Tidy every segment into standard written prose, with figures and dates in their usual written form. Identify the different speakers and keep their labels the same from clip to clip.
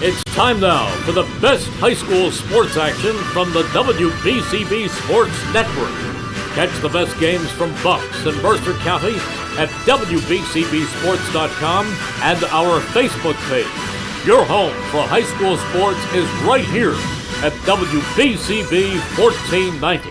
Speaker 1: It's time now for the best high school sports action from the WBCB Sports Network. Catch the best games from Bucks and Mercer County at WBCBSports.com and our Facebook page. Your home for high school sports is right here at WBCB 1490.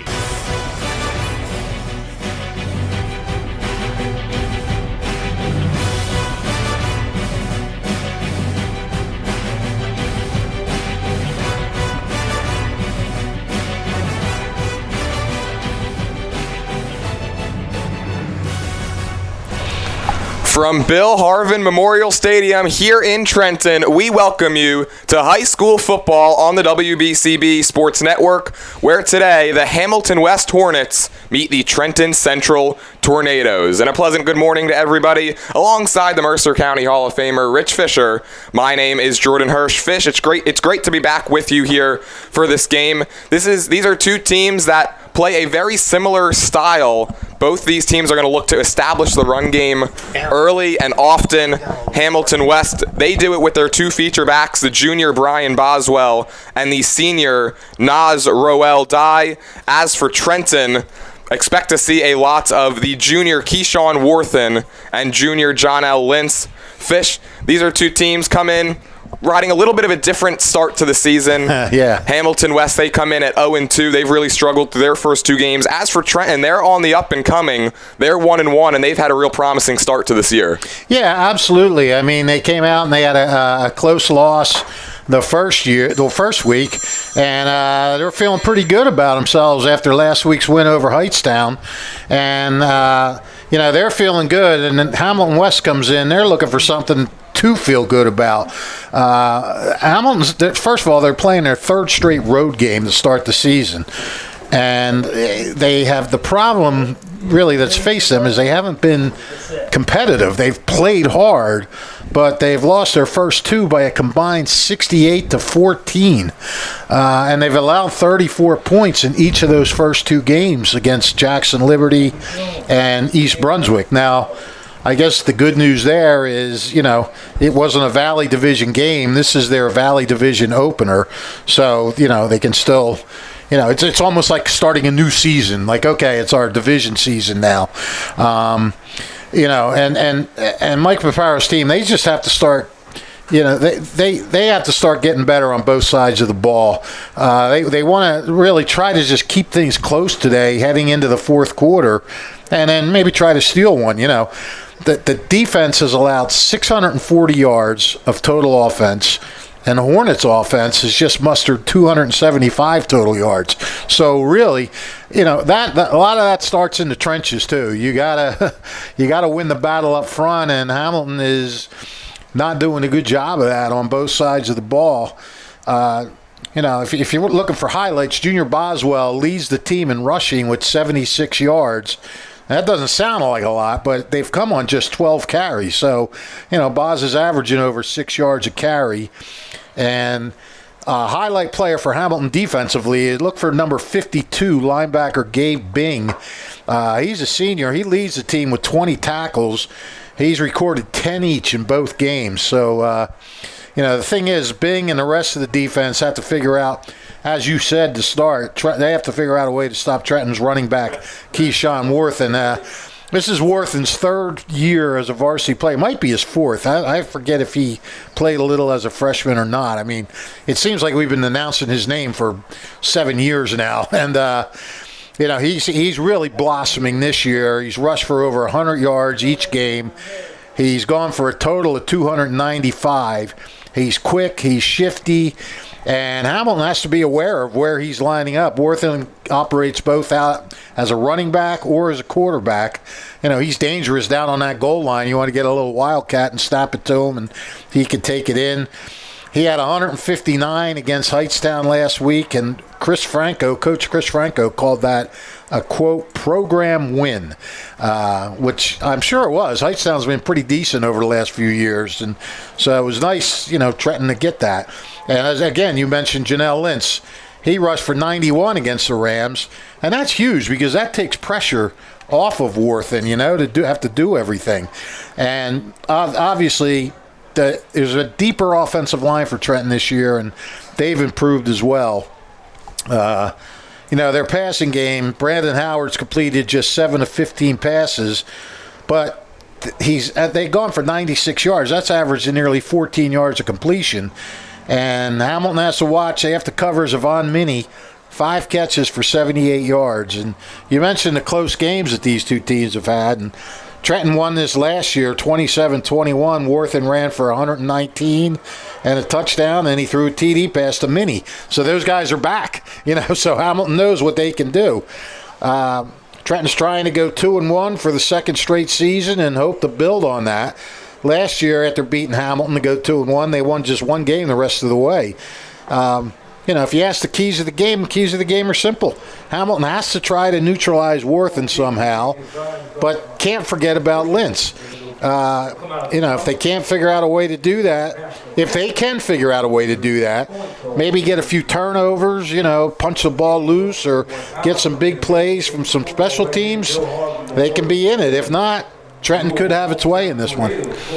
Speaker 2: From Bill Harvin Memorial Stadium here in Trenton, we welcome you to high school football on the WBCB Sports Network, where today the Hamilton West Hornets meet the Trenton Central Tornadoes. And a pleasant good morning to everybody. Alongside the Mercer County Hall of Famer Rich Fisher, my name is Jordan Hirsch. Fish, it's great to be back with you here for this game. These are two teams that play a very similar style. Both these teams are going to look to establish the run game early and often. Hamilton West, they do it with their two feature backs, the junior Brian Boswell and the senior Naz Roel Dye. As for Trenton, expect to see a lot of the junior Keyshawn Worthen and junior John L. Lintz. Fish, these are two teams come in riding a little bit of a different start to the season.
Speaker 3: Yeah.
Speaker 2: Hamilton West, they come in at 0-2. They've really struggled through their first two games. As for Trenton, they're on the up and coming. They're 1-1, and they've had a real promising start to this year.
Speaker 3: Yeah, absolutely. I mean, they came out and they had a close loss the first week, and they were feeling pretty good about themselves after last week's win over Heightstown. And, they're feeling good. And then Hamilton West comes in. They're looking for something to feel good about. Hamilton's, first of all, they're playing their third straight road game to start the season. And they have the problem, really, that's faced them is they haven't been competitive. They've played hard, but they've lost their first two by a combined 68-14. And they've allowed 34 points in each of those first two games against Jackson Liberty and East Brunswick. Now, I guess the good news there is, it wasn't a Valley Division game. This is their Valley Division opener. So, they can still, it's almost like starting a new season. Like, okay, it's our division season now. And Mike Paparo's team, they just have to start, they have to start getting better on both sides of the ball. They want to really try to just keep things close today heading into the fourth quarter and then maybe try to steal one, The defense has allowed 640 yards of total offense, and the Hornets' offense has just mustered 275 total yards. So really, that a lot of that starts in the trenches too. You gotta win the battle up front, and Hamilton is not doing a good job of that on both sides of the ball. If you're looking for highlights, Junior Boswell leads the team in rushing with 76 yards. That doesn't sound like a lot, but they've come on just 12 carries. So, Boz is averaging over 6 yards a carry. And a highlight player for Hamilton defensively, look for number 52, linebacker Gabe Bing. He's a senior. He leads the team with 20 tackles. He's recorded 10 each in both games. So, the thing is, Bing and the rest of the defense have to figure out, as you said to start, they have to figure out a way to stop Trenton's running back, Keyshawn Worthen. This is Worthen's third year as a varsity player. Might be his fourth. I forget if he played a little as a freshman or not. I mean, it seems like we've been announcing his name for 7 years now. And, he's really blossoming this year. He's rushed for over 100 yards each game. He's gone for a total of 295. He's quick. He's shifty. And Hamilton has to be aware of where he's lining up. Worthen operates both out as a running back or as a quarterback. He's dangerous down on that goal line. You want to get a little wildcat and snap it to him, and he can take it in. He had 159 against Heightstown last week, and Coach Chris Franco called that a, quote, program win, which I'm sure it was. Heightstown's been pretty decent over the last few years, and so it was nice, Trenton to get that. And again, you mentioned Janelle Lintz. He rushed for 91 against the Rams, and that's huge because that takes pressure off of Worthen, to have to do everything. And obviously, there's a deeper offensive line for Trenton this year, and they've improved as well. Their passing game, Brandon Howard's completed just 7 of 15 passes, but they've gone for 96 yards. That's averaging nearly 14 yards of completion. And Hamilton has to watch. They have to cover Zavon Minnie, 5 catches for 78 yards. And you mentioned the close games that these two teams have had. And Trenton won this last year, 27-21. Worthen ran for 119 and a touchdown, and he threw a TD pass to Minnie. So those guys are back, so Hamilton knows what they can do. Trenton's trying to go 2-1 for the second straight season and hope to build on that. Last year, after beating Hamilton to go 2-1, they won just one game the rest of the way. If you ask the keys of the game are simple. Hamilton has to try to neutralize Worthen somehow, but can't forget about Lintz. If they can't figure out a way to do that, maybe get a few turnovers, punch the ball loose or get some big plays from some special teams, they can be in it. If not, Trenton could have its way in this one.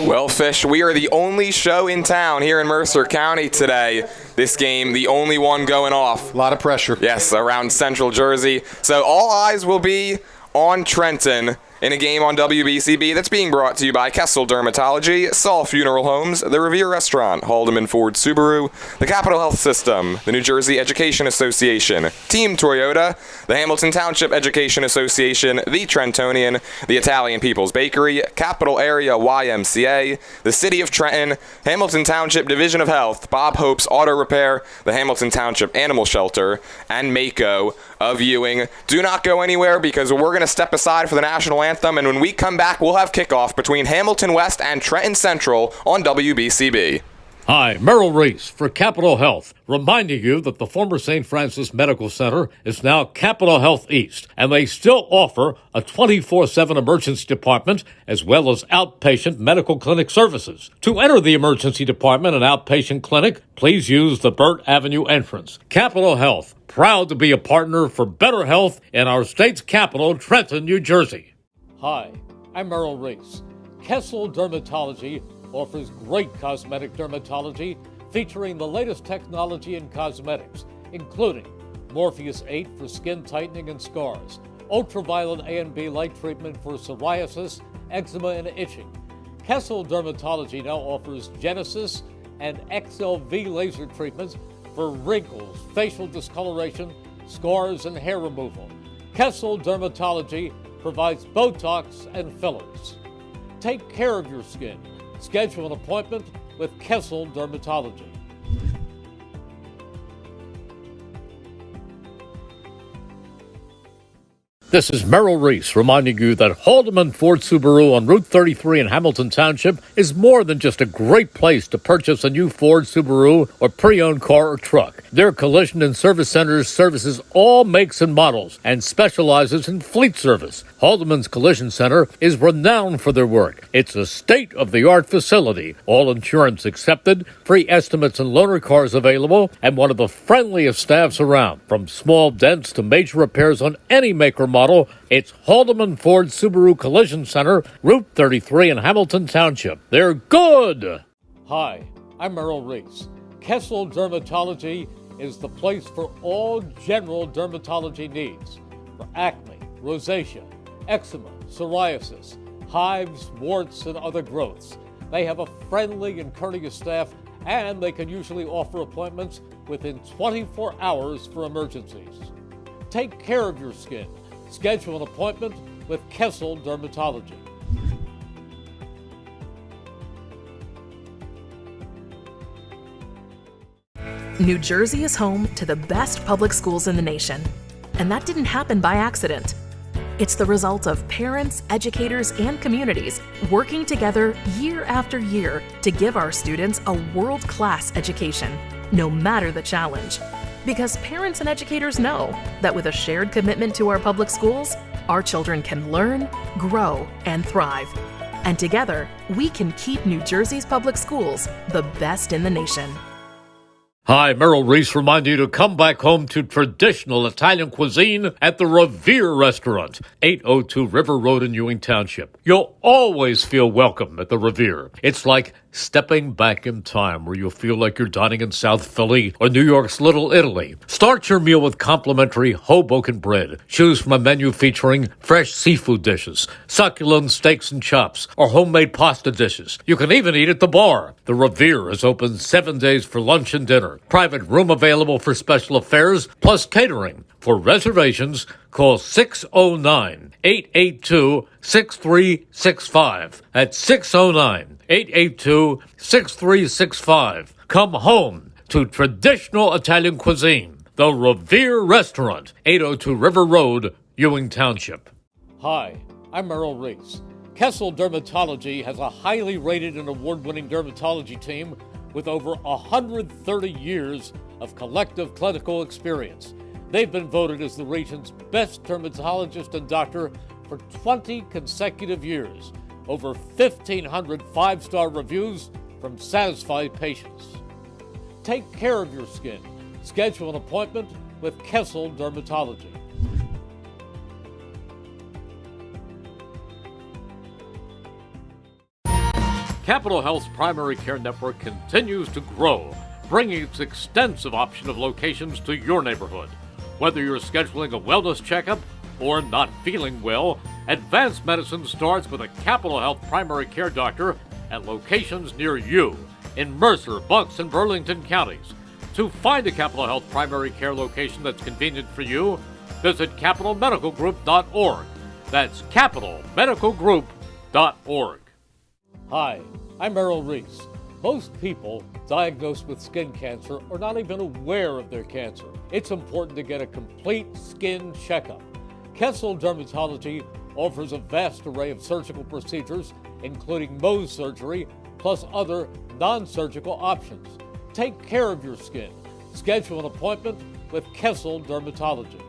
Speaker 2: Well, Fish, we are the only show in town here in Mercer County today. This game, the only one going off.
Speaker 3: A lot of pressure.
Speaker 2: Yes, around Central Jersey. So all eyes will be on Trenton in a game on WBCB that's being brought to you by Kessel Dermatology, Saul Funeral Homes, the Revere Restaurant, Haldeman Ford Subaru, the Capital Health System, the New Jersey Education Association, Team Toyota, the Hamilton Township Education Association, the Trentonian, the Italian People's Bakery, Capital Area YMCA, the City of Trenton, Hamilton Township Division of Health, Bob Hope's Auto Repair, the Hamilton Township Animal Shelter, and Mako of Ewing. Do not go anywhere because we're going to step aside for the national anthem, and when we come back, we'll have kickoff between Hamilton West and Trenton Central on WBCB.
Speaker 1: Hi, Merrill Reese for Capital Health, reminding you that the former St. Francis Medical Center is now Capital Health East, and they still offer a 24/7 emergency department as well as outpatient medical clinic services. To enter the emergency department and outpatient clinic, please use the Burt Avenue entrance. Capital Health, proud to be a partner for better health in our state's capital, Trenton, New Jersey. Hi, I'm Merrill Reese. Kessel Dermatology offers great cosmetic dermatology featuring the latest technology in cosmetics, including Morpheus 8 for skin tightening and scars, ultraviolet A and B light treatment for psoriasis, eczema, and itching. Kessel Dermatology now offers Genesis and XLV laser treatments for wrinkles, facial discoloration, scars, and hair removal. Kessel Dermatology provides Botox and fillers. Take care of your skin. Schedule an appointment with Kessel Dermatology. This is Merrill Reese reminding you that Haldeman Ford Subaru on Route 33 in Hamilton Township is more than just a great place to purchase a new Ford, Subaru, or pre-owned car or truck. Their collision and service centers services all makes and models and specializes in fleet service. Haldeman's Collision Center is renowned for their work. It's a state-of-the-art facility, all insurance accepted, free estimates and loaner cars available, and one of the friendliest staffs around. From small dents to major repairs on any make or model, it's Haldeman Ford Subaru Collision Center, Route 33 in Hamilton Township. They're good! Hi, I'm Merrill Reese. Kessel Dermatology is the place for all general dermatology needs. For acne, rosacea, eczema, psoriasis, hives, warts, and other growths. They have a friendly and courteous staff, and they can usually offer appointments within 24 hours for emergencies. Take care of your skin. Schedule an appointment with Kessel Dermatology.
Speaker 4: New Jersey is home to the best public schools in the nation. And that didn't happen by accident. It's the result of parents, educators, and communities working together year after year to give our students a world-class education, no matter the challenge. Because parents and educators know that with a shared commitment to our public schools, our children can learn, grow, and thrive. And together, we can keep New Jersey's public schools the best in the nation.
Speaker 1: Hi, Merrill Reese reminding you to come back home to traditional Italian cuisine at the Revere Restaurant, 802 River Road in Ewing Township. You'll always feel welcome at the Revere. It's like stepping back in time where you'll feel like you're dining in South Philly or New York's Little Italy. Start your meal with complimentary Hoboken bread. Choose from a menu featuring fresh seafood dishes, succulent steaks and chops, or homemade pasta dishes. You can even eat at the bar. The Revere is open 7 days for lunch and dinner. Private room available for special affairs, plus catering. For reservations, call 609-882-6365. That's 609-882-6365. Come home to traditional Italian cuisine. The Revere Restaurant, 802 River Road, Ewing Township. Hi, I'm Merrill Reese. Kessel Dermatology has a highly rated and award-winning dermatology team with over 130 years of collective clinical experience. They've been voted as the region's best dermatologist and doctor for 20 consecutive years. Over 1,500 five-star reviews from satisfied patients. Take care of your skin. Schedule an appointment with Kessel Dermatology. Capital Health's primary care network continues to grow, bringing its extensive option of locations to your neighborhood. Whether you're scheduling a wellness checkup or not feeling well, advanced medicine starts with a Capital Health primary care doctor at locations near you in Mercer, Bucks, and Burlington counties. To find a Capital Health primary care location that's convenient for you, visit capitalmedicalgroup.org. That's capitalmedicalgroup.org. Hi, I'm Merrill Reese. Most people diagnosed with skin cancer are not even aware of their cancer. It's important to get a complete skin checkup. Kessel Dermatology offers a vast array of surgical procedures, including Mohs surgery, plus other non-surgical options. Take care of your skin. Schedule an appointment with Kessel Dermatology.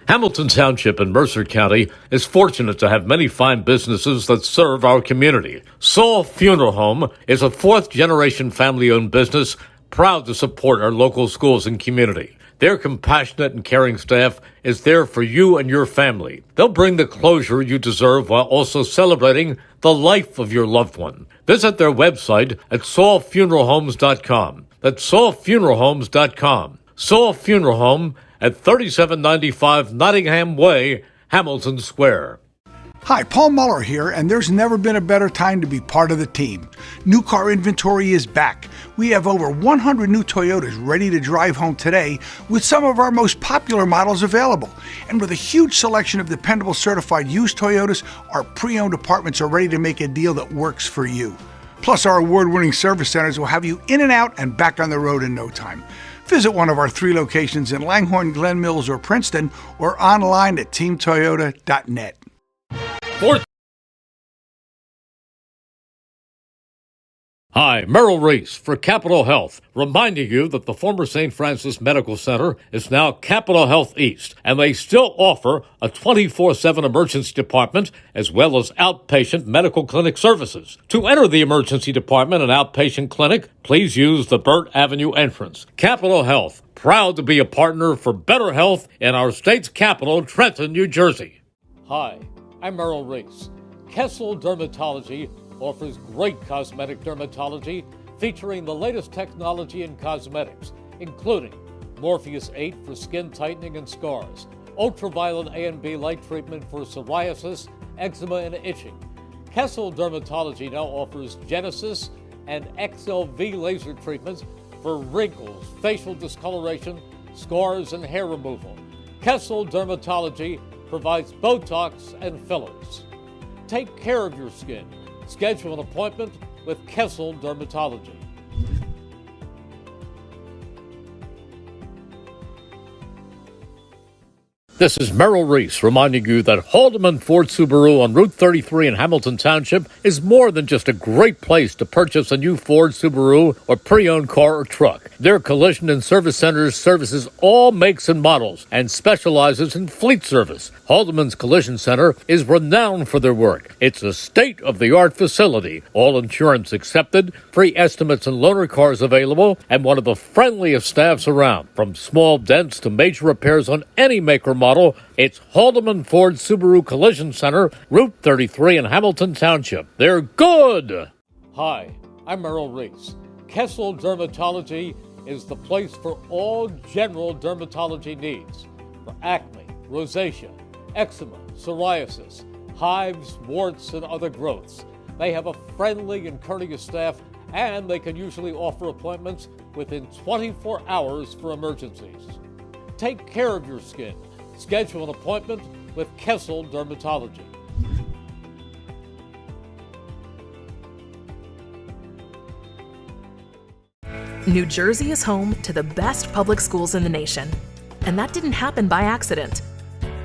Speaker 1: Hamilton Township in Mercer County is fortunate to have many fine businesses that serve our community. Saul Funeral Home is a fourth-generation family-owned business proud to support our local schools and community. Their compassionate and caring staff is there for you and your family. They'll bring the closure you deserve while also celebrating the life of your loved one. Visit their website at saulfuneralhomes.com. That's saulfuneralhomes.com. Saul Funeral Home at 3795 Nottingham Way, Hamilton Square.
Speaker 5: Hi, Paul Muller here, and there's never been a better time to be part of the team. New car inventory is back. We have over 100 new Toyotas ready to drive home today with some of our most popular models available. And with a huge selection of dependable certified used Toyotas, our pre-owned departments are ready to make a deal that works for you. Plus, our award-winning service centers will have you in and out and back on the road in no time. Visit one of our 3 locations in Langhorne, Glen Mills, or Princeton, or online at teamtoyota.net.
Speaker 1: Hi, Merrill Reese for Capital Health, reminding you that the former St. Francis Medical Center is now Capital Health East, and they still offer a 24/7 emergency department as well as outpatient medical clinic services. To enter the emergency department and outpatient clinic, please use the Burt Avenue entrance. Capital Health, proud to be a partner for better health in our state's capital, Trenton, New Jersey. Hi, I'm Merrill Reese. Kessel Dermatology offers great cosmetic dermatology featuring the latest technology in cosmetics, including Morpheus 8 for skin tightening and scars, ultraviolet A and B light treatment for psoriasis, eczema, and itching. Kessel Dermatology now offers Genesis and XLV laser treatments for wrinkles, facial discoloration, scars, and hair removal. Kessel Dermatology provides Botox and fillers. Take care of your skin. Schedule an appointment with Kessel Dermatology. This is Merrill Reese reminding you that Haldeman Ford Subaru on Route 33 in Hamilton Township is more than just a great place to purchase a new Ford Subaru or pre-owned car or truck. Their collision and service centers services all makes and models and specializes in fleet service. Haldeman's Collision Center is renowned for their work. It's a state-of-the-art facility, all insurance accepted, free estimates and loaner cars available, and one of the friendliest staffs around. From small dents to major repairs on any make or model, model, it's Haldeman Ford Subaru Collision Center, Route 33 in Hamilton Township. They're good! Hi, I'm Merrill Reese. Kessel Dermatology is the place for all general dermatology needs. For acne, rosacea, eczema, psoriasis, hives, warts, and other growths. They have a friendly and courteous staff, and they can usually offer appointments within 24 hours for emergencies. Take care of your skin. Schedule an appointment with Kessel Dermatology.
Speaker 4: New Jersey is home to the best public schools in the nation. And that didn't happen by accident.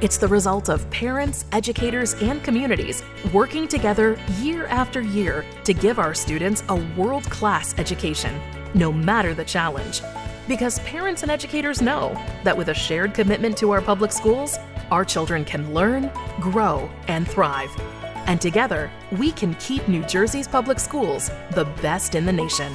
Speaker 4: It's the result of parents, educators, and communities working together year after year to give our students a world-class education, no matter the challenge. Because parents and educators know that with a shared commitment to our public schools, our children can learn, grow, and thrive. And together, we can keep New Jersey's public schools the best in the nation.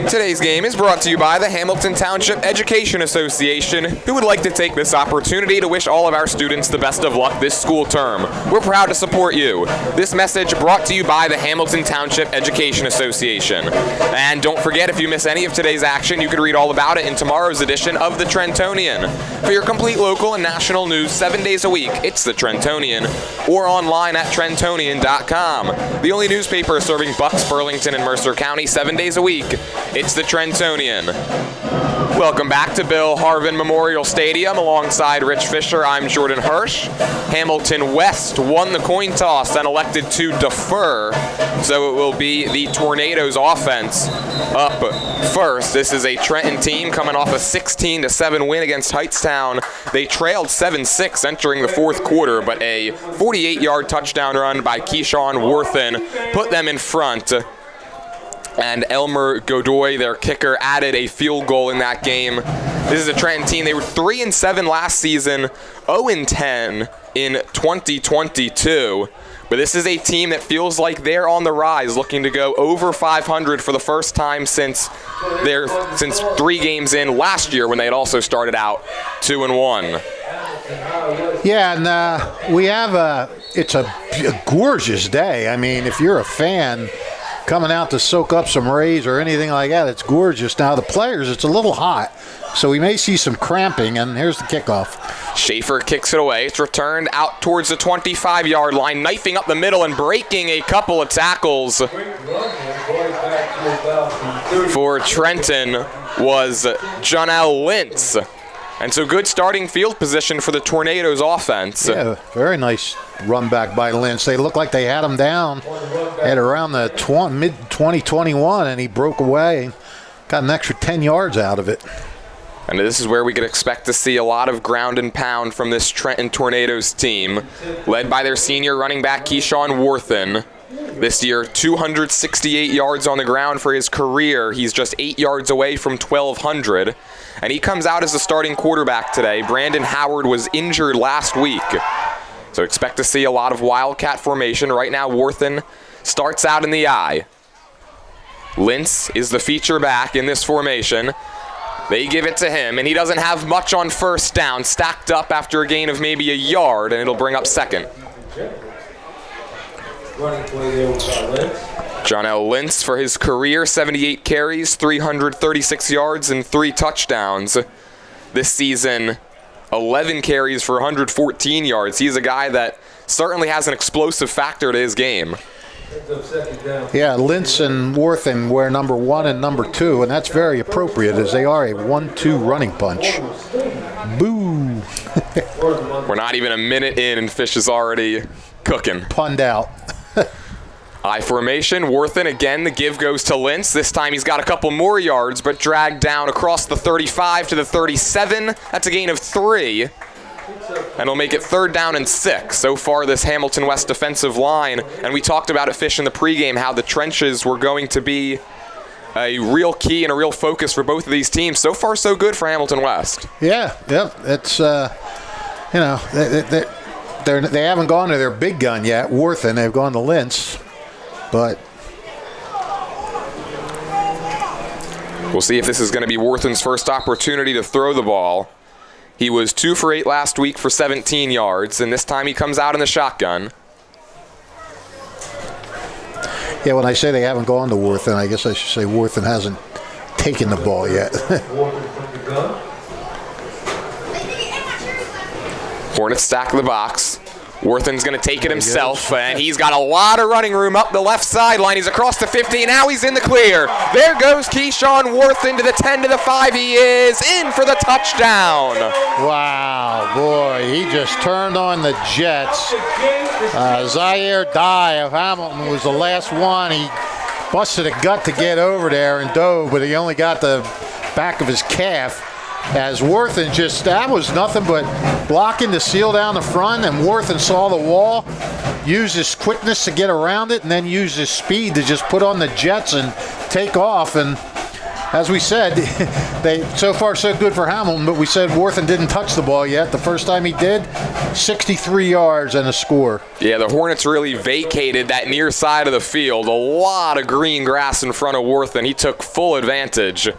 Speaker 2: Today's game is brought to you by the Hamilton Township Education Association, who would like to take this opportunity to wish all of our students the best of luck this school term. We're proud to support you. This message brought to you by the Hamilton Township Education Association. And don't forget, if you miss any of today's action, you can read all about it in tomorrow's edition of the Trentonian. For your complete local and national news 7 days a week, it's the Trentonian, or online at trentonian.com. The only newspaper serving Bucks, Burlington, and Mercer County 7 days a week. It's the Trentonian. Welcome back to Bill Harvin Memorial Stadium. Alongside Rich Fisher, I'm Jordan Hirsch. Hamilton West won the coin toss and elected to defer, so it will be the Tornadoes offense up first. This is a Trenton team coming off a 16-7 win against Hightstown. They trailed 7-6 entering the fourth quarter, but a 48-yard touchdown run by Keyshawn Worthen put them in front. And Elmer Godoy, their kicker, added a field goal in that game. This is a Trenton team. They were 3-7 last season, 0-10 in 2022. But this is a team that feels like they're on the rise, looking to go over 500 for the first time since 3 games in last year, when they had also started out 2-1.
Speaker 3: Yeah, and we have it's a gorgeous day. I mean, if you're a fan coming out to soak up some rays or anything like that, it's gorgeous. Now, the players, it's a little hot, so we may see some cramping, and here's the kickoff.
Speaker 2: Schaefer kicks it away. It's returned out towards the 25-yard line, knifing up the middle and breaking a couple of tackles. For Trenton was Jonell Lintz. And so good starting field position for the Tornadoes offense.
Speaker 3: Yeah, very nice run back by Lintz. They looked like they had him down at around the mid-2021, and he broke away and got an extra 10 yards out of it.
Speaker 2: And this is where we could expect to see a lot of ground and pound from this Trenton Tornadoes team, led by their senior running back Keyshawn Worthen. This year, 268 yards on the ground for his career. He's just 8 yards away from 1,200. And he comes out as the starting quarterback today. Brandon Howard was injured last week. So expect to see a lot of Wildcat formation. Right now, Worthen starts out in the I. Lintz is the feature back in this formation. They give it to him, and he doesn't have much on first down. Stacked up after a gain of maybe a yard, and it'll bring up second. Jonell Lintz, for his career, 78 carries, 336 yards, and 3 touchdowns. This season, 11 carries for 114 yards. He's a guy that certainly has an explosive factor to his game.
Speaker 3: Yeah, Lintz and Worthen wear number 1 and number 2, and that's very appropriate, as they are a 1-2 running punch. Boo!
Speaker 2: We're not even a minute in, and Fish is already cooking.
Speaker 3: Punned out.
Speaker 2: I formation. Worthen again. The give goes to Lintz. This time he's got a couple more yards, but dragged down across the 35 to the 37. That's a gain of 3. And it'll make it 3rd down and 6. So far, this Hamilton West defensive line, and we talked about it, Fish, in the pregame, how the trenches were going to be a real key and a real focus for both of these teams. So far, so good for Hamilton West.
Speaker 3: Yeah, yep. It's they haven't gone to their big gun yet, Worthen. They've gone to Lintz. But
Speaker 2: We'll see if this is going to be Worthen's first opportunity to throw the ball. He was 2 for 8 last week for 17 yards, and this time he comes out in the shotgun.
Speaker 3: Yeah, when I say they haven't gone to Worthen, I guess I should say Worthen hasn't taken the ball yet.
Speaker 2: Hornets stack the box. Worthen's going to take it himself, and he's got a lot of running room up the left sideline. He's across the 50, and now he's in the clear. There goes Keyshawn Worthen to the 10 to the 5. He is in for the touchdown.
Speaker 3: Wow, boy, he just turned on the Jets. Zaire Dye of Hamilton was the last one. He busted a gut to get over there and dove, but he only got the back of his calf. As Worthen that was nothing but blocking to seal down the front, and Worthen saw the wall, used his quickness to get around it, and then used his speed to just put on the Jets and take off. And as we said, so far so good for Hamilton, but we said Worthen didn't touch the ball yet. The first time he did, 63 yards and a score.
Speaker 2: Yeah, the Hornets really vacated that near side of the field. A lot of green grass in front of Worthen. He took full advantage.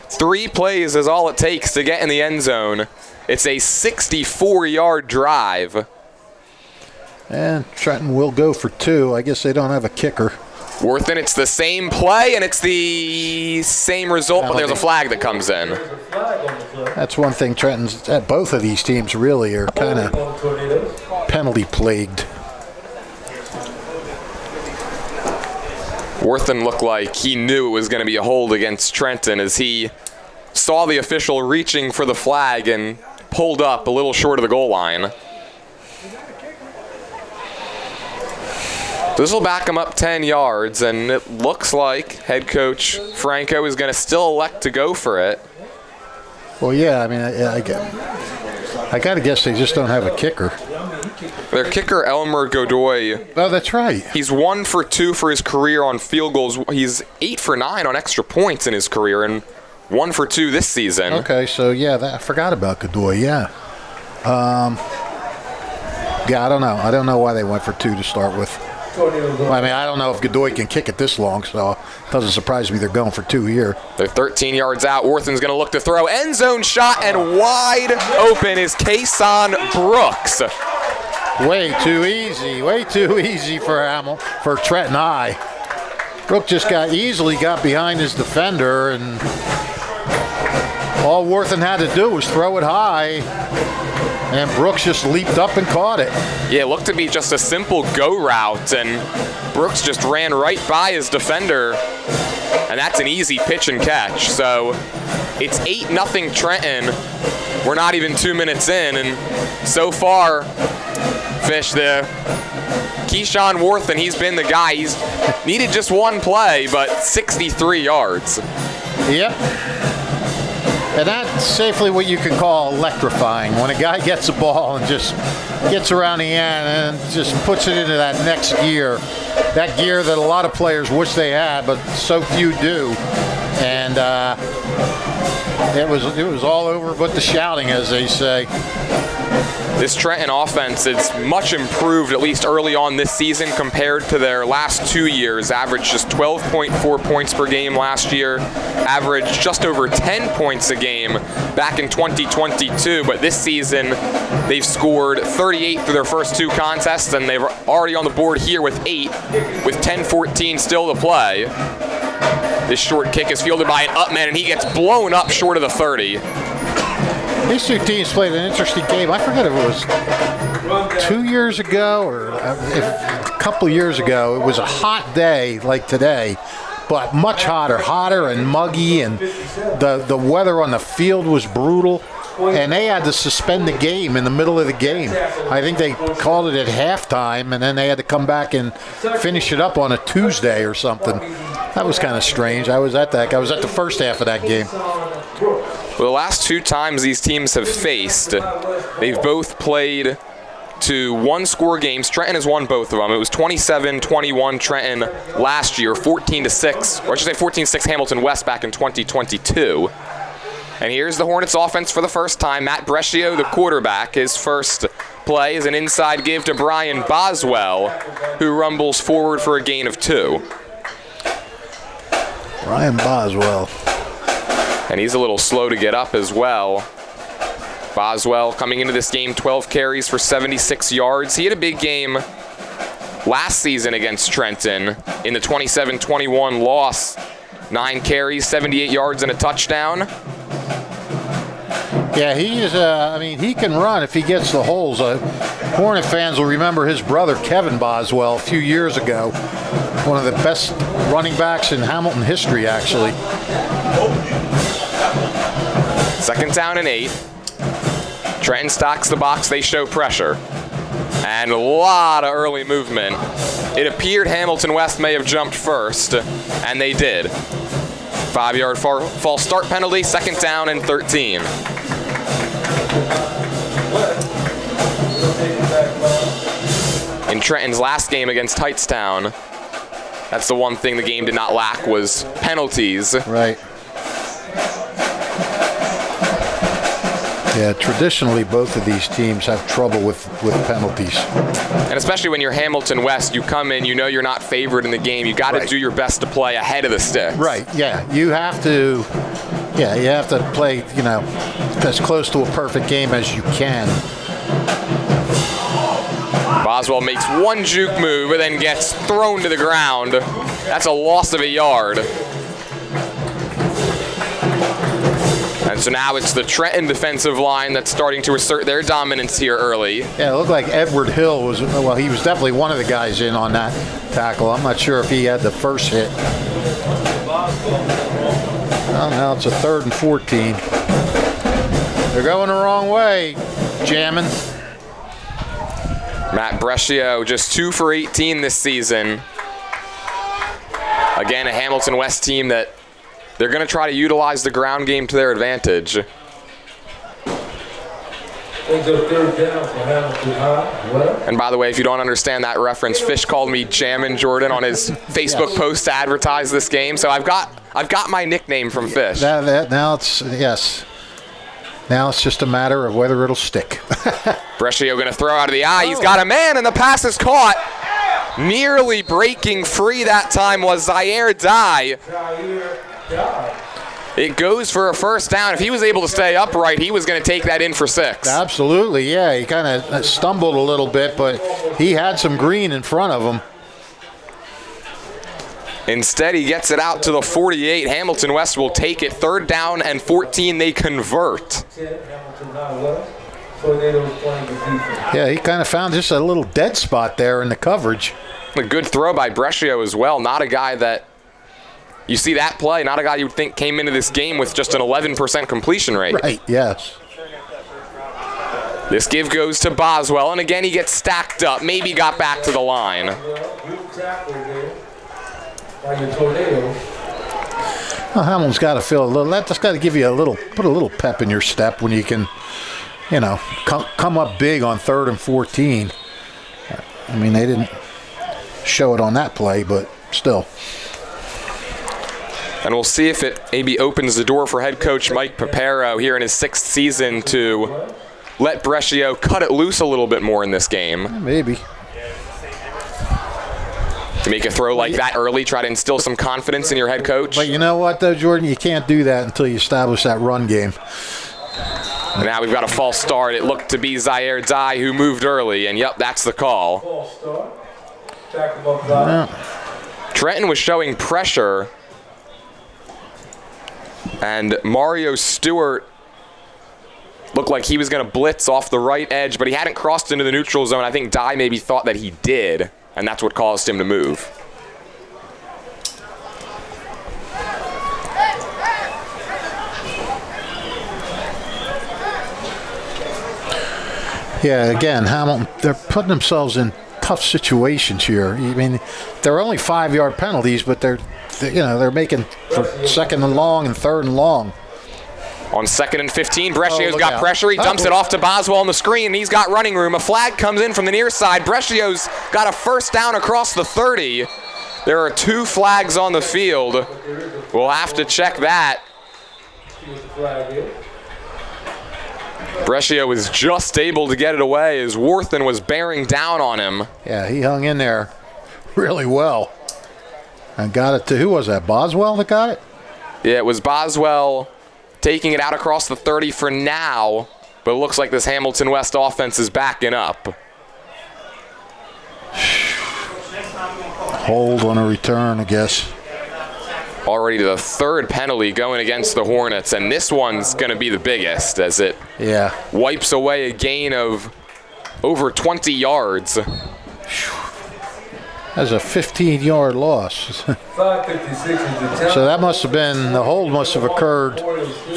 Speaker 2: 3 plays is all it takes to get in the end zone. It's a 64-yard drive.
Speaker 3: And Trenton will go for 2. I guess they don't have a kicker.
Speaker 2: Worthen, it's the same play, and it's the same result, but there's a flag that comes in.
Speaker 3: That's one thing both of these teams really are kind of penalty plagued.
Speaker 2: Worthen looked like he knew it was going to be a hold against Trenton as he saw the official reaching for the flag and pulled up a little short of the goal line. This will back him up 10 yards, and it looks like head coach Franco is going to still elect to go for it.
Speaker 3: Well, yeah, I mean, I got to guess they just don't have a kicker.
Speaker 2: Their kicker, Elmer Godoy.
Speaker 3: Oh, that's right.
Speaker 2: He's 1 for 2 for his career on field goals. He's 8 for 9 on extra points in his career, and 1 for 2 this season.
Speaker 3: Okay, so yeah, I forgot about Godoy. Yeah. Yeah, I don't know. I don't know why they went for 2 to start with. Well, I mean, I don't know if Godoy can kick it this long, so it doesn't surprise me they're going for 2 here.
Speaker 2: They're 13 yards out. Worthen's going to look to throw. End zone shot, and wide open is Kason Brooks.
Speaker 3: Way too easy for Trenton High. Brooks just easily got behind his defender, and all Worthen had to do was throw it high, and Brooks just leaped up and caught it.
Speaker 2: Yeah, it looked to be just a simple go route, and Brooks just ran right by his defender, and that's an easy pitch and catch. So it's 8-0 Trenton. We're not even 2 minutes in, and so far, Fish, the Keyshawn Worthen, he's been the guy. He's needed just 1 play, but 63 yards.
Speaker 3: Yep. And that's safely what you can call electrifying. When a guy gets the ball and just gets around the end and just puts it into that next gear, that gear that a lot of players wish they had, but so few do. And it was all over but the shouting, as they say.
Speaker 2: This Trenton offense is much improved, at least early on this season, compared to their last 2 years. Averaged just 12.4 points per game last year. Averaged just over 10 points a game back in 2022. But this season, they've scored 38 through their first 2 contests, and they're already on the board here with 8, with 10-14 still to play. This short kick is fielded by an Upman, and he gets blown up short of the 30.
Speaker 3: These 2 teams played an interesting game. I forget if it was 2 years ago or a couple of years ago. It was a hot day like today, but much hotter and muggy, and the weather on the field was brutal. And they had to suspend the game in the middle of the game. I think they called it at halftime, and then they had to come back and finish it up on a Tuesday or something. That was kind of strange. I was at the first half of that game.
Speaker 2: Well, the last 2 times these teams have faced, they've both played to 1-score games. Trenton has won both of them. It was 27-21 Trenton last year, 14-6, or I should say 14-6 Hamilton West back in 2022. And here's the Hornets offense for the first time. Matt Brescio, the quarterback. His first play is an inside give to Brian Boswell, who rumbles forward for a gain of 2.
Speaker 3: Brian Boswell.
Speaker 2: And he's a little slow to get up as well. Boswell coming into this game, 12 carries for 76 yards. He had a big game last season against Trenton in the 27-21 loss. 9 carries, 78 yards, and a touchdown.
Speaker 3: Yeah, he is. He can run if he gets the holes. Hornet fans will remember his brother Kevin Boswell a few years ago. One of the best running backs in Hamilton history, actually.
Speaker 2: 2nd down and 8. Trenton stocks the box. They show pressure. And a lot of early movement. It appeared Hamilton West may have jumped first, and they did. 5-yard false start penalty, 2nd down and 13. In Trenton's last game against Tightstown, that's the one thing the game did not lack was penalties.
Speaker 3: Right. Yeah, traditionally both of these teams have trouble with penalties.
Speaker 2: And especially when you're Hamilton West, you come in, you know you're not favored in the game. You got to do your best to play ahead of the sticks.
Speaker 3: Right, yeah. You have to play, as close to a perfect game as you can.
Speaker 2: Boswell makes one juke move and then gets thrown to the ground. That's a loss of a yard. And so now it's the Trenton defensive line that's starting to assert their dominance here early.
Speaker 3: Yeah, it looked like Edward Hill he was definitely one of the guys in on that tackle. I'm not sure if he had the first hit. Well, now it's a 3rd and 14. They're going the wrong way, jamming.
Speaker 2: Matt Brescio just 2 for 18 this season. Again, a Hamilton West team that they're going to try to utilize the ground game to their advantage. And by the way, if you don't understand that reference, Fish called me Jammin' Jordan on his Facebook post to advertise this game. So I've got my nickname from Fish.
Speaker 3: Now it's just a matter of whether it'll stick.
Speaker 2: Brescio going to throw out of the eye. He's got a man, and the pass is caught. Nearly breaking free that time was Zaire Dye. It goes for a 1st down. If he was able to stay upright, he was going to take that in for 6.
Speaker 3: Absolutely, yeah. He kind of stumbled a little bit, but he had some green in front of him.
Speaker 2: Instead, he gets it out to the 48. Hamilton West will take it. 3rd down and 14. They convert.
Speaker 3: Yeah, he kind of found just a little dead spot there in the coverage.
Speaker 2: A good throw by Brescio as well. Not a guy that you see that play. Not a guy you would think came into this game with just an 11% completion rate.
Speaker 3: Right, yes.
Speaker 2: This give goes to Boswell, and again he gets stacked up. Maybe got back to the line.
Speaker 3: Well, Hamilton's got to feel a little. That's got to give you put a little pep in your step when you can, come up big on 3rd and 14. I mean, they didn't show it on that play, but still.
Speaker 2: And we'll see if it maybe opens the door for head coach Mike Papero here in his 6th season to let Brescio cut it loose a little bit more in this game.
Speaker 3: Maybe.
Speaker 2: To make a throw like that early, try to instill some confidence in your head coach.
Speaker 3: But you know what, though, Jordan? You can't do that until you establish that run game.
Speaker 2: And now we've got a false start. It looked to be Zaire Dye who moved early, and yep, that's the call. Trenton was showing pressure, and Mario Stewart looked like he was going to blitz off the right edge, but he hadn't crossed into the neutral zone. I think Dye maybe thought that he did, and that's what caused him to move.
Speaker 3: Yeah, again, Hamilton, they're putting themselves in tough situations here. I mean, they're only 5-yard penalties, but they're making for 2nd and long and 3rd and long.
Speaker 2: On 2nd and 15, Brescio's got pressure. He dumps it off to Boswell on the screen, and he's got running room. A flag comes in from the near side. Brescio's got a 1st down across the 30. There are 2 flags on the field. We'll have to check that. Brescio was just able to get it away as Worthen was bearing down on him.
Speaker 3: Yeah, he hung in there really well and got it to, who was that, Boswell that got it?
Speaker 2: Yeah, it was Boswell taking it out across the 30 for now, but it looks like this Hamilton West offense is backing up.
Speaker 3: Hold on a return, I guess.
Speaker 2: Already the third penalty going against the Hornets, and this one's going to be the biggest as it wipes away a gain of over 20 yards.
Speaker 3: That's a 15-yard loss.
Speaker 6: 5:56.
Speaker 3: So that must have been, the hold must have occurred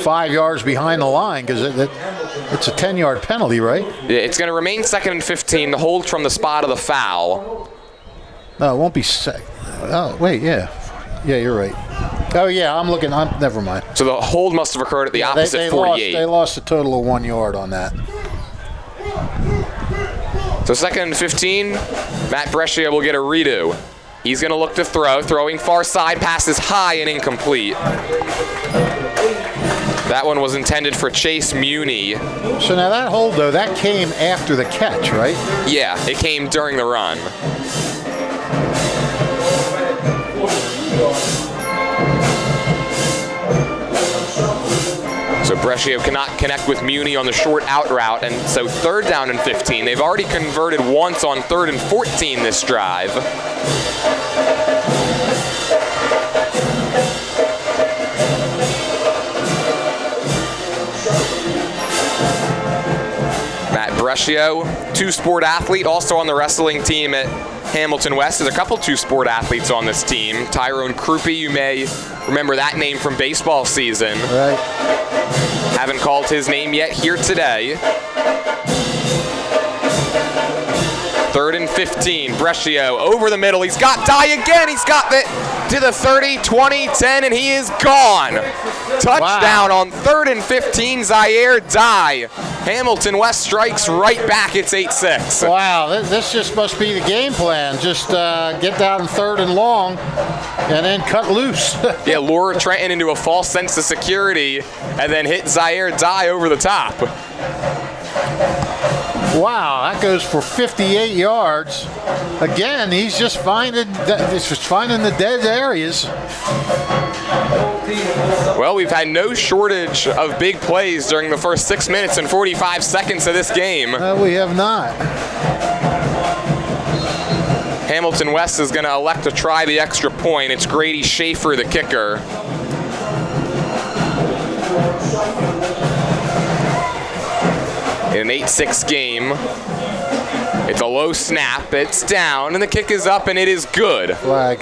Speaker 3: 5 yards behind the line because it's a 10-yard penalty, right?
Speaker 2: Yeah, it's going to remain 2nd and 15. The hold from the spot of the foul.
Speaker 3: No, it won't be oh, wait, yeah. Yeah, you're right. Oh, yeah, I'm looking. Never mind.
Speaker 2: So the hold must have occurred at the opposite 48.
Speaker 3: They lost a total of 1 yard on that.
Speaker 2: So 2nd and 15, Matt Brescia will get a redo. He's going to look to throw. Throwing far side, pass is high and incomplete. That one was intended for Chase Muni.
Speaker 3: So now that hold, though, that came after the catch, right?
Speaker 2: Yeah, it came during the run. So Brescia cannot connect with Muni on the short out route, and so 3rd down and 15. They've already converted once on 3rd and 14 this drive. Matt Brescia, two-sport athlete, also on the wrestling team at Hamilton West. There's a couple two-sport athletes on this team. Tyrone Krupe, you may remember that name from baseball season.
Speaker 3: Right.
Speaker 2: Haven't called his name yet here today. 3rd and 15. Brescia over the middle. He's got Dye again. He's got it to the 30, 20, 10, and he is gone. Touchdown on 3rd and 15. Zaire Dye. Hamilton West strikes right back. It's 8-6.
Speaker 3: Wow, this just must be the game plan. Just get down 3rd and long and then cut loose.
Speaker 2: Yeah, lure Trenton into a false sense of security and then hit Zaire Dye over the top.
Speaker 3: Wow, that goes for 58 yards. Again, he's just finding the dead areas.
Speaker 2: Well, we've had no shortage of big plays during the first 6 minutes and 45 seconds of this game.
Speaker 3: We have not.
Speaker 2: Hamilton West is going to elect to try the extra point. It's Grady Schaefer, the kicker. In an 8-6 game, it's a low snap, it's down, and the kick is up, and it is good.
Speaker 3: Flag.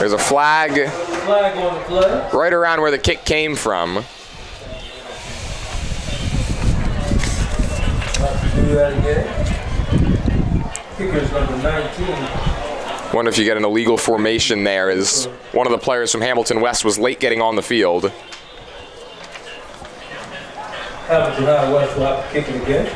Speaker 2: There's a flag
Speaker 6: On the play.
Speaker 2: right around where the kick came from.
Speaker 6: Do that again. Kicker's number 19.
Speaker 2: Wonder if you get an illegal formation there, as one of the players from Hamilton West was late getting on the field.
Speaker 6: Hamilton High West will have to kick it again.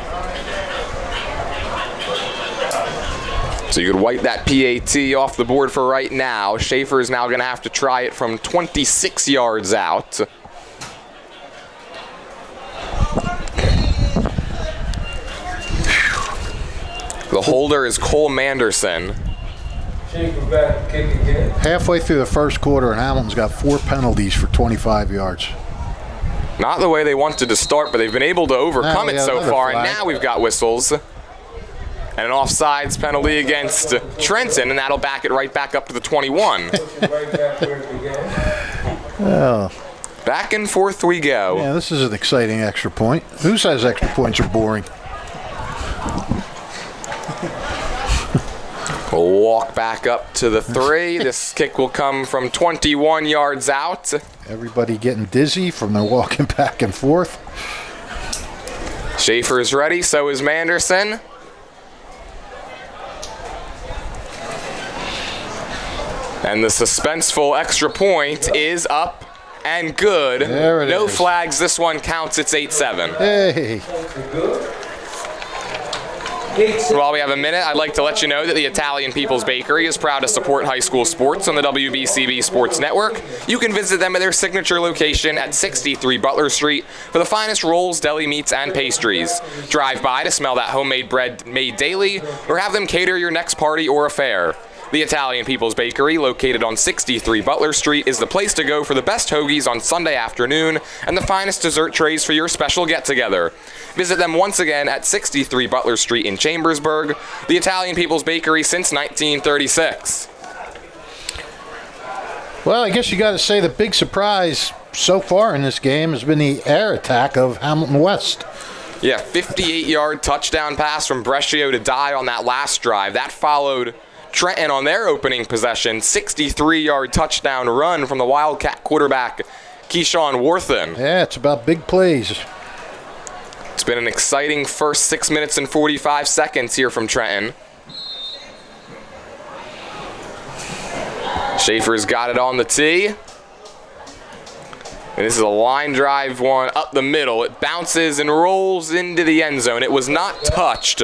Speaker 2: So you could wipe that PAT off the board for right now. Schaefer is now going to have to try it from 26 yards out. The holder is Cole Manderson.
Speaker 6: Schaefer back to kick again.
Speaker 3: Halfway through the first quarter, and Hamilton's got 4 penalties for 25 yards.
Speaker 2: Not the way they wanted to start, but they've been able to overcome it so far. And now we've got whistles. And an offsides penalty against Trenton, and that'll back it right back up to the 21.
Speaker 6: Right back where it began.
Speaker 3: Oh.
Speaker 2: Back and forth we go.
Speaker 3: Yeah, this is an exciting extra point. Who says extra points are boring?
Speaker 2: We'll walk back up to the 3. This kick will come from 21 yards out.
Speaker 3: Everybody getting dizzy from their walking back and forth.
Speaker 2: Schaefer is ready, so is Manderson. And the suspenseful extra point is up and good.
Speaker 3: There it
Speaker 2: no
Speaker 3: is.
Speaker 2: flags. This one counts. It's 8-7.
Speaker 3: Hey.
Speaker 2: While we have a minute, I'd like to let you know that the Italian People's Bakery is proud to support high school sports on the WBCB Sports Network. You can visit them at their signature location at 63 Butler Street for the finest rolls, deli meats, and pastries. Drive by to smell that homemade bread made daily, or have them cater your next party or affair. The Italian People's Bakery, located on 63 Butler Street, is the place to go for the best hoagies on Sunday afternoon and the finest dessert trays for your special get-together. Visit them once again at 63 Butler Street in Chambersburg. The Italian People's Bakery since 1936.
Speaker 3: Well, I guess you got to say the big surprise so far in this game has been the air attack of Hamilton West.
Speaker 2: Yeah, 58-yard touchdown pass from Brescio to Dye on that last drive. That followed Trenton on their opening possession, 63-yard touchdown run from the Wildcat quarterback, Keyshawn Worthen.
Speaker 3: Yeah, it's about big plays.
Speaker 2: It's been an exciting first 6 minutes and 45 seconds here from Trenton. Schaefer's got it on the tee. And this is a line drive one up the middle. It bounces and rolls into the end zone. It was not touched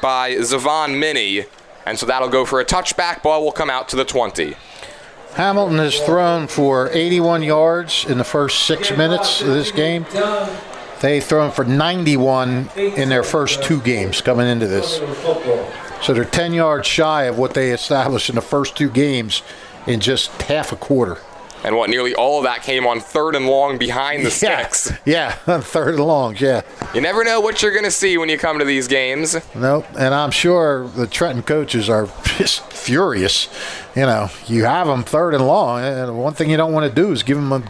Speaker 2: by Zavon Minnie. And so that'll go for a touchback. Ball will come out to the 20.
Speaker 3: Hamilton has thrown for 81 yards in the first 6 minutes of this game. They've thrown for 91 in their first 2 games coming into this. So they're 10 yards shy of what they established in the first 2 games in just half a quarter.
Speaker 2: And what, nearly all of that came on 3rd and long behind the sticks.
Speaker 3: Yeah, 3rd and longs, yeah.
Speaker 2: You never know what you're going to see when you come to these games.
Speaker 3: Nope, and I'm sure the Trenton coaches are just furious. You know, you have them 3rd and long, and one thing you don't want to do is give them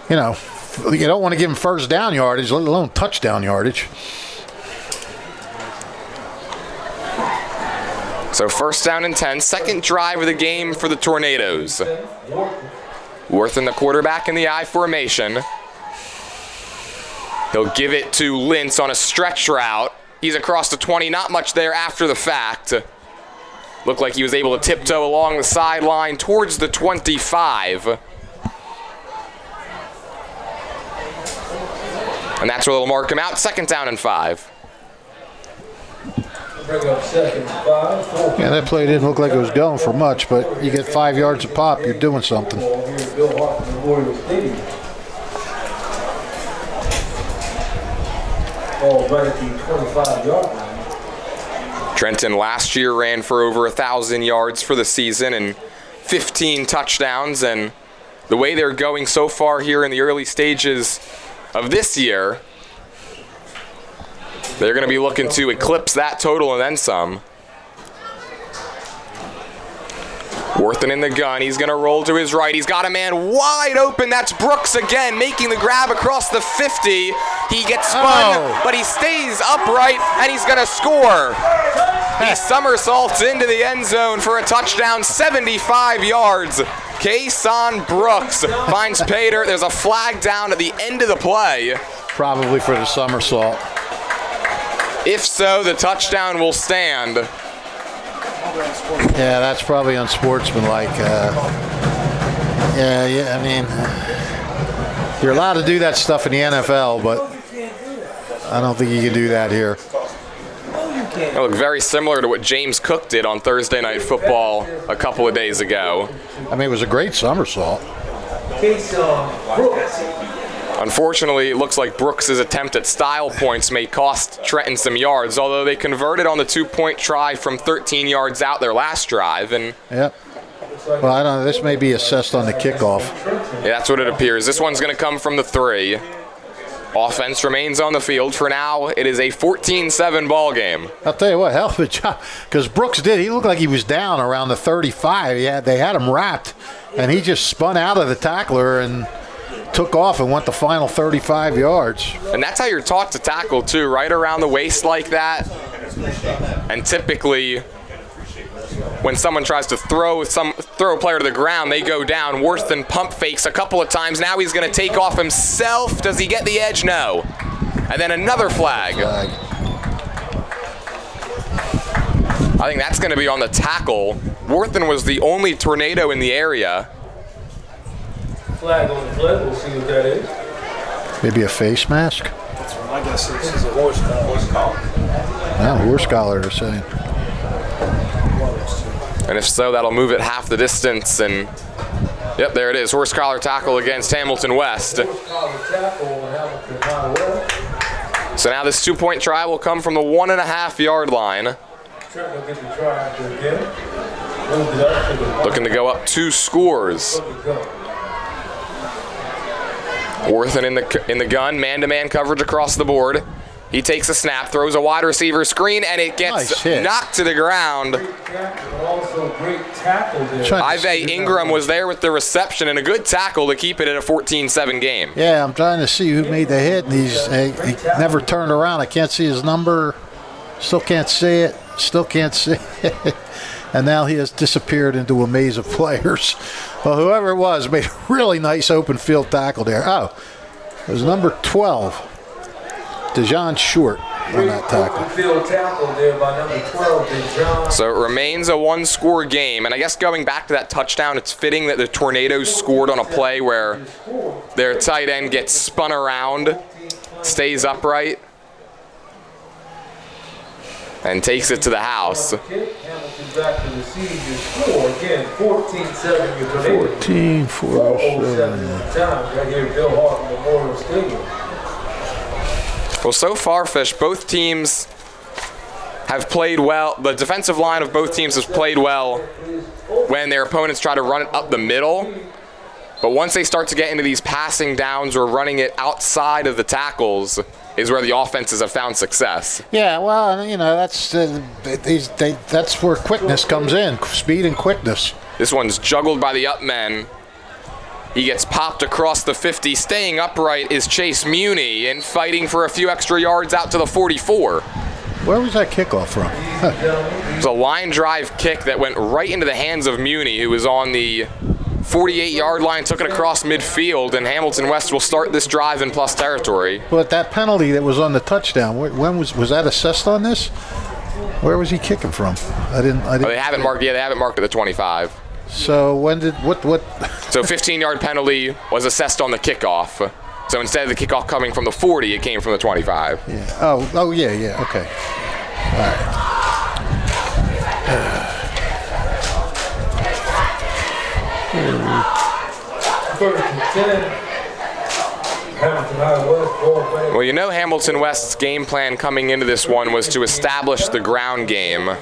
Speaker 3: you don't want to give them first down yardage, let alone touchdown yardage.
Speaker 2: So 1st down and 10, second drive of the game for the Tornadoes. Worthen, the quarterback, in the I formation. He'll give it to Lintz on a stretch route. He's across the 20, not much there after the fact. Looked like he was able to tiptoe along the sideline towards the 25. And that's where they'll mark him out, 2nd down and 5.
Speaker 6: Bring up 2nd and 5.
Speaker 3: Yeah, that play didn't look like it was going for much, but you get 5 yards a pop, you're doing something.
Speaker 6: Ball right at the 25-yard line.
Speaker 2: Trenton last year ran for over 1,000 yards for the season and 15 touchdowns. And the way they're going so far here in the early stages of this year, they're going to be looking to eclipse that total and then some. Worthen in the gun. He's going to roll to his right. He's got a man wide open. That's Brooks again, making the grab across the 50. He gets spun, but he stays upright, and he's going to score. He somersaults into the end zone for a touchdown, 75 yards. Kason Brooks finds pay dirt. There's a flag down at the end of the play.
Speaker 3: Probably for the somersault.
Speaker 2: If so, the touchdown will stand.
Speaker 3: Yeah, that's probably unsportsmanlike. I mean, you're allowed to do that stuff in the NFL, but I don't think you can do that here.
Speaker 2: It looked very similar to what James Cook did on Thursday Night Football a couple of days ago.
Speaker 3: I mean, it was a great somersault.
Speaker 2: Unfortunately, it looks like Brooks' attempt at style points may cost Trenton some yards, although they converted on the 2-point try from 13 yards out their last drive. And
Speaker 3: yep. Well, I don't know. This may be assessed on the kickoff.
Speaker 2: Yeah, that's what it appears. This one's going to come from the 3. Offense remains on the field. For now, it is a 14-7 ball game.
Speaker 3: I'll tell you what, hell of a job. Because Brooks he looked like he was down around the 35. They had him wrapped, and he just spun out of the tackler and took off and went the final 35 yards. And
Speaker 2: that's how you're taught to tackle, too, right around the waist like that. And typically, when someone tries to throw a player to the ground, they go down. Worthen pump fakes a couple of times. Now he's going to take off himself. Does he get the edge? No. And then another flag. I think that's going to be on the tackle. Worthen was the only Tornado in the area.
Speaker 6: Flag on the play. We'll see what that is.
Speaker 3: Maybe a face mask?
Speaker 6: That's what my guess is. This is a horse collar.
Speaker 3: No, horse collar, they're saying.
Speaker 2: And if so, that'll move it half the distance. And yep, there it is. Horse collar tackle against Hamilton West. So now this 2-point try will come from the 1.5-yard line.
Speaker 6: Trenton will get the try after again. Moved it up to the
Speaker 2: Looking to go up 2 scores. Worthen in the gun, man-to-man coverage across the board. He takes a snap, throws a wide receiver screen, and it gets knocked to the ground.
Speaker 6: Great tackle there.
Speaker 2: Ive Ingram was there with the reception and a good tackle to keep it at a 14-7 game.
Speaker 3: Yeah, I'm trying to see who made the hit, and he never turned around. I can't see his number. Still can't see it. Still can't see it. And now he has disappeared into a maze of players. Well, whoever it was made a really nice open field tackle there. Oh, it was number 12. DeJohn Short on that tackle.
Speaker 6: Field tackle there by number 12, DeJohn.
Speaker 2: So it remains a 1-score game. And I guess going back to that touchdown, it's fitting that the Tornadoes scored on a play where their tight end gets spun around, stays upright, and takes it to the house.
Speaker 6: Hamilton back to the siege is 4. Again, 14-7 your Tornadoes.
Speaker 3: 14-4-7.
Speaker 6: Time right here, Bill Hart Memorial Stadium.
Speaker 2: Well, so far, Fish, both teams have played well. The defensive line of both teams has played well when their opponents try to run it up the middle. But once they start to get into these passing downs or running it outside of the tackles is where the offenses have found success.
Speaker 3: Yeah, well, that's that's where quickness comes in, speed and quickness.
Speaker 2: This one's juggled by the up men. He gets popped across the 50. Staying upright is Chase Muni and fighting for a few extra yards out to the 44.
Speaker 3: Where was that kickoff from?
Speaker 2: It was a line drive kick that went right into the hands of Muni, who was on the 48-yard line, took it across midfield, and Hamilton West will start this drive in plus territory.
Speaker 3: But that penalty that was on the touchdown, when was that assessed on this? Where was he kicking from? I didn't.
Speaker 2: Oh, they haven't marked. Yeah, they haven't marked at the 25.
Speaker 3: So when did what?
Speaker 2: So 15-yard penalty was assessed on the kickoff. So instead of the kickoff coming from the 40, it came from the 25.
Speaker 3: Yeah. Oh yeah. Okay. All right.
Speaker 2: Well, you know Hamilton West's game plan coming into this one was to establish the ground game.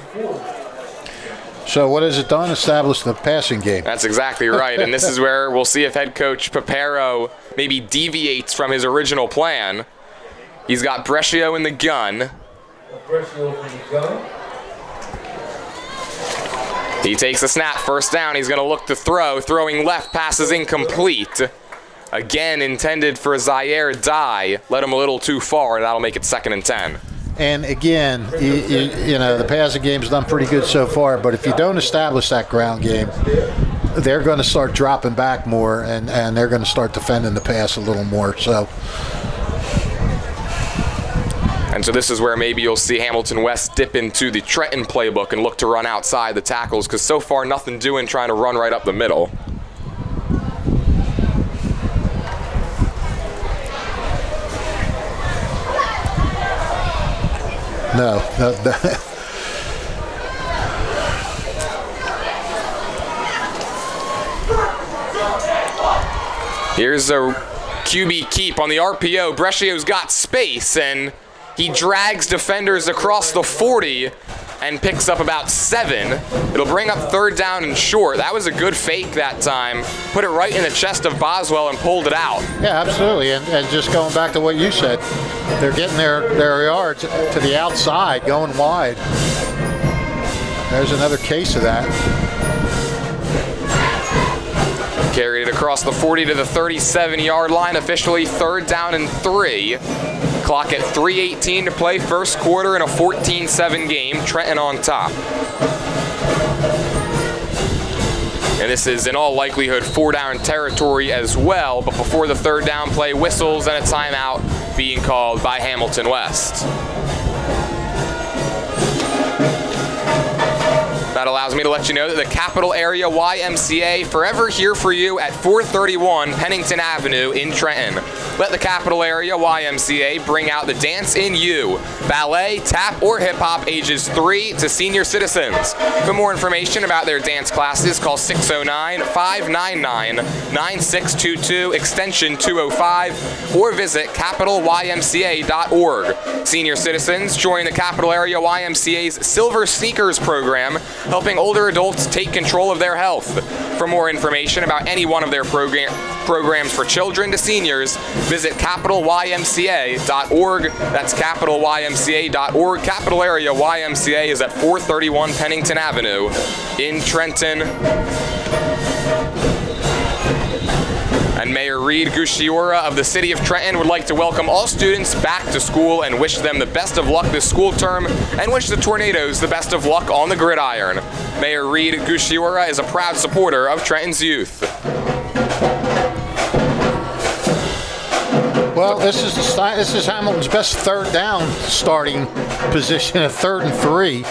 Speaker 3: So what has it done? Establish the passing game.
Speaker 2: That's exactly right, and this is where we'll see if head coach Papero maybe deviates from his original plan. He's got Brescio in the gun. He takes a snap, first down. He's going to look to throw. Throwing left, pass is incomplete. Again, intended for Zaire Dye. Led him a little too far, and that'll make it 2nd and 10.
Speaker 3: And again, the passing game's done pretty good so far, but if you don't establish that ground game, they're going to start dropping back more, and they're going to start defending the pass a little more.
Speaker 2: And so this is where maybe you'll see Hamilton West dip into the Trenton playbook and look to run outside the tackles, because so far nothing doing trying to run right up the middle.
Speaker 3: No.
Speaker 2: Here's a QB keep on the RPO. Brescio's got space, and he drags defenders across the 40 and picks up about 7. It'll bring up 3rd down and short. That was a good fake that time. Put it right in the chest of Boswell and pulled it out.
Speaker 3: Yeah, absolutely. And just going back to what you said, they're getting their yards to the outside, going wide. There's another case of that.
Speaker 2: Carried it across the 40 to the 37-yard line. Officially 3rd down and 3. Clock at 3:18 to play, first quarter in a 14-7 game. Trenton on top. And this is in all likelihood 4-down territory as well, but before the 3rd down play, whistles and a timeout being called by Hamilton West. About That allows me to let you know that the Capital Area YMCA forever here for you at 431 Pennington Avenue in Trenton. Let the Capital Area YMCA bring out the dance in you. Ballet, tap, or hip-hop ages 3 to senior citizens. For more information about their dance classes, call 609-599-9622, extension 205, or visit capitalymca.org. Senior citizens join the Capital Area YMCA's Silver Sneakers program, helping older adults take control of their health. For more information about any one of their programs for children to seniors, visit capitalymca.org. That's capitalymca.org. Capital Area YMCA is at 431 Pennington Avenue in Trenton. And Mayor Reed Gusciora of the City of Trenton would like to welcome all students back to school and wish them the best of luck this school term and wish the Tornadoes the best of luck on the gridiron. Mayor Reed Gusciora is a proud supporter of Trenton's youth.
Speaker 3: Well, this is Hamilton's best third down starting position at 3rd and 3.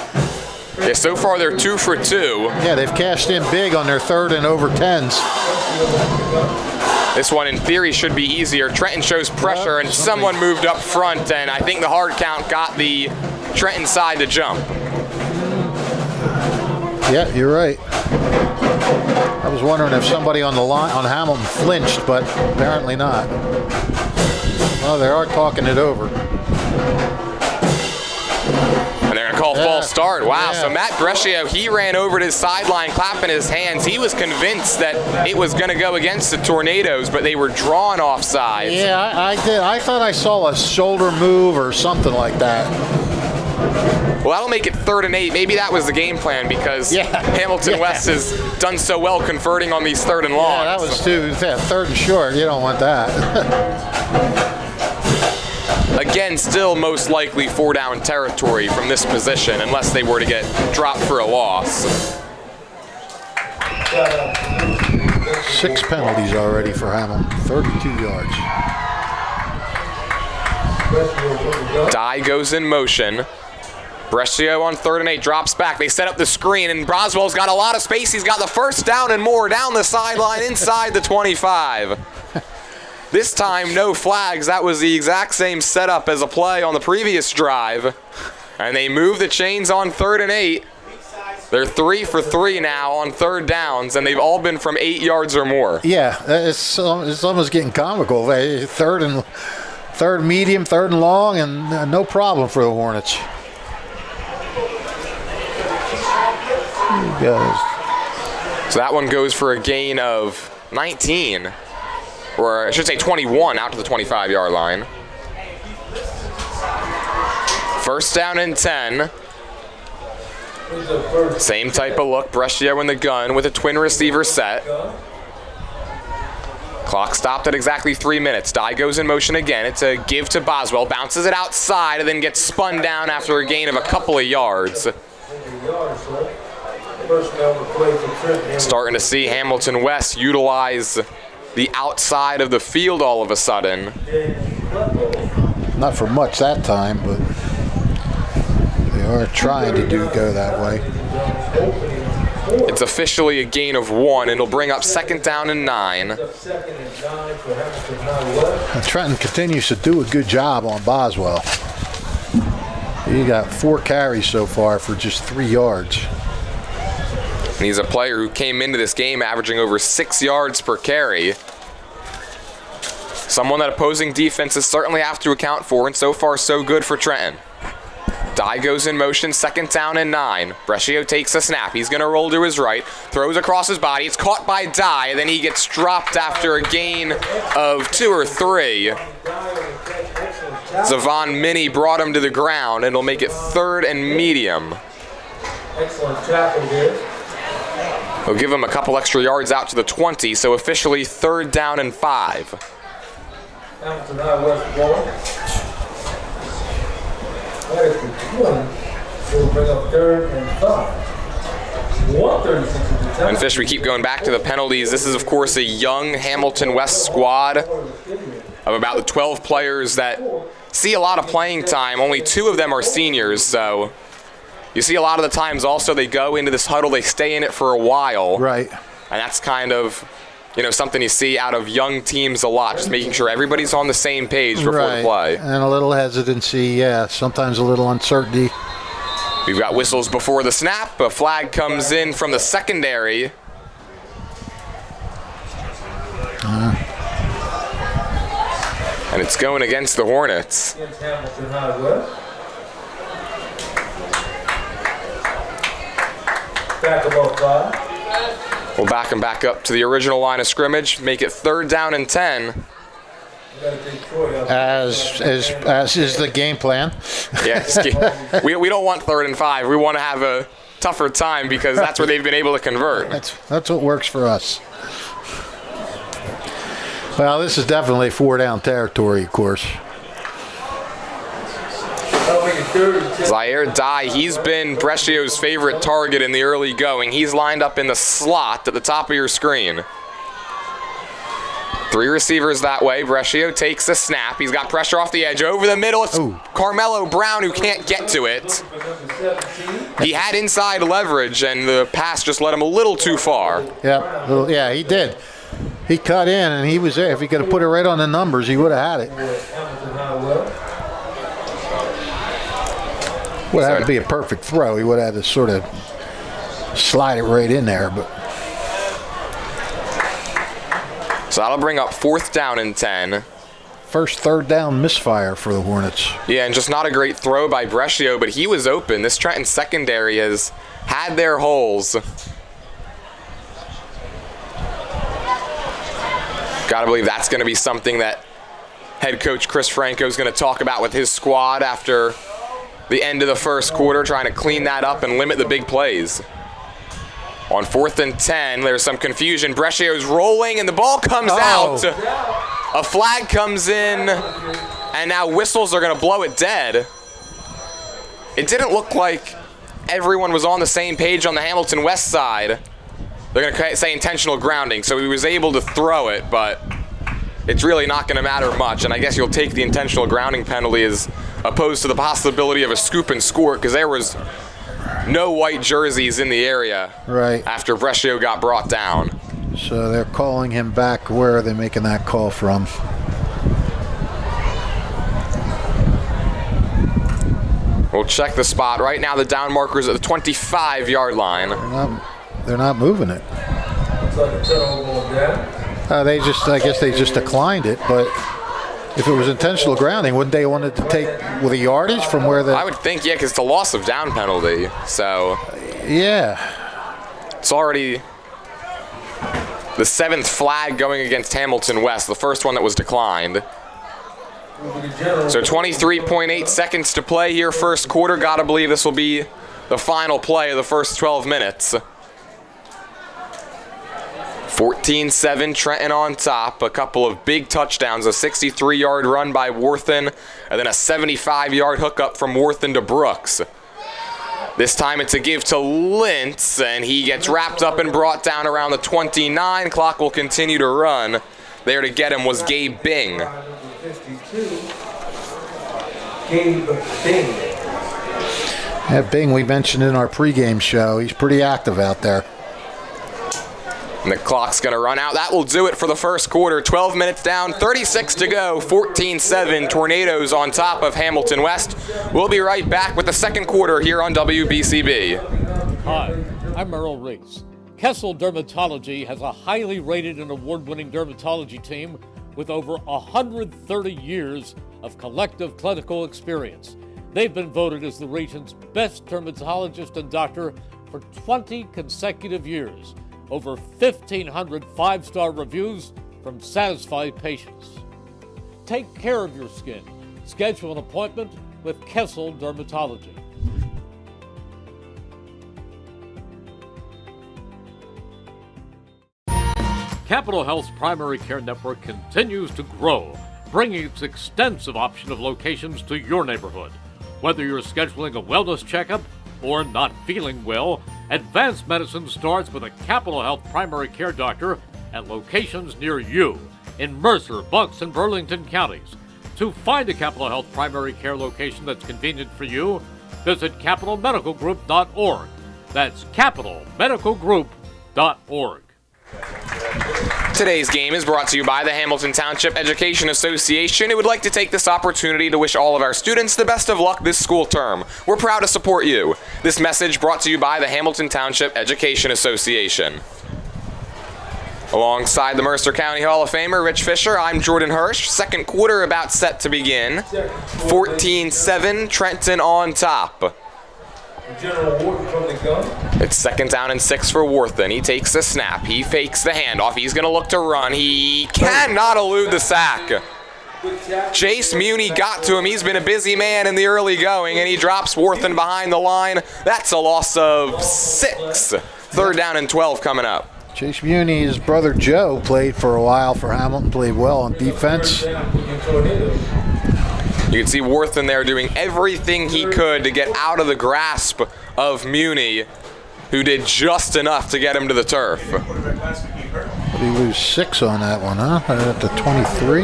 Speaker 2: Yeah, so far they're 2 for 2.
Speaker 3: Yeah, they've cashed in big on their 3rd and over 10s.
Speaker 2: This one, in theory, should be easier. Trenton shows pressure, and someone moved up front, and I think the hard count got the Trenton side to jump.
Speaker 3: Yeah, you're right. I was wondering if somebody on the line on Hamilton flinched, but apparently not. Well, they are talking it over.
Speaker 2: And they're going to call false start. Wow, so Matt Brescio, he ran over to his sideline clapping his hands. He was convinced that it was going to go against the Tornadoes, but they were drawn offside.
Speaker 3: Yeah, I did. I thought I saw a shoulder move or something like that.
Speaker 2: Well, that'll make it 3rd and 8. Maybe that was the game plan because Hamilton West has done so well converting on these 3rd and longs.
Speaker 3: Yeah, that was too. 3rd and short. You don't want that.
Speaker 2: Again, still most likely 4-down territory from this position unless they were to get dropped for a loss.
Speaker 3: 6 penalties already for Hamilton. 32 yards.
Speaker 2: Dye goes in motion. Brescio on 3rd and 8 drops back. They set up the screen, and Broswell's got a lot of space. He's got the first down and more down the sideline inside the 25. This time, no flags. That was the exact same setup as a play on the previous drive. And they move the chains on 3rd and 8. They're 3 for 3 now on 3rd downs, and they've all been from 8 yards or more.
Speaker 3: Yeah, it's almost getting comical. 3rd medium, 3rd and long, and no problem for the Hornets.
Speaker 2: So that one goes for a gain of 19. Or I should say 21 out to the 25-yard line. 1st down and 10. Same type of look. Brescio in the gun with a twin receiver set. Clock stopped at exactly 3 minutes. Dye goes in motion again. It's a give to Boswell. Bounces it outside and then gets spun down after a gain of a couple of yards. Starting to see Hamilton West utilize the outside of the field all of a sudden.
Speaker 3: Not for much that time, but they are trying to go that way.
Speaker 2: It's officially a gain of 1. It'll bring up 2nd down and 9.
Speaker 3: Trenton continues to do a good job on Boswell. He got 4 carries so far for just 3 yards.
Speaker 2: And he's a player who came into this game averaging over 6 yards per carry. Someone that opposing defenses certainly have to account for, and so far so good for Trenton. Dye goes in motion, 2nd down and 9. Brescio takes a snap. He's going to roll to his right, throws across his body. It's caught by Dye, and then he gets dropped after a gain of 2 or 3. Zavon Minnie brought him to the ground, and it'll make it 3rd and medium.
Speaker 6: Excellent tackle there.
Speaker 2: They'll give him a couple extra yards out to the 20, so officially 3rd down and 5.
Speaker 6: Hamilton High West ball. That is the 20. It'll bring up 3rd and 5. 136 at the time.
Speaker 2: And Fish, we keep going back to the penalties. This is, of course, a young Hamilton West squad of about the 12 players that see a lot of playing time. Only 2 of them are seniors, so You see a lot of the times also they go into this huddle, they stay in it for a while.
Speaker 3: Right.
Speaker 2: And that's kind of, something you see out of young teams a lot, just making sure everybody's on the same page before the play.
Speaker 3: And a little hesitancy, sometimes a little uncertainty.
Speaker 2: We've got whistles before the snap. A flag comes in from the secondary. And it's going against the Hornets.
Speaker 6: Against Hamilton High West. Back about 5.
Speaker 2: We'll back them back up to the original line of scrimmage, make it 3rd down and 10.
Speaker 3: As is the game plan.
Speaker 2: Yes, we don't want 3rd and 5. We want to have a tougher time because that's where they've been able to convert.
Speaker 3: That's what works for us. Well, this is definitely 4-down territory, of course.
Speaker 2: Zaire Dye, he's been Brescio's favorite target in the early going. He's lined up in the slot at the top of your screen. 3 receivers that way. Brescio takes the snap. He's got pressure off the edge. Over the middle, it's Carmelo Brown who can't get to it. He had inside leverage, and the pass just led him a little too far.
Speaker 3: Yeah, he did. He cut in, and he was there. If he could have put it right on the numbers, he would have had it. Would have to be a perfect throw. He would have had to sort of slide it right in there. But
Speaker 2: so that'll bring up 4th down and 10.
Speaker 3: First 3rd down misfire for the Hornets.
Speaker 2: Yeah, and just not a great throw by Brescio, but he was open. This Trenton secondary has had their holes. Gotta believe that's going to be something that head coach Chris Franco is going to talk about with his squad after the end of the first quarter, trying to clean that up and limit the big plays. On 4th and 10, there's some confusion. Brescio's rolling, and the ball comes out. A flag comes in, and now whistles are going to blow it dead. It didn't look like everyone was on the same page on the Hamilton West side. They're going to say intentional grounding, so he was able to throw it, but it's really not going to matter much. And I guess you'll take the intentional grounding penalty as opposed to the possibility of a scoop and score, because there was no white jerseys in the area after Brescio got brought down.
Speaker 3: So they're calling him back. Where are they making that call from?
Speaker 2: We'll check the spot. Right now the down marker's at the 25-yard line.
Speaker 3: They're not moving it.
Speaker 6: Looks like a turnover down.
Speaker 3: I guess they just declined it, but if it was intentional grounding, wouldn't they want it to take with a yardage from where the...
Speaker 2: I would think, yeah, because it's a loss of down penalty, so...
Speaker 3: Yeah.
Speaker 2: It's already the 7th flag going against Hamilton West, the first one that was declined. So 23.8 seconds to play here, first quarter. Gotta believe this will be the final play of the first 12 minutes. 14-7, Trenton on top. A couple of big touchdowns, a 63-yard run by Worthen, and then a 75-yard hookup from Worthen to Brooks. This time it's a give to Lintz, and he gets wrapped up and brought down around the 29. Clock will continue to run. There to get him was Gabe Bing.
Speaker 6: Gabe Bing.
Speaker 3: Yeah, Bing, we mentioned in our pregame show. He's pretty active out there.
Speaker 2: And the clock's going to run out. That will do it for the first quarter. 12 minutes down, 36 to go, 14-7. Tornadoes on top of Hamilton West. We'll be right back with the second quarter here on WBCB.
Speaker 1: Hi, I'm Merrill Reese. Kessel Dermatology has a highly rated and award-winning dermatology team with over 130 years of collective clinical experience. They've been voted as the region's best dermatologist and doctor for 20 consecutive years. Over 1,500 five-star reviews from satisfied patients. Take care of your skin. Schedule an appointment with Kessel Dermatology. Capital Health's primary care network continues to grow, bringing its extensive option of locations to your neighborhood. Whether you're scheduling a wellness checkup or not feeling well, advanced medicine starts with a Capital Health primary care doctor at locations near you in Mercer, Bucks, and Burlington counties. To find a Capital Health primary care location that's convenient for you, visit capitalmedicalgroup.org. That's capitalmedicalgroup.org.
Speaker 2: Today's game is brought to you by the Hamilton Township Education Association, who would like to take this opportunity to wish all of our students the best of luck this school term. We're proud to support you. This message brought to you by the Hamilton Township Education Association. Alongside the Mercer County Hall of Famer Rich Fisher, I'm Jordan Hirsch. Second quarter about set to begin. 14-7, Trenton on top.
Speaker 6: General Wharton from the gun.
Speaker 2: It's second down and 6 for Wharton. He takes the snap. He fakes the handoff. He's going to look to run. He cannot elude the sack. Chase Muni got to him. He's been a busy man in the early going, and he drops Wharton behind the line. That's a loss of 6. Third down and 12 coming up.
Speaker 3: Chase Muni, his brother Joe, played for a while for Hamilton, played well on defense.
Speaker 2: You can see Wharton there doing everything he could to get out of the grasp of Muni, who did just enough to get him to the turf.
Speaker 3: Did he lose 6 on that one, huh? At the 23.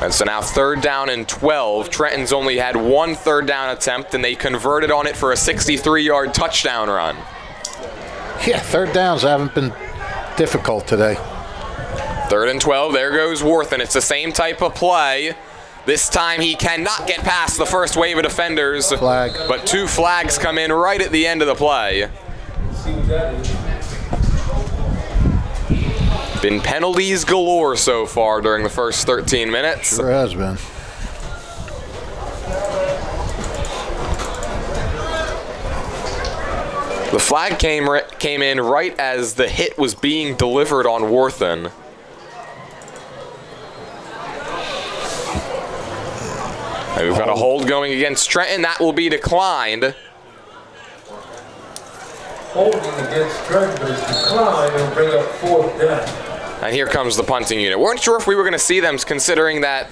Speaker 2: And so now third down and 12. Trenton's only had one third down attempt, and they converted on it for a 63-yard touchdown run.
Speaker 3: Yeah, third downs haven't been difficult today.
Speaker 2: Third and 12, there goes Wharton. It's the same type of play. This time he cannot get past the first wave of defenders.
Speaker 3: Flag.
Speaker 2: But 2 flags come in right at the end of the play. Been penalties galore so far during the first 13 minutes.
Speaker 3: Sure has been.
Speaker 2: The flag came in right as the hit was being delivered on Wharton. And we've got a hold going against Trenton. That will be declined.
Speaker 6: Holding against Trenton is declined and bring up fourth down.
Speaker 2: And here comes the punting unit. Weren't sure if we were going to see them, considering that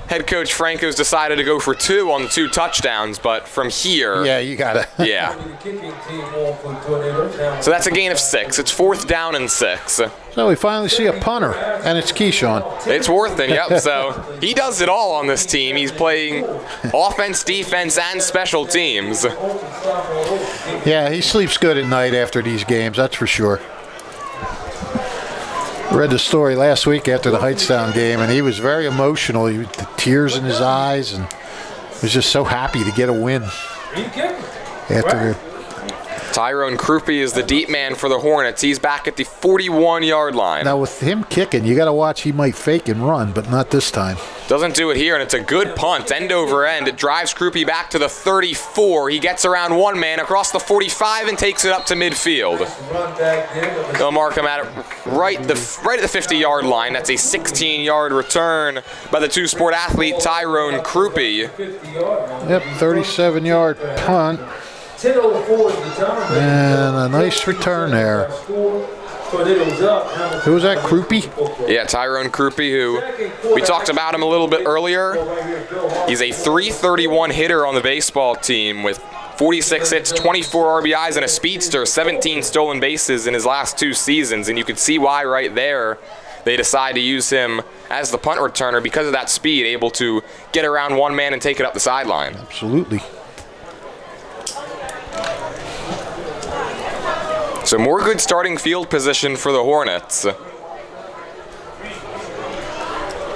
Speaker 2: head coach Franco's decided to go for 2 on the 2 touchdowns, but from here...
Speaker 3: Yeah, you got it.
Speaker 2: Yeah. So that's a gain of 6. It's fourth down and 6.
Speaker 3: So we finally see a punter, and it's Keyshawn.
Speaker 2: It's Wharton, yep. So he does it all on this team. He's playing offense, defense, and special teams.
Speaker 3: Yeah, he sleeps good at night after these games, that's for sure. Read the story last week after the Heightstown game, and he was very emotional. He had the tears in his eyes, and was just so happy to get a win. After
Speaker 2: Tyrone Krupe is the deep man for the Hornets. He's back at the 41-yard line.
Speaker 3: Now with him kicking, you got to watch. He might fake and run, but not this time.
Speaker 2: Doesn't do it here, and it's a good punt, end over end. It drives Krupe back to the 34. He gets around one man across the 45 and takes it up to midfield. They'll mark him at it right at the 50-yard line. That's a 16-yard return by the two-sport athlete Tyrone Krupe.
Speaker 3: Yep, 37-yard punt. And a nice return there. Who was that, Krupe?
Speaker 2: Yeah, Tyrone Krupe, who we talked about him a little bit earlier. He's a .331 hitter on the baseball team with 46 hits, 24 RBIs, and a speedster, 17 stolen bases in his last 2 seasons. And you can see why right there they decide to use him as the punt returner because of that speed, able to get around one man and take it up the sideline.
Speaker 3: Absolutely.
Speaker 2: So more good starting field position for the Hornets.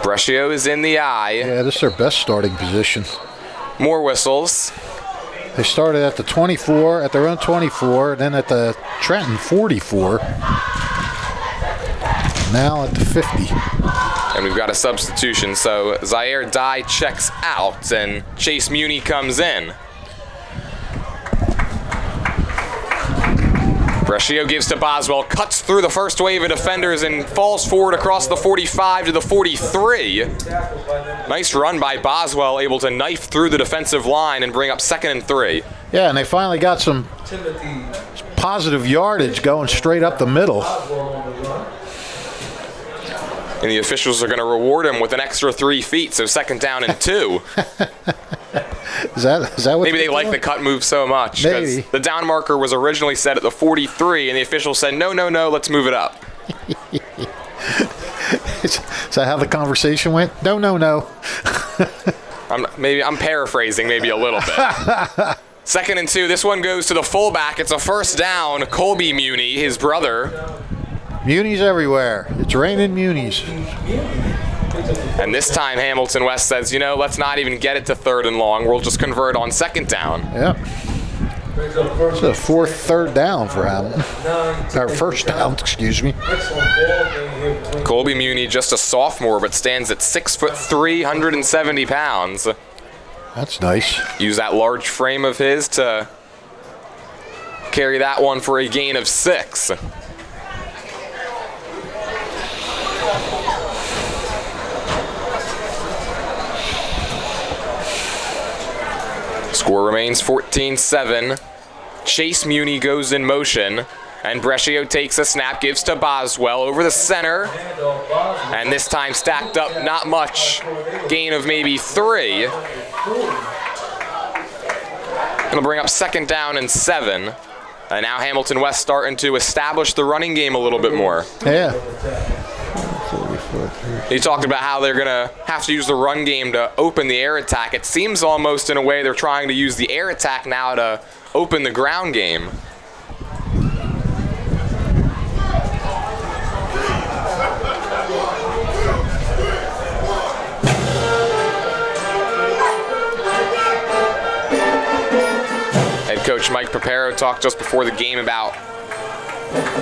Speaker 2: Brescio is in the eye.
Speaker 3: Yeah, this is their best starting position.
Speaker 2: More whistles.
Speaker 3: They started at the 24, at their own 24, then at the Trenton 44. Now at the 50.
Speaker 2: And we've got a substitution. So Zaire Dye checks out and Chase Muni comes in. Brescio gives to Boswell, cuts through the first wave of defenders and falls forward across the 45 to the 43. Nice run by Boswell, able to knife through the defensive line and bring up 2nd and 3.
Speaker 3: Yeah, and they finally got some positive yardage going straight up the middle.
Speaker 2: And the officials are going to reward him with an extra 3 feet, so 2nd down and 2.
Speaker 3: Is that what
Speaker 2: Maybe they like the cut move so much.
Speaker 3: Maybe.
Speaker 2: The down marker was originally set at the 43, and the official said, no, let's move it up.
Speaker 3: Is that how the conversation went? No.
Speaker 2: I'm paraphrasing maybe a little bit. 2nd and 2. This one goes to the fullback. It's a first down. Colby Muni, his brother.
Speaker 3: Munis everywhere. It's raining Munis.
Speaker 2: And this time Hamilton West says, let's not even get it to 3rd and long. We'll just convert on 2nd down.
Speaker 3: Yep. It's a 4th third down for Hamilton. Or first down, excuse me.
Speaker 2: Colby Muni, just a sophomore, but stands at 6'3", 170 pounds.
Speaker 3: That's nice.
Speaker 2: Use that large frame of his to carry that one for a gain of 6. Score remains 14-7. Chase Muni goes in motion, and Brescio takes a snap, gives to Boswell over the center, and this time stacked up not much. Gain of maybe 3. Gonna bring up 2nd down and 7. And now Hamilton West starting to establish the running game a little bit more.
Speaker 3: Yeah.
Speaker 2: You talked about how they're going to have to use the run game to open the air attack. It seems almost in a way they're trying to use the air attack now to open the ground game. Head coach Mike Papero talked just before the game about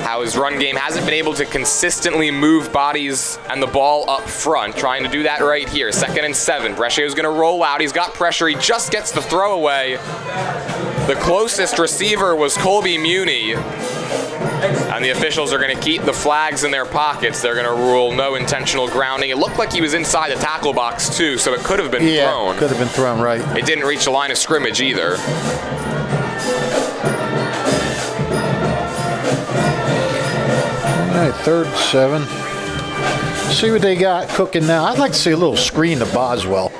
Speaker 2: how his run game hasn't been able to consistently move bodies and the ball up front. Trying to do that right here. 2nd and 7. Brescio's going to roll out. He's got pressure. He just gets the throw away. The closest receiver was Colby Muni. And the officials are going to keep the flags in their pockets. They're going to rule no intentional grounding. It looked like he was inside the tackle box too, so it could have been thrown.
Speaker 3: Yeah, could have been thrown, right.
Speaker 2: It didn't reach the line of scrimmage either.
Speaker 3: All right, 3rd and 7. See what they got cooking now. I'd like to see a little screen to Boswell.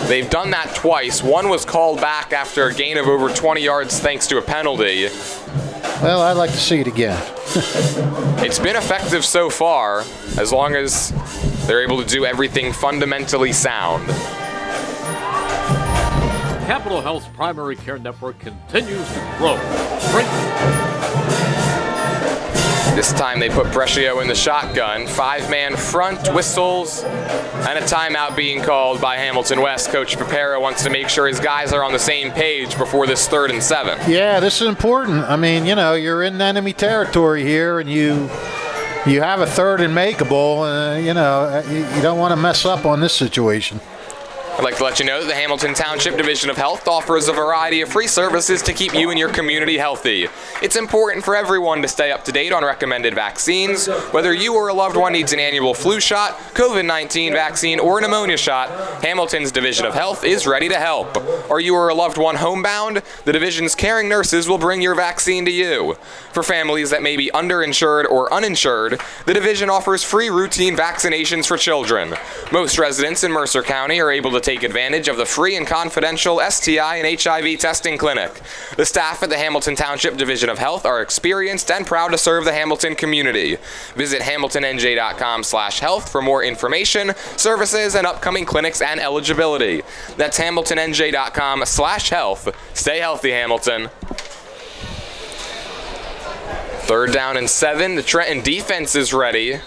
Speaker 2: They've done that twice. One was called back after a gain of over 20 yards thanks to a penalty.
Speaker 3: Well, I'd like to see it again.
Speaker 2: It's been effective so far, as long as they're able to do everything fundamentally sound.
Speaker 1: Capital Health's primary care network continues to grow. Trenton.
Speaker 2: This time they put Brescio in the shotgun. 5-man front, whistles, and a timeout being called by Hamilton West. Coach Papero wants to make sure his guys are on the same page before this 3rd and 7.
Speaker 3: Yeah, this is important. I mean, you're in enemy territory here, and you have a 3rd and makeable. You don't want to mess up on this situation.
Speaker 2: I'd like to let you know that the Hamilton Township Division of Health offers a variety of free services to keep you and your community healthy. It's important for everyone to stay up to date on recommended vaccines. Whether you or a loved one needs an annual flu shot, COVID-19 vaccine, or a pneumonia shot, Hamilton's Division of Health is ready to help. Are you or a loved one homebound? The division's caring nurses will bring your vaccine to you. For families that may be underinsured or uninsured, the division offers free routine vaccinations for children. Most residents in Mercer County are able to take advantage of the free and confidential STI and HIV testing clinic. The staff at the Hamilton Township Division of Health are experienced and proud to serve the Hamilton community. Visit hamiltonnj.com/health for more information, services, and upcoming clinics and eligibility. That's hamiltonnj.com/health. Stay healthy, Hamilton. 3rd down and 7. The Trenton defense is ready.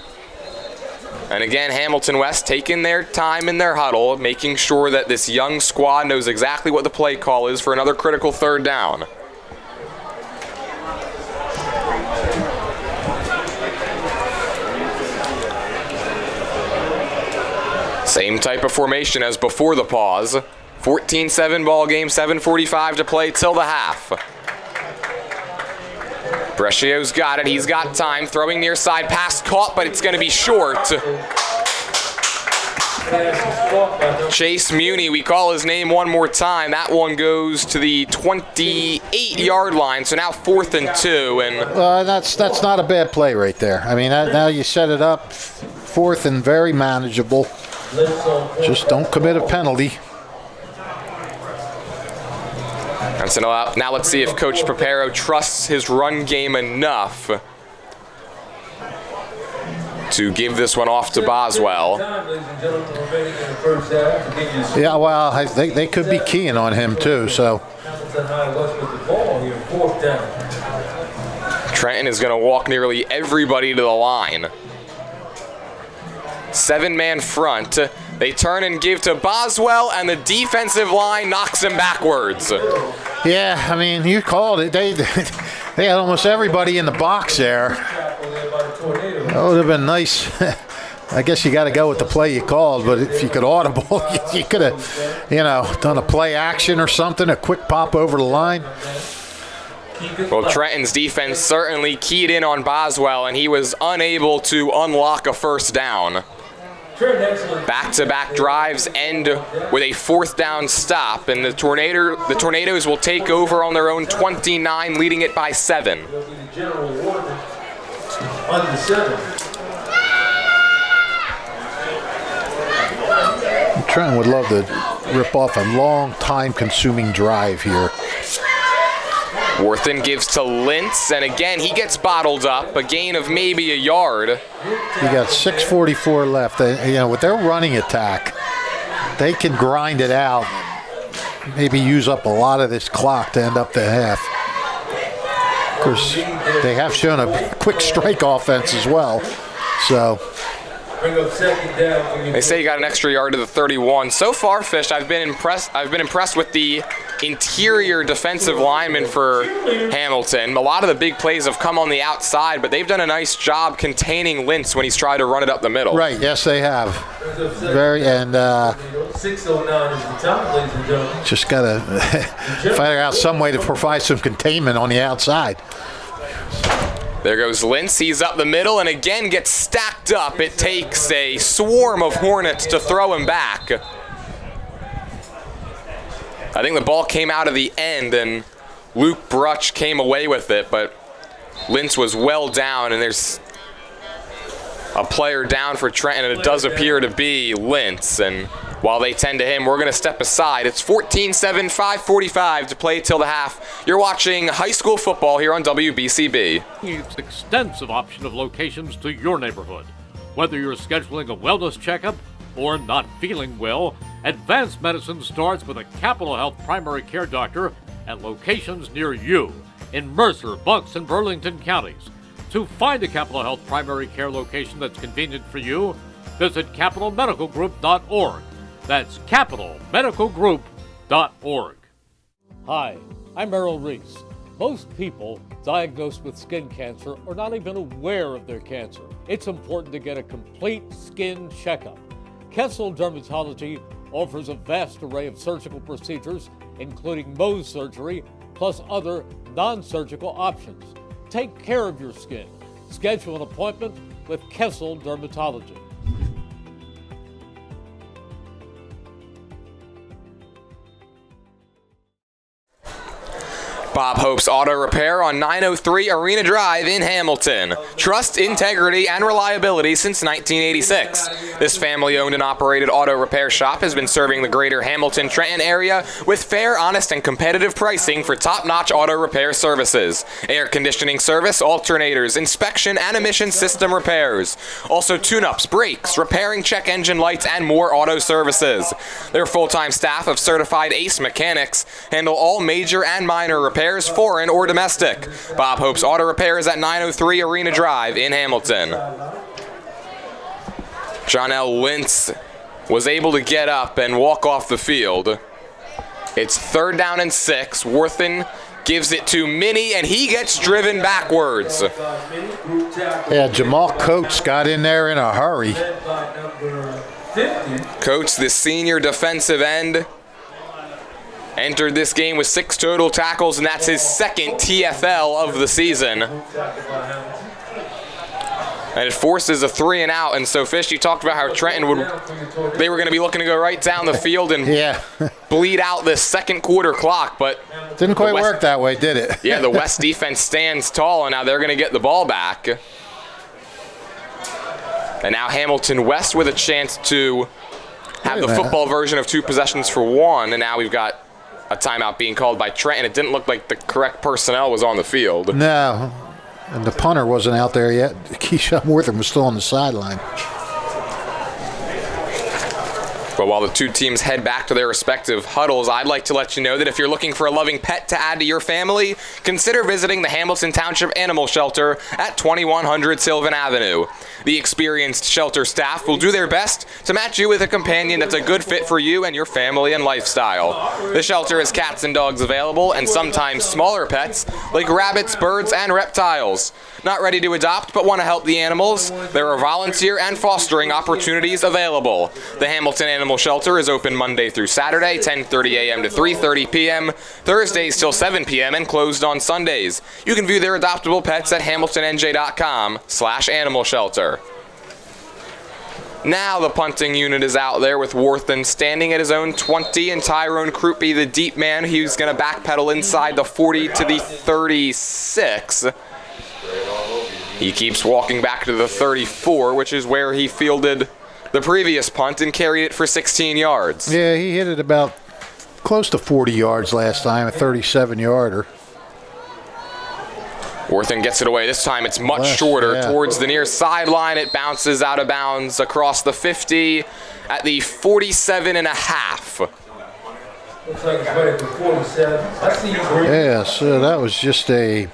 Speaker 2: And again, Hamilton West taking their time in their huddle, making sure that this young squad knows exactly what the play call is for another critical 3rd down. Same type of formation as before the pause. 14-7 ball game, 7:45 to play till the half. Brescio's got it. He's got time. Throwing near side. Pass caught, but it's going to be short. Chase Muni, we call his name one more time. That one goes to the 28-yard line. So now 4th and 2. And
Speaker 3: that's not a bad play right there. I mean, now you set it up 4th and very manageable. Just don't commit a penalty.
Speaker 2: And so now let's see if Coach Papero trusts his run game enough. to give this one off to Boswell.
Speaker 3: Yeah, well, they could be keying on him too. So
Speaker 2: Trenton is going to walk nearly everybody to the line. 7-man front. They turn and give to Boswell, and the defensive line knocks him backwards.
Speaker 3: yeah, I mean, you called it. They had almost everybody in the box there. That would have been nice. I guess you got to go with the play you called, but if you could audible, you could have, done a play action or something, a quick pop over the line.
Speaker 2: Well, Trenton's defense certainly keyed in on Boswell, and he was unable to unlock a first down. Back-to-back drives end with a 4th down stop, and the Tornadoes will take over on their own 29, leading it by 7.
Speaker 3: Trenton would love to rip off a long time-consuming drive here.
Speaker 2: Worthen gives to Lintz, and again he gets bottled up, a gain of maybe a yard.
Speaker 3: You got 6:44 left. With their running attack, they can grind it out, maybe use up a lot of this clock to end up the half. Of course, they have shown a quick strike offense as well. So
Speaker 2: they say you got an extra yard to the 31. So far, Fish, I've been impressed with the interior defensive linemen for Hamilton. A lot of the big plays have come on the outside, but they've done a nice job containing Lintz when he's tried to run it up the middle.
Speaker 3: Right, yes they have. Just got to figure out some way to provide some containment on the outside.
Speaker 2: There goes Lintz. He's up the middle and again gets stacked up. It takes a swarm of Hornets to throw him back. I think the ball came out of the end and Luke Brutch came away with it, but Lintz was well down, and there's a player down for Trenton, and it does appear to be Lintz. And while they tend to him, we're going to step aside. It's 14-7, 5:45 to play till the half. You're watching high school football here on WBCB.
Speaker 1: It's an extensive option of locations to your neighborhood. Whether you're scheduling a wellness checkup or not feeling well, advanced medicine starts with a Capital Health primary care doctor at locations near you in Mercer, Bucks, and Burlington counties. To find a Capital Health primary care location that's convenient for you, visit capitalmedicalgroup.org. That's capitalmedicalgroup.org. Hi, I'm Merrill Reese. Most people diagnosed with skin cancer are not even aware of their cancer. It's important to get a complete skin checkup. Kessel Dermatology offers a vast array of surgical procedures, including Mohs surgery, plus other non-surgical options. Take care of your skin. Schedule an appointment with Kessel Dermatology.
Speaker 2: Bob Hope's Auto Repair on 903 Arena Drive in Hamilton. Trust, integrity, and reliability since 1986. This family-owned and operated auto repair shop has been serving the greater Hamilton-Trenton area with fair, honest, and competitive pricing for top-notch auto repair services. Air conditioning service, alternators, inspection, and emission system repairs. Also tune-ups, brakes, repairing check engine lights, and more auto services. Their full-time staff of certified ACE mechanics handle all major and minor repairs, foreign or domestic. Bob Hope's Auto Repair is at 903 Arena Drive in Hamilton. Jonell Lintz was able to get up and walk off the field. It's 3rd down and 6. Worthen gives it to Minnie, and he gets driven backwards.
Speaker 3: Yeah, Jamal Coates got in there in a hurry.
Speaker 2: Coates, the senior defensive end, entered this game with 6 total tackles, and that's his 2nd TFL of the season. And it forces a 3 and out. And so, Fish, you talked about how Trenton they were going to be looking to go right down the field and bleed out this second quarter clock, but
Speaker 3: didn't quite work that way, did it?
Speaker 2: Yeah, the West defense stands tall, and now they're going to get the ball back. And now Hamilton West with a chance to have the football version of 2 possessions for 1, and now we've got a timeout being called by Trenton. It didn't look like the correct personnel was on the field.
Speaker 3: No. And the punter wasn't out there yet. Keyshawn Wortham was still on the sideline.
Speaker 2: But while the two teams head back to their respective huddles, I'd like to let you know that if you're looking for a loving pet to add to your family, consider visiting the Hamilton Township Animal Shelter at 2100 Sylvan Avenue. The experienced shelter staff will do their best to match you with a companion that's a good fit for you and your family and lifestyle. The shelter has cats and dogs available, and sometimes smaller pets like rabbits, birds, and reptiles. Not ready to adopt but want to help the animals? There are volunteer and fostering opportunities available. The Hamilton Animal Shelter is open Monday through Saturday, 10:30 a.m. to 3:30 p.m., Thursdays till 7 p.m., and closed on Sundays. You can view their adoptable pets at hamiltonnj.com/animal shelter. Now the punting unit is out there with Wortham standing at his own 20 and Tyrone Krupe, the deep man, he's going to backpedal inside the 40 to the 36. He keeps walking back to the 34, which is where he fielded the previous punt and carried it for 16 yards.
Speaker 3: Yeah, he hit it about close to 40 yards last time, a 37-yarder.
Speaker 2: Wortham gets it away. This time it's much shorter towards the near sideline. It bounces out of bounds across the 50 at the 47.5.
Speaker 6: Looks like it's ready for 47. I see you, Green.
Speaker 3: Yeah, so that was just a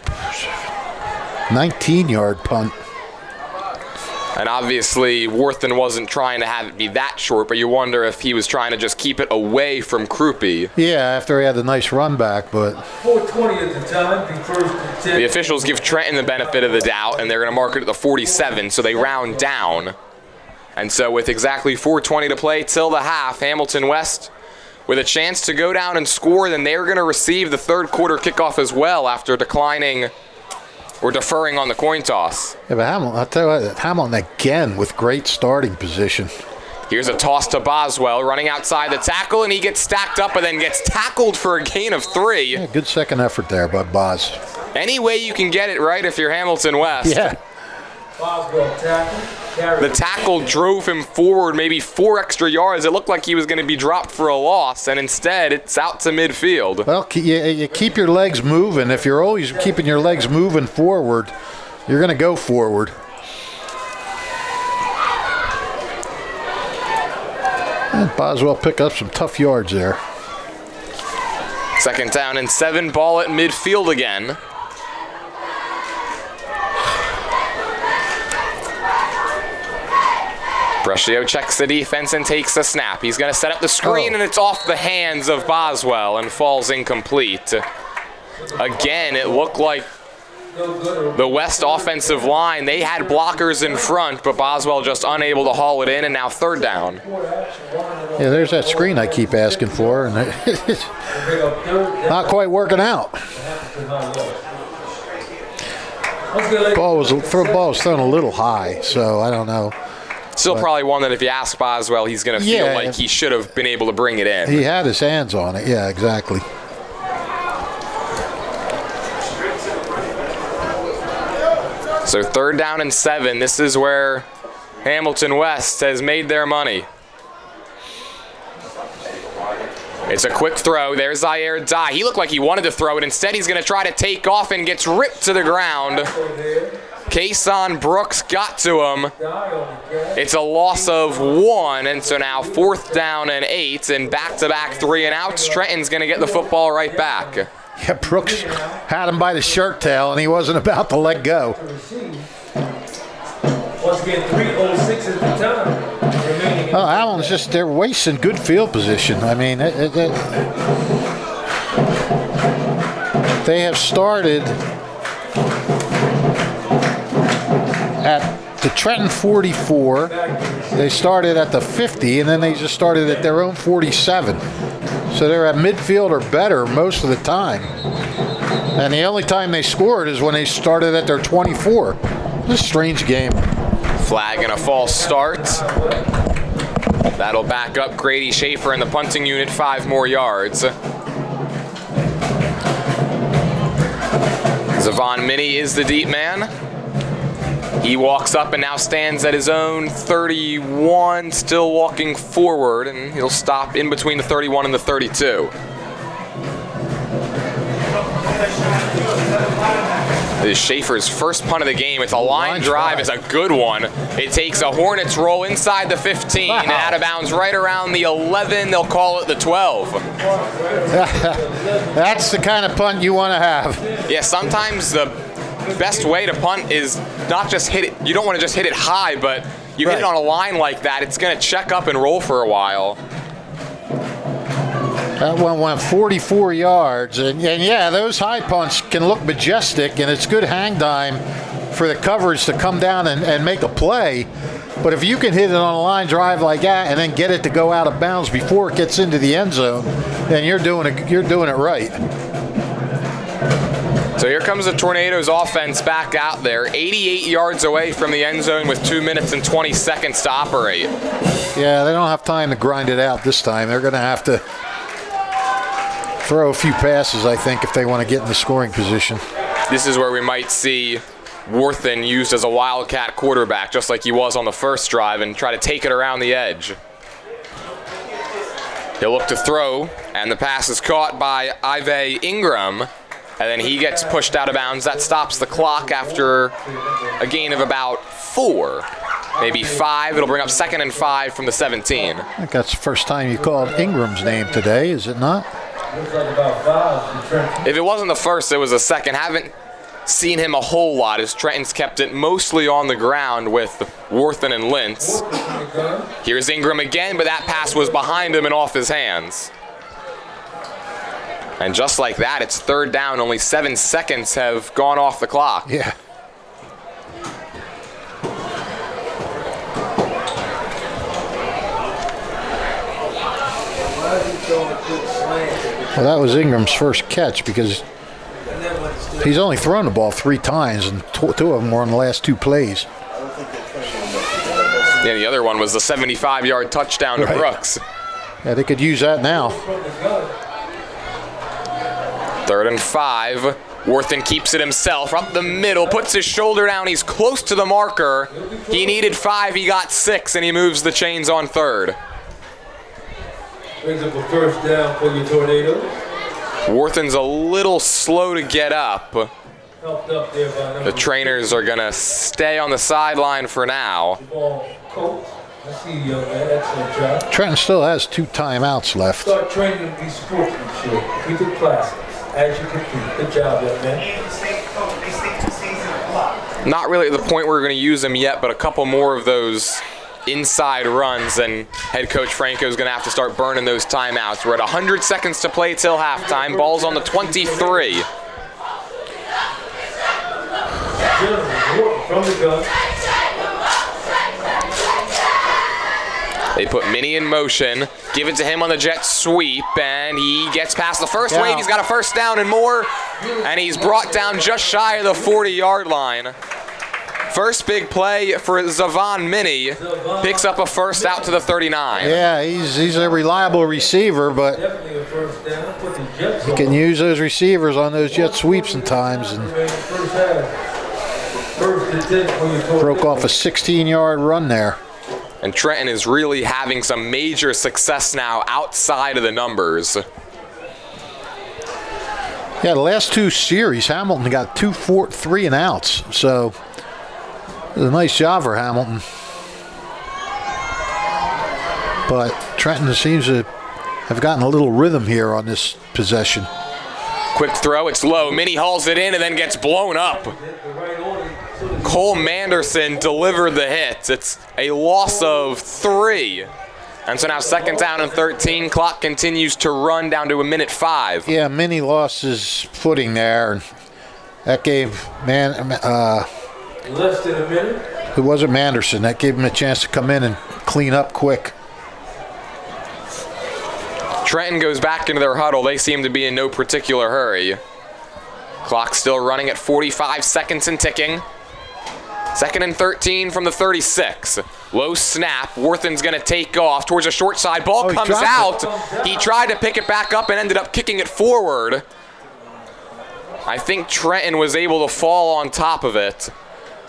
Speaker 3: 19-yard punt.
Speaker 2: And obviously, Wortham wasn't trying to have it be that short, but you wonder if he was trying to just keep it away from Krupe.
Speaker 3: Yeah, after he had the nice run back, but
Speaker 6: 4:20 at the time. The first and 10.
Speaker 2: The officials give Trenton the benefit of the doubt, and they're going to mark it at the 47, so they round down. And so with exactly 4:20 to play till the half, Hamilton West with a chance to go down and score, then they're going to receive the third quarter kickoff as well after declining or deferring on the coin toss.
Speaker 3: yeah, but Hamilton, I'll tell you what, Hamilton again with great starting position.
Speaker 2: Here's a toss to Boswell, running outside the tackle, and he gets stacked up and then gets tackled for a gain of 3.
Speaker 3: Yeah, good second effort there by Boz.
Speaker 2: Any way you can get it right if you're Hamilton West.
Speaker 3: Yeah.
Speaker 6: Boswell tackle.
Speaker 2: The tackle drove him forward maybe 4 extra yards. It looked like he was going to be dropped for a loss, and instead it's out to midfield.
Speaker 3: Well, you keep your legs moving. If you're always keeping your legs moving forward, you're going to go forward. And Boswell pick up some tough yards there.
Speaker 2: Second down and 7, ball at midfield again. Bruscio checks the defense and takes the snap. He's going to set up the screen, and it's off the hands of Boswell and falls incomplete. Again, it looked like the West offensive line, they had blockers in front, but Boswell just unable to haul it in, and now third down.
Speaker 3: Yeah, there's that screen I keep asking for, and it's not quite working out. Ball was thrown a little high, so I don't know.
Speaker 2: Still probably one that if you ask Boswell, he's going to feel like he should have been able to bring it in.
Speaker 3: He had his hands on it. Yeah, exactly.
Speaker 2: So third down and 7. This is where Hamilton West has made their money. It's a quick throw. There's Zaire Dye. He looked like he wanted to throw it. Instead, he's going to try to take off and gets ripped to the ground. Kason Brooks got to him. It's a loss of 1, and so now fourth down and 8, and back-to-back 3 and outs. Trenton's going to get the football right back.
Speaker 3: Yeah, Brooks had him by the shirt tail, and he wasn't about to let go.
Speaker 6: Once again, 3:06 at the time.
Speaker 3: Oh, Allen's just, they're wasting good field position. I mean, they have started at the Trenton 44, they started at the 50, and then they just started at their own 47. So they're at midfield or better most of the time. And the only time they scored is when they started at their 24. It's a strange game.
Speaker 2: Flag and a false start. That'll back up Grady Schaefer and the punting unit 5 more yards. Zavon Minnie is the deep man. He walks up and now stands at his own 31, still walking forward, and he'll stop in between the 31 and the 32. This is Schaefer's first punt of the game. It's a line drive. It's a good one. It takes a Hornets roll inside the 15 and out of bounds right around the 11. They'll call it the 12.
Speaker 3: That's the kind of punt you want to have.
Speaker 2: Yeah, sometimes the best way to punt is not just hit it. You don't want to just hit it high, but you hit it on a line like that, it's going to check up and roll for a while.
Speaker 3: That one went 44 yards, and yeah, those high punts can look majestic, and it's good hang time for the coverage to come down and make a play. But if you can hit it on a line drive like that and then get it to go out of bounds before it gets into the end zone, then you're doing it right.
Speaker 2: So here comes the Tornadoes offense back out there, 88 yards away from the end zone with 2 minutes and 20 seconds to operate.
Speaker 3: Yeah, they don't have time to grind it out this time. They're going to have to throw a few passes, I think, if they want to get in the scoring position.
Speaker 2: This is where we might see Worthen used as a wildcat quarterback, just like he was on the first drive, and try to take it around the edge. He'll look to throw, and the pass is caught by Ive Ingram, and then he gets pushed out of bounds. That stops the clock after a gain of about 4, maybe 5. It'll bring up 2nd and 5 from the 17.
Speaker 3: I think that's the first time you called Ingram's name today, is it not?
Speaker 2: If it wasn't the first, it was the second. Haven't seen him a whole lot as Trenton's kept it mostly on the ground with Worthen and Lintz. Here's Ingram again, but that pass was behind him and off his hands. And just like that, it's 3rd down. Only 7 seconds have gone off the clock.
Speaker 3: Yeah. Well, that was Ingram's first catch because he's only thrown the ball 3 times, and 2 of them were on the last 2 plays.
Speaker 2: Yeah, the other one was the 75-yard touchdown to Brooks.
Speaker 3: Yeah, they could use that now.
Speaker 2: 3rd and 5. Worthen keeps it himself up the middle, puts his shoulder down. He's close to the marker. He needed 5. He got 6, and he moves the chains on 3rd.
Speaker 6: Brings up a first down for your Tornadoes.
Speaker 2: Worthen's a little slow to get up.
Speaker 6: Helped up there by
Speaker 2: The trainers are going to stay on the sideline for now.
Speaker 6: ball coach. I see you, young man. Excellent job.
Speaker 3: Trenton still has 2 timeouts left.
Speaker 6: Start training to be sportsmanship. Keep it classic as you compete. Good job, young man.
Speaker 2: Not really at the point where we're going to use them yet, but a couple more of those inside runs, and head coach Franco is going to have to start burning those timeouts. We're at 100 seconds to play till halftime. Ball's on the 23.
Speaker 6: From the gun.
Speaker 2: They put Minnie in motion, give it to him on the jet sweep, and he gets past the first wave. He's got a first down and more, and he's brought down just shy of the 40-yard line. First big play for Zavon Minnie, picks up a first out to the 39.
Speaker 3: Yeah, he's a reliable receiver, but
Speaker 6: Definitely a first down. Put the Jets
Speaker 3: you
Speaker 6: on.
Speaker 3: can use those receivers on those jet sweeps sometimes, and
Speaker 6: First half. First and 10 for your Tornadoes.
Speaker 3: broke off a 16-yard run there.
Speaker 2: And Trenton is really having some major success now outside of the numbers.
Speaker 3: Yeah, the last 2 series, Hamilton got 2, 4, 3 and outs, so it was a nice job for Hamilton. But Trenton seems to have gotten a little rhythm here on this possession.
Speaker 2: Quick throw, it's low. Minnie hauls it in and then gets blown up. Cole Manderson delivered the hit. It's a loss of 3. And so now 2nd down and 13. Clock continues to run down to 1:05.
Speaker 3: Yeah, Minnie lost his footing there, and that gave
Speaker 6: Less than a minute.
Speaker 3: who was it, Manderson? That gave him a chance to come in and clean up quick.
Speaker 2: Trenton goes back into their huddle. They seem to be in no particular hurry. Clock still running at 45 seconds and ticking. 2nd and 13 from the 36. Low snap. Worthen's going to take off towards a short side. Ball
Speaker 3: he
Speaker 2: comes
Speaker 3: dropped
Speaker 2: out.
Speaker 3: it.
Speaker 2: He tried to pick it back up and ended up kicking it forward. I think Trenton was able to fall on top of it.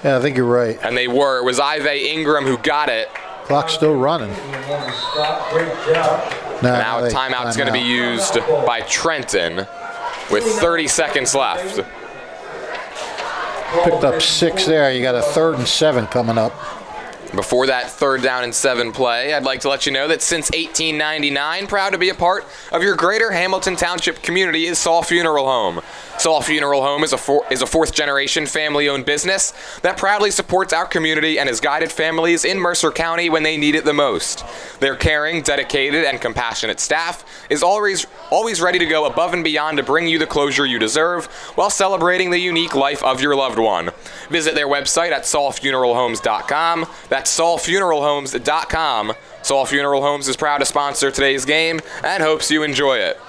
Speaker 3: Yeah, I think you're right.
Speaker 2: And they were. It was Ive Ingram who got it.
Speaker 3: Clock's still running.
Speaker 6: Great job.
Speaker 2: Now a timeout's going to be used by Trenton with 30 seconds left.
Speaker 3: Picked up 6 there. You got a 3rd and 7 coming up.
Speaker 2: Before that 3rd down and 7 play, I'd like to let you know that since 1899, proud to be a part of your greater Hamilton Township community is Saul Funeral Home. Saul Funeral Home is a 4th-generation family-owned business that proudly supports our community and has guided families in Mercer County when they need it the most. Their caring, dedicated, and compassionate staff is always ready to go above and beyond to bring you the closure you deserve while celebrating the unique life of your loved one. Visit their website at saulfuneralhomes.com. That's saulfuneralhomes.com. Saul Funeral Homes is proud to sponsor today's game and hopes you enjoy it.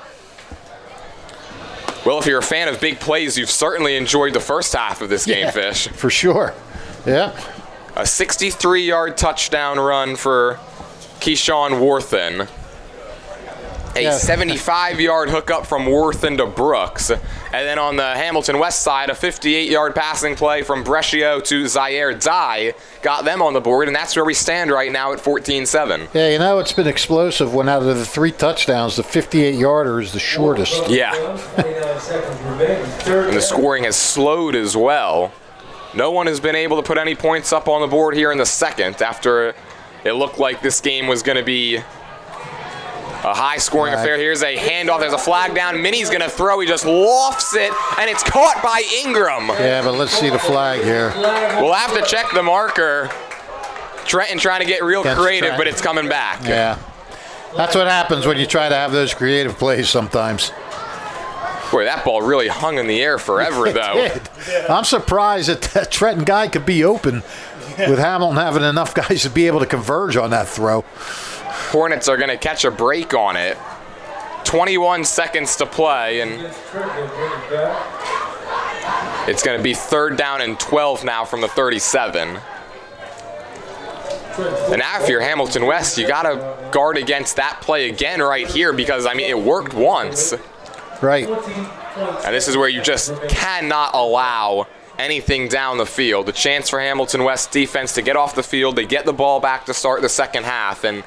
Speaker 2: Well, if you're a fan of big plays, you've certainly enjoyed the first half of this game, Fish.
Speaker 3: For sure. Yeah.
Speaker 2: A 63-yard touchdown run for Keyshawn Worthen. A 75-yard hookup from Worthen to Brooks. And then on the Hamilton West side, a 58-yard passing play from Brescio to Zaire Dye got them on the board, and that's where we stand right now at 14-7.
Speaker 3: Yeah, you know, it's been explosive. One out of the 3 touchdowns, the 58-yarder is the shortest.
Speaker 2: Yeah. And the scoring has slowed as well. No one has been able to put any points up on the board here in the second after it looked like this game was going to be a high-scoring affair. Here's a handoff. There's a flag down. Minnie's going to throw. He just lofts it, and it's caught by Ingram.
Speaker 3: Yeah, but let's see the flag here.
Speaker 2: We'll have to check the marker. Trenton trying to get real creative, but it's coming back.
Speaker 3: Yeah. That's what happens when you try to have those creative plays sometimes.
Speaker 2: Boy, that ball really hung in the air forever, though.
Speaker 3: I'm surprised that Trenton guy could be open with Hamilton having enough guys to be able to converge on that throw.
Speaker 2: Hornets are going to catch a break on it. 21 seconds to play, and it's going to be 3rd down and 12 now from the 37. And now if you're Hamilton West, you got to guard against that play again right here because, I mean, it worked once.
Speaker 3: Right.
Speaker 2: And this is where you just cannot allow anything down the field. The chance for Hamilton West defense to get off the field, they get the ball back to start the second half, and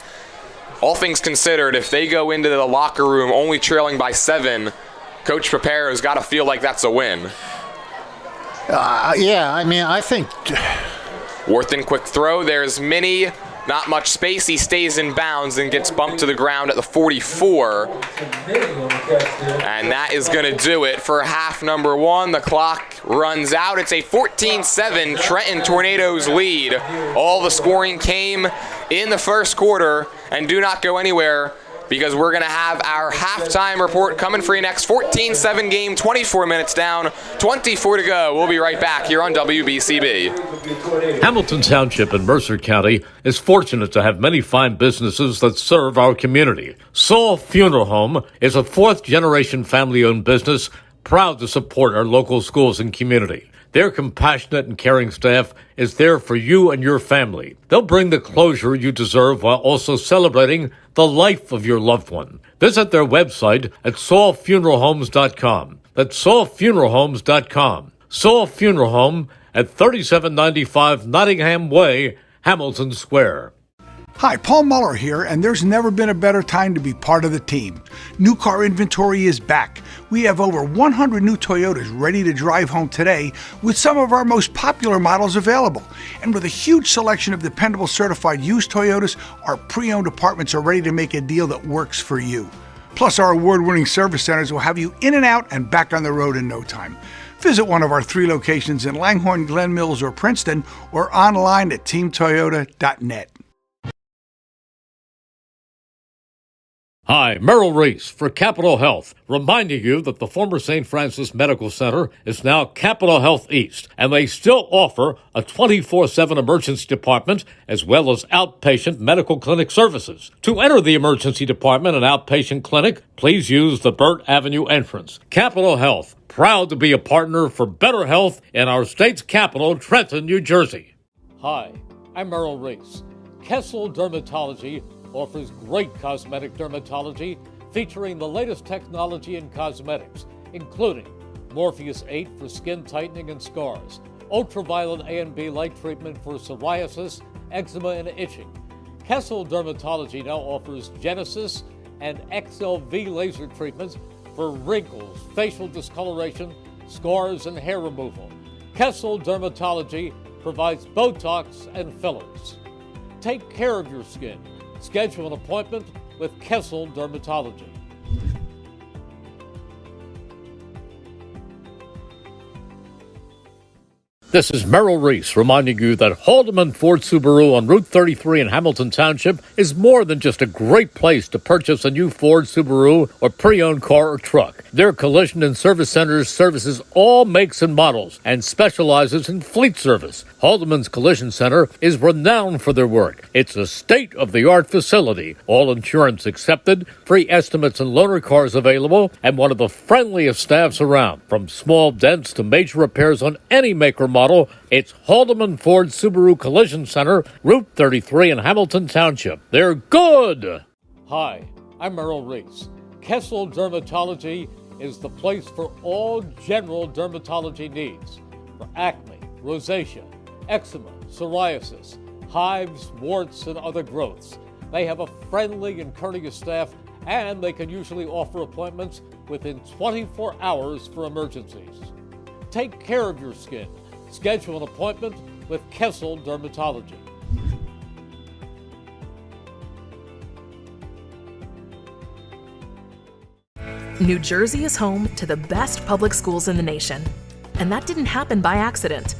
Speaker 2: all things considered, if they go into the locker room only trailing by 7, Coach Preparo's got to feel like that's a win.
Speaker 3: Yeah, I mean, I think...
Speaker 2: Worthen, quick throw. There's Minnie. Not much space. He stays in bounds and gets bumped to the ground at the 44. And that is going to do it for half number 1. The clock runs out. It's a 14-7 Trenton Tornadoes lead. All the scoring came in the first quarter. And do not go anywhere because we're going to have our halftime report coming for you next. 14-7 game, 24 minutes down, 24 to go. We'll be right back here on WBCB.
Speaker 1: Hamilton Township in Mercer County is fortunate to have many fine businesses that serve our community. Saul Funeral Home is a 4th-generation family-owned business proud to support our local schools and community. Their compassionate and caring staff is there for you and your family. They'll bring the closure you deserve while also celebrating the life of your loved one. Visit their website at saulfuneralhomes.com. That's saulfuneralhomes.com. Saul Funeral Home at 3795 Nottingham Way, Hamilton Square.
Speaker 5: Hi, Paul Muller here, and there's never been a better time to be part of the team. New car inventory is back. We have over 100 new Toyotas ready to drive home today with some of our most popular models available. And with a huge selection of dependable certified used Toyotas, our pre-owned departments are ready to make a deal that works for you. Plus, our award-winning service centers will have you in and out and back on the road in no time. Visit one of our 3 locations in Langhorne, Glen Mills, or Princeton, or online at teamtoyota.net.
Speaker 1: Hi, Merrill Reese for Capital Health, reminding you that the former St. Francis Medical Center is now Capital Health East, and they still offer a 24/7 emergency department as well as outpatient medical clinic services. To enter the emergency department and outpatient clinic, please use the Burt Avenue entrance. Capital Health, proud to be a partner for better health in our state's capital, Trenton, New Jersey. Hi, I'm Merrill Reese. Kessel Dermatology offers great cosmetic dermatology featuring the latest technology in cosmetics, including Morpheus 8 for skin tightening and scars, ultraviolet A and B light treatment for psoriasis, eczema, and itching. Kessel Dermatology now offers Genesis and XLV laser treatments for wrinkles, facial discoloration, scars, and hair removal. Kessel Dermatology provides Botox and fillers. Take care of your skin. Schedule an appointment with Kessel Dermatology. This is Merrill Reese reminding you that Haldeman Ford Subaru on Route 33 in Hamilton Township is more than just a great place to purchase a new Ford Subaru or pre-owned car or truck. Their collision and service centers services all makes and models and specializes in fleet service. Haldeman's Collision Center is renowned for their work. It's a state-of-the-art facility, all insurance accepted, free estimates and loaner cars available, and one of the friendliest staffs around. From small dents to major repairs on any make or model, it's Haldeman Ford Subaru Collision Center, Route 33 in Hamilton Township. They're good! Hi, I'm Merrill Reese. Kessel Dermatology is the place for all general dermatology needs. For acne, rosacea, eczema, psoriasis, hives, warts, and other growths. They have a friendly and courteous staff, and they can usually offer appointments within 24 hours for emergencies. Take care of your skin. Schedule an appointment with Kessel Dermatology.
Speaker 4: New Jersey is home to the best public schools in the nation. And that didn't happen by accident.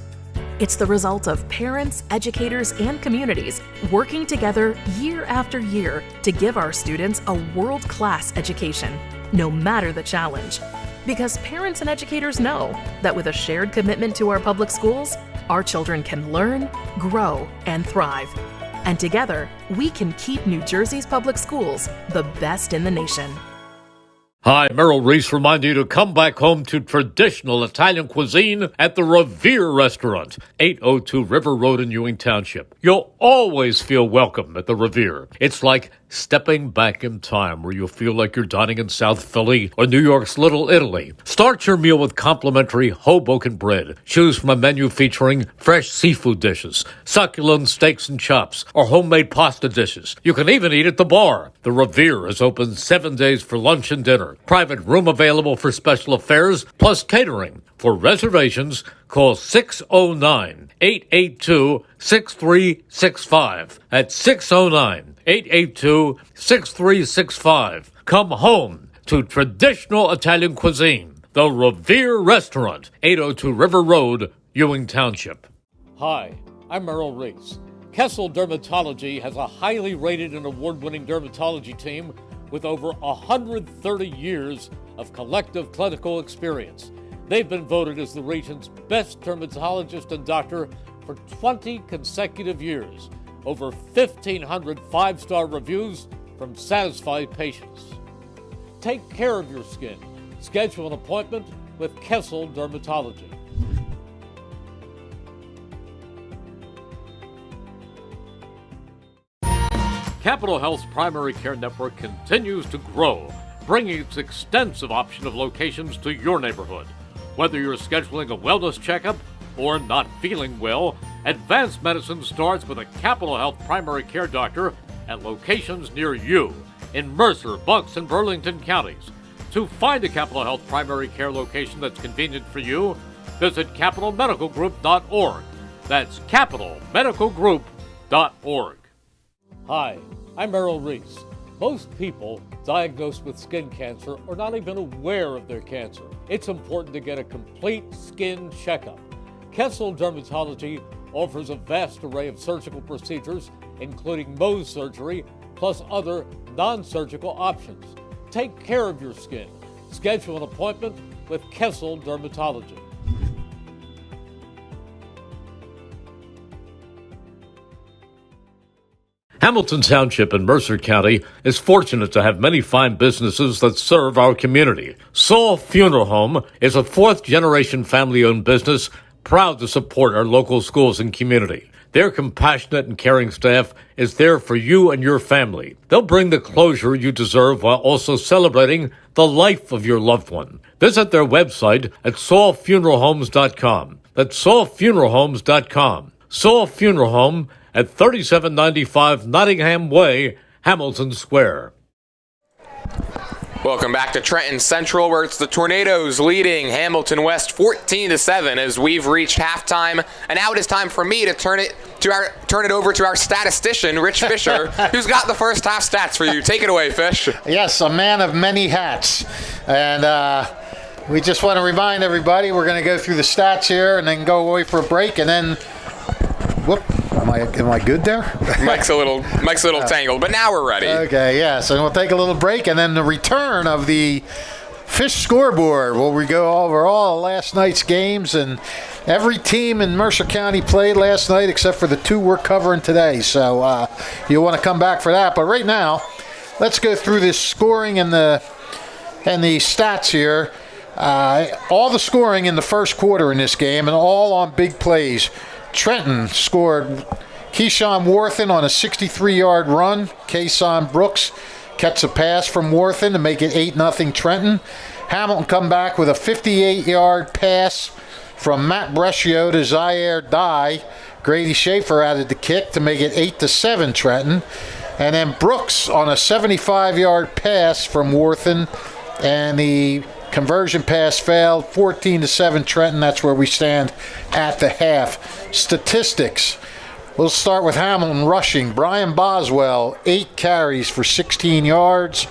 Speaker 4: It's the result of parents, educators, and communities working together year after year to give our students a world-class education, no matter the challenge. Because parents and educators know that with a shared commitment to our public schools, our children can learn, grow, and thrive. And together, we can keep New Jersey's public schools the best in the nation.
Speaker 1: Hi, Merrill Reese reminding you to come back home to traditional Italian cuisine at the Revere Restaurant, 802 River Road in Ewing Township. You'll always feel welcome at the Revere. It's like stepping back in time where you'll feel like you're dining in South Philly or New York's Little Italy. Start your meal with complimentary Hoboken bread. Choose from a menu featuring fresh seafood dishes, succulent steaks and chops, or homemade pasta dishes. You can even eat at the bar. The Revere is open 7 days for lunch and dinner. Private room available for special affairs, plus catering. For reservations, call 609-882-6365. That's 609-882-6365. Come home to traditional Italian cuisine. The Revere Restaurant, 802 River Road, Ewing Township. Hi, I'm Merrill Reese. Kessel Dermatology has a highly rated and award-winning dermatology team with over 130 years of collective clinical experience. They've been voted as the region's best dermatologist and doctor for 20 consecutive years. Over 1,500 five-star reviews from satisfied patients. Take care of your skin. Schedule an appointment with Kessel Dermatology. Capital Health's primary care network continues to grow, bringing its extensive option of locations to your neighborhood. Whether you're scheduling a wellness checkup or not feeling well, advanced medicine starts with a Capital Health primary care doctor at locations near you in Mercer, Bucks, and Burlington counties. To find a Capital Health primary care location that's convenient for you, visit capitalmedicalgroup.org. That's capitalmedicalgroup.org. Hi, I'm Merrill Reese. Most people diagnosed with skin cancer are not even aware of their cancer. It's important to get a complete skin checkup. Kessel Dermatology offers a vast array of surgical procedures, including Mohs surgery, plus other non-surgical options. Take care of your skin. Schedule an appointment with Kessel Dermatology. Hamilton Township in Mercer County is fortunate to have many fine businesses that serve our community. Saul Funeral Home is a fourth-generation family-owned business proud to support our local schools and community. Their compassionate and caring staff is there for you and your family. They'll bring the closure you deserve while also celebrating the life of your loved one. Visit their website at saulfuneralhomes.com. That's saulfuneralhomes.com. Saul Funeral Home at 3795 Nottingham Way, Hamilton Square.
Speaker 2: Welcome back to Trenton Central, where it's the Tornadoes leading Hamilton West 14-7 as we've reached halftime. And now it is time for me to turn it over to our statistician, Rich Fisher, who's got the first half stats for you. Take it away, Fish.
Speaker 3: Yes, a man of many hats. And we just want to remind everybody we're going to go through the stats here and then go away for a break. And then, whoop, am I good there?
Speaker 2: Mike's a little tangled, but now we're ready.
Speaker 3: Okay, yeah. So we'll take a little break and then the return of the Fish scoreboard, where we go over all last night's games, and every team in Mercer County played last night except for the two we're covering today. So you'll want to come back for that. But right now, let's go through this scoring and the stats here. All the scoring in the first quarter in this game, and all on big plays. Trenton scored Keyshawn Worthen on a 63-yard run. Kason Brooks catch a pass from Worthen to make it 8-0 Trenton. Hamilton come back with a 58-yard pass from Matt Brescio to Zaire Dye. Grady Schaefer added the kick to make it 8-7 Trenton. And then Brooks on a 75-yard pass from Worthen, and the conversion pass failed. 14-7 Trenton. That's where we stand at the half. Statistics. We'll start with Hamilton rushing. Brian Boswell, 8 carries for 16 yards.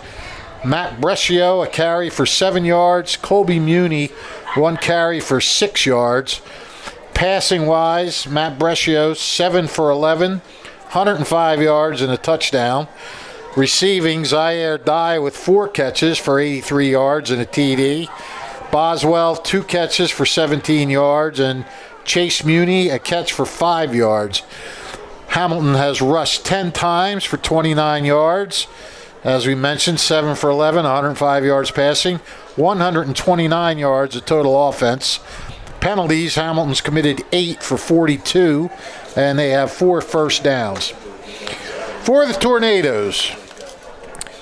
Speaker 3: Matt Brescio, a carry for 7 yards. Colby Muni, 1 carry for 6 yards. Passing-wise, Matt Brescio, 7 for 11, 105 yards and a touchdown. Receiving, Zaire Dye with 4 catches for 83 yards and a TD. Boswell, 2 catches for 17 yards, and Chase Muni, a catch for 5 yards. Hamilton has rushed 10 times for 29 yards. As we mentioned, 7 for 11, 105 yards passing, 129 yards of total offense. Penalties, Hamilton's committed 8 for 42, and they have 4 first downs. For the Tornadoes,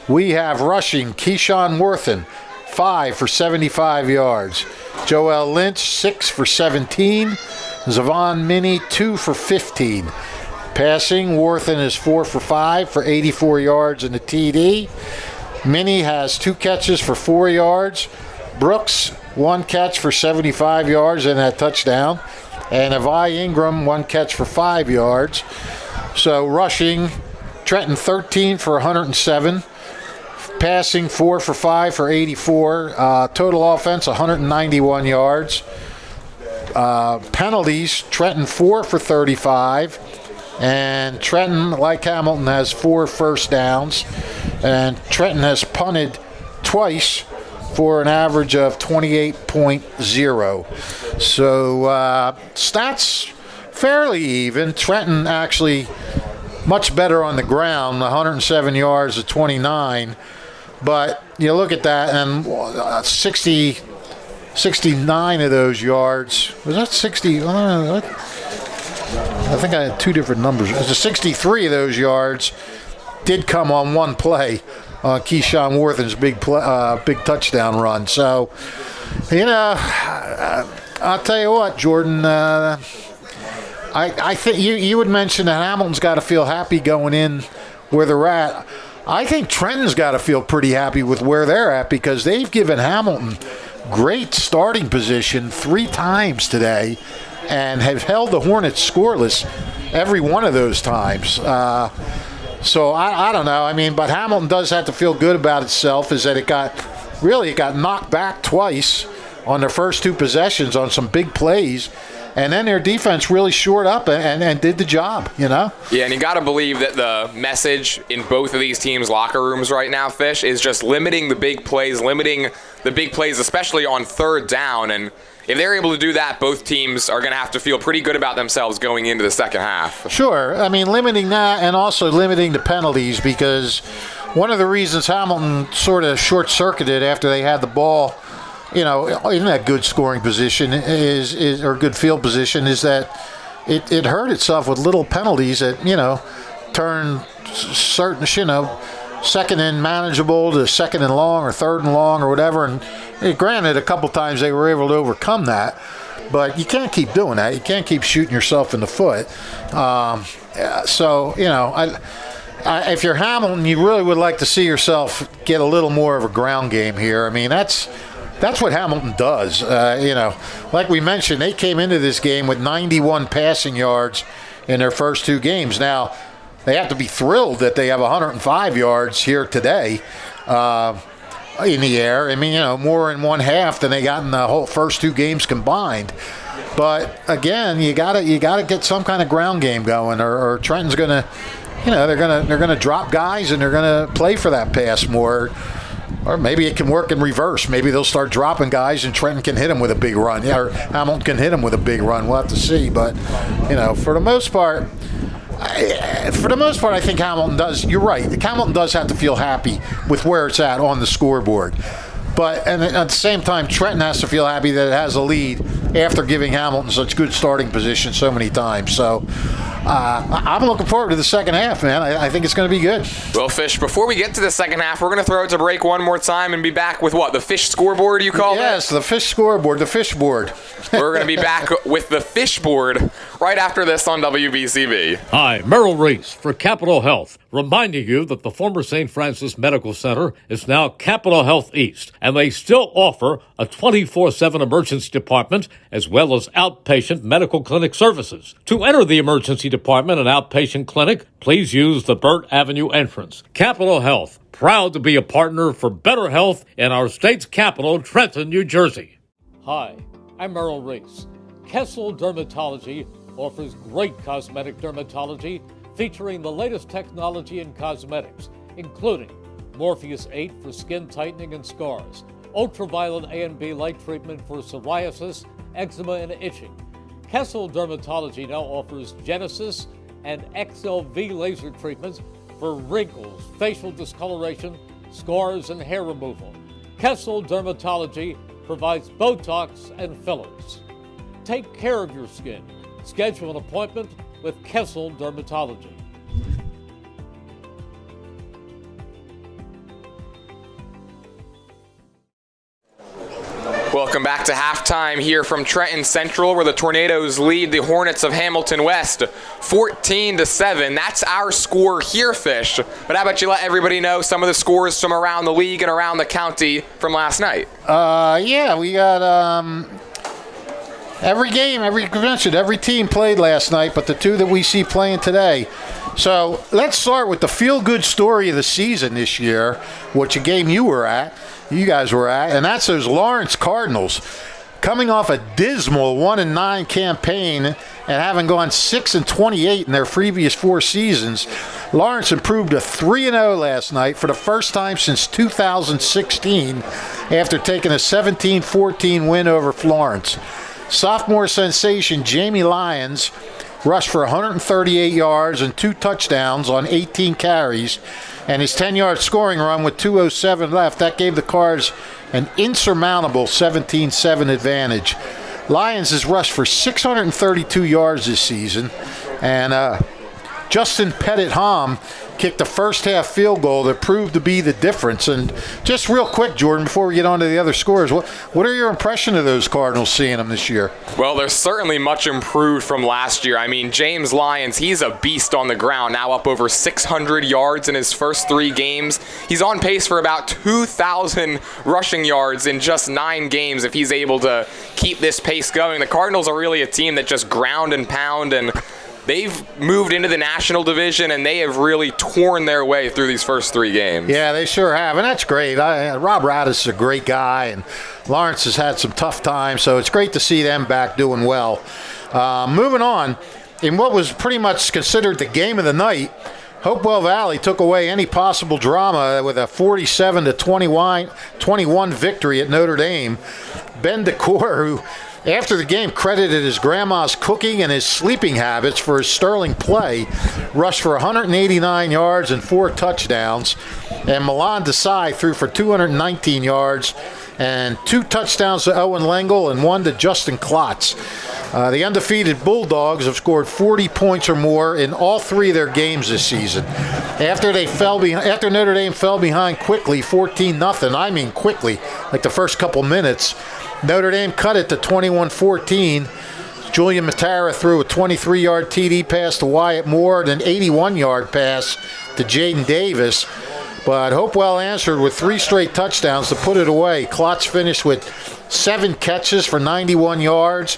Speaker 3: we have rushing Keyshawn Worthen, 5 for 75 yards. Joel Lynch, 6 for 17. Zavon Minnie, 2 for 15. Passing, Worthen is 4 for 5 for 84 yards and a TD. Minnie has 2 catches for 4 yards. Brooks, 1 catch for 75 yards and a touchdown. And Avi Ingram, 1 catch for 5 yards. So rushing, Trenton 13 for 107. Passing, 4 for 5 for 84. Total offense, 191 yards. Penalties, Trenton 4 for 35. And Trenton, like Hamilton, has 4 first downs. And Trenton has punted twice for an average of 28.0. So stats fairly even. Trenton actually much better on the ground, 107 yards to 29. But you look at that, and 69 of those yards, was that 60? I think I had 2 different numbers. 63 of those yards did come on 1 play, Keyshawn Worthen's big touchdown run. So, I'll tell you what, Jordan, I think you would mention that Hamilton's got to feel happy going in where they're at. I think Trenton's got to feel pretty happy with where they're at, because they've given Hamilton great starting position 3 times today and have held the Hornets scoreless every one of those times. So I don't know. I mean, but Hamilton does have to feel good about itself, is that it got knocked back twice on their first 2 possessions on some big plays. And then their defense really shored up and did the job, Yeah,
Speaker 2: and you got to believe that the message in both of these teams' locker rooms right now, Fish, is just limiting the big plays, especially on 3rd down. And if they're able to do that, both teams are going to have to feel pretty good about themselves going into the second half.
Speaker 3: Sure. I mean, limiting that and also limiting the penalties, because one of the reasons Hamilton sort of short-circuited after they had the ball, in that good scoring position or good field position, is that it hurt itself with little penalties that, turned certain, second and manageable to second and long or third and long or whatever. And granted, a couple times they were able to overcome that, but you can't keep doing that. You can't keep shooting yourself in the foot. if you're Hamilton, you really would like to see yourself get a little more of a ground game here. I mean, that's what Hamilton does. Like we mentioned, they came into this game with 91 passing yards in their first two games. Now, they have to be thrilled that they have 105 yards here today in the air. I mean, more in one half than they got in the whole first two games combined. But again, you gotta get some kind of ground game going, or Trenton's gonna, they're gonna drop guys and they're gonna play for that pass more. Or maybe it can work in reverse. Maybe they'll start dropping guys and Trenton can hit them with a big run. Yeah, or Hamilton can hit them with a big run. We'll have to see. But, for the most part, I think Hamilton does. You're right. Hamilton does have to feel happy with where it's at on the scoreboard. And at the same time, Trenton has to feel happy that it has a lead after giving Hamilton such good starting position so many times. So I'm looking forward to the second half, man. I think it's going to be good.
Speaker 2: Well, Fish, before we get to the second half, we're going to throw it to break one more time and be back with what? The Fish scoreboard, you call it?
Speaker 3: Yes, the Fish scoreboard, the Fish board.
Speaker 2: We're going to be back with the Fish board right after this on WBCB.
Speaker 1: Hi, Merrill Reese for Capital Health, reminding you that the former St. Francis Medical Center is now Capital Health East, and they still offer a 24/7 emergency department as well as outpatient medical clinic services. To enter the emergency department and outpatient clinic, please use the Burt Avenue entrance. Capital Health, proud to be a partner for better health in our state's capital, Trenton, New Jersey. Hi, I'm Merrill Reese. Kessel Dermatology offers great cosmetic dermatology featuring the latest technology in cosmetics, including Morpheus 8 for skin tightening and scars, ultraviolet A and B light treatment for psoriasis, eczema, and itching. Kessel Dermatology now offers Genesis and XLV laser treatments for wrinkles, facial discoloration, scars, and hair removal. Kessel Dermatology provides Botox and fillers. Take care of your skin. Schedule an appointment with Kessel Dermatology.
Speaker 2: Welcome back to halftime here from Trenton Central, where the Tornadoes lead the Hornets of Hamilton West 14-7. That's our score here, Fish. But how about you let everybody know some of the scores from around the league and around the county from last night?
Speaker 3: We got every game, every team played last night, but the two that we see playing today. So let's start with the feel-good story of the season this year, which a game you guys were at, and that's those Lawrence Cardinals. Coming off a dismal 1-9 campaign and having gone 6-28 in their previous four seasons, Lawrence improved to 3-0 last night for the first time since 2016 after taking a 17-14 win over Florence. Sophomore sensation Jamie Lyons rushed for 138 yards and 2 touchdowns on 18 carries, and his 10-yard scoring run with 2:07 left, that gave the Cards an insurmountable 17-7 advantage. Lyons has rushed for 632 yards this season, and Justin Pettit-Hom kicked the first half field goal that proved to be the difference. And just real quick, Jordan, before we get on to the other scores, what are your impression of those Cardinals seeing them this year?
Speaker 2: Well, they're certainly much improved from last year. I mean, James Lyons, he's a beast on the ground, now up over 600 yards in his first 3 games. He's on pace for about 2,000 rushing yards in just 9 games if he's able to keep this pace going. The Cardinals are really a team that just ground and pound, and they've moved into the National Division, and they have really torn their way through these first 3 games.
Speaker 3: Yeah, they sure have, and that's great. Rob Radis is a great guy, and Lawrence has had some tough times, so it's great to see them back doing well. Moving on, in what was pretty much considered the game of the night, Hopewell Valley took away any possible drama with a 47-21 victory at Notre Dame. Ben DeCore, who after the game credited his grandma's cooking and his sleeping habits for his sterling play, rushed for 189 yards and 4 touchdowns. And Milan Desai threw for 219 yards and 2 touchdowns to Owen Lengel and 1 to Justin Klotz. The undefeated Bulldogs have scored 40 points or more in all 3 of their games this season. After Notre Dame fell behind quickly, 14-0, I mean quickly, like the first couple minutes, Notre Dame cut it to 21-14. Julian Matara threw a 23-yard TD pass to Wyatt Moore and an 81-yard pass to Jaden Davis. But Hopewell answered with 3 straight touchdowns to put it away. Klotz finished with 7 catches for 91 yards.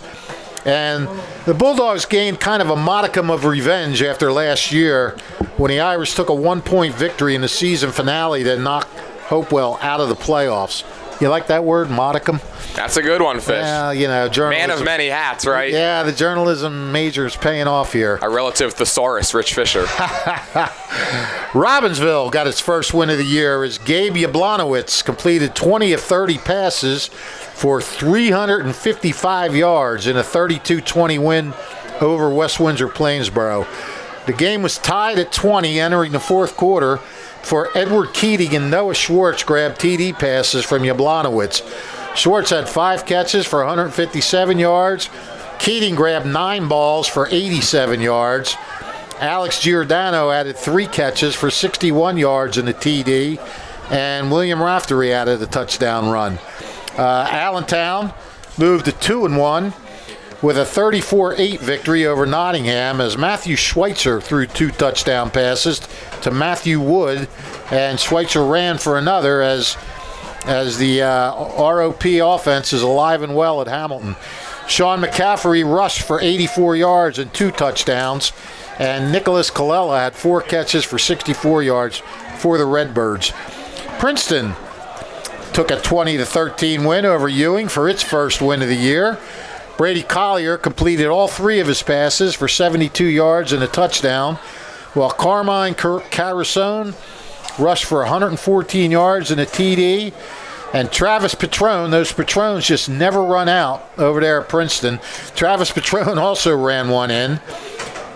Speaker 3: And the Bulldogs gained kind of a modicum of revenge after last year when the Irish took a 1-point victory in the season finale that knocked Hopewell out of the playoffs. You like that word, modicum?
Speaker 2: That's a good one, Fish.
Speaker 3: Yeah, you know, journalism.
Speaker 2: Man of many hats, right?
Speaker 3: Yeah, the journalism major is paying off here.
Speaker 2: Our relative thesaurus, Rich Fisher.
Speaker 3: Robbinsville got its first win of the year as Gabe Yablonowitz completed 20 of 30 passes for 355 yards in a 32-20 win over West Windsor Plainsboro. The game was tied at 20 entering the fourth quarter for Edward Keating and Noah Schwartz grabbed TD passes from Yablonowitz. Schwartz had 5 catches for 157 yards. Keating grabbed 9 balls for 87 yards. Alex Giordano added 3 catches for 61 yards in the TD. And William Raftery added a touchdown run. Allentown moved to 2-1 with a 34-8 victory over Nottingham as Matthew Schweitzer threw 2 touchdown passes to Matthew Wood, and Schweitzer ran for another as the ROP offense is alive and well at Hamilton. Sean McCaffrey rushed for 84 yards and 2 touchdowns, and Nicholas Colella had 4 catches for 64 yards for the Redbirds. Princeton took a 20-13 win over Ewing for its first win of the year. Brady Collier completed all 3 of his passes for 72 yards and a touchdown, while Carmine Carusone rushed for 114 yards and a TD. And Travis Petrone, those Petrones just never run out over there at Princeton. Travis Petrone also ran one in.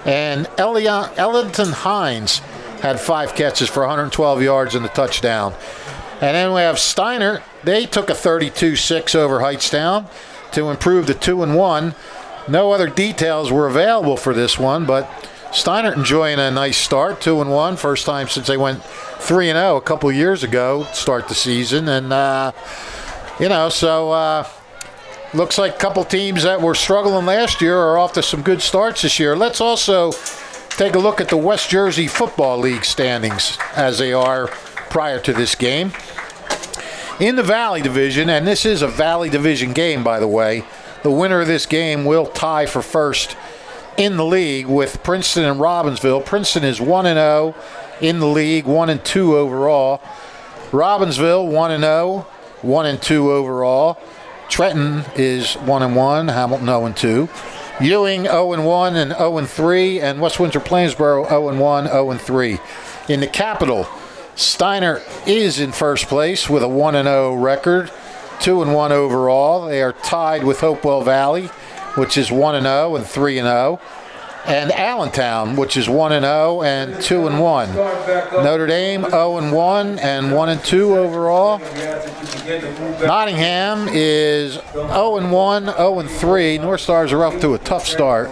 Speaker 3: And Ellington Hines had 5 catches for 112 yards and a touchdown. And then we have Steiner. They took a 32-6 over Heightstown to improve to 2-1. No other details were available for this one, but Steiner enjoying a nice start, 2-1, first time since they went 3-0 a couple years ago, start the season. And, looks like a couple teams that were struggling last year are off to some good starts this year. Let's also take a look at the West Jersey Football League standings as they are prior to this game. In the Valley Division, and this is a Valley Division game, by the way, the winner of this game will tie for first in the league with Princeton and Robbinsville. Princeton is 1-0 in the league, 1-2 overall. Robbinsville 1-0, 1-2 overall. Trenton is 1-1, Hamilton 0-2. Ewing 0-1 and 0-3, and West Windsor Plainsboro 0-1, 0-3. In the Capital, Steiner is in first place with a 1-0 record, 2-1 overall. They are tied with Hopewell Valley, which is 1-0 and 3-0. And Allentown, which is 1-0 and 2-1. Notre Dame 0-1 and 1-2 overall. Nottingham is 0-1, 0-3. North Stars are up to a tough start.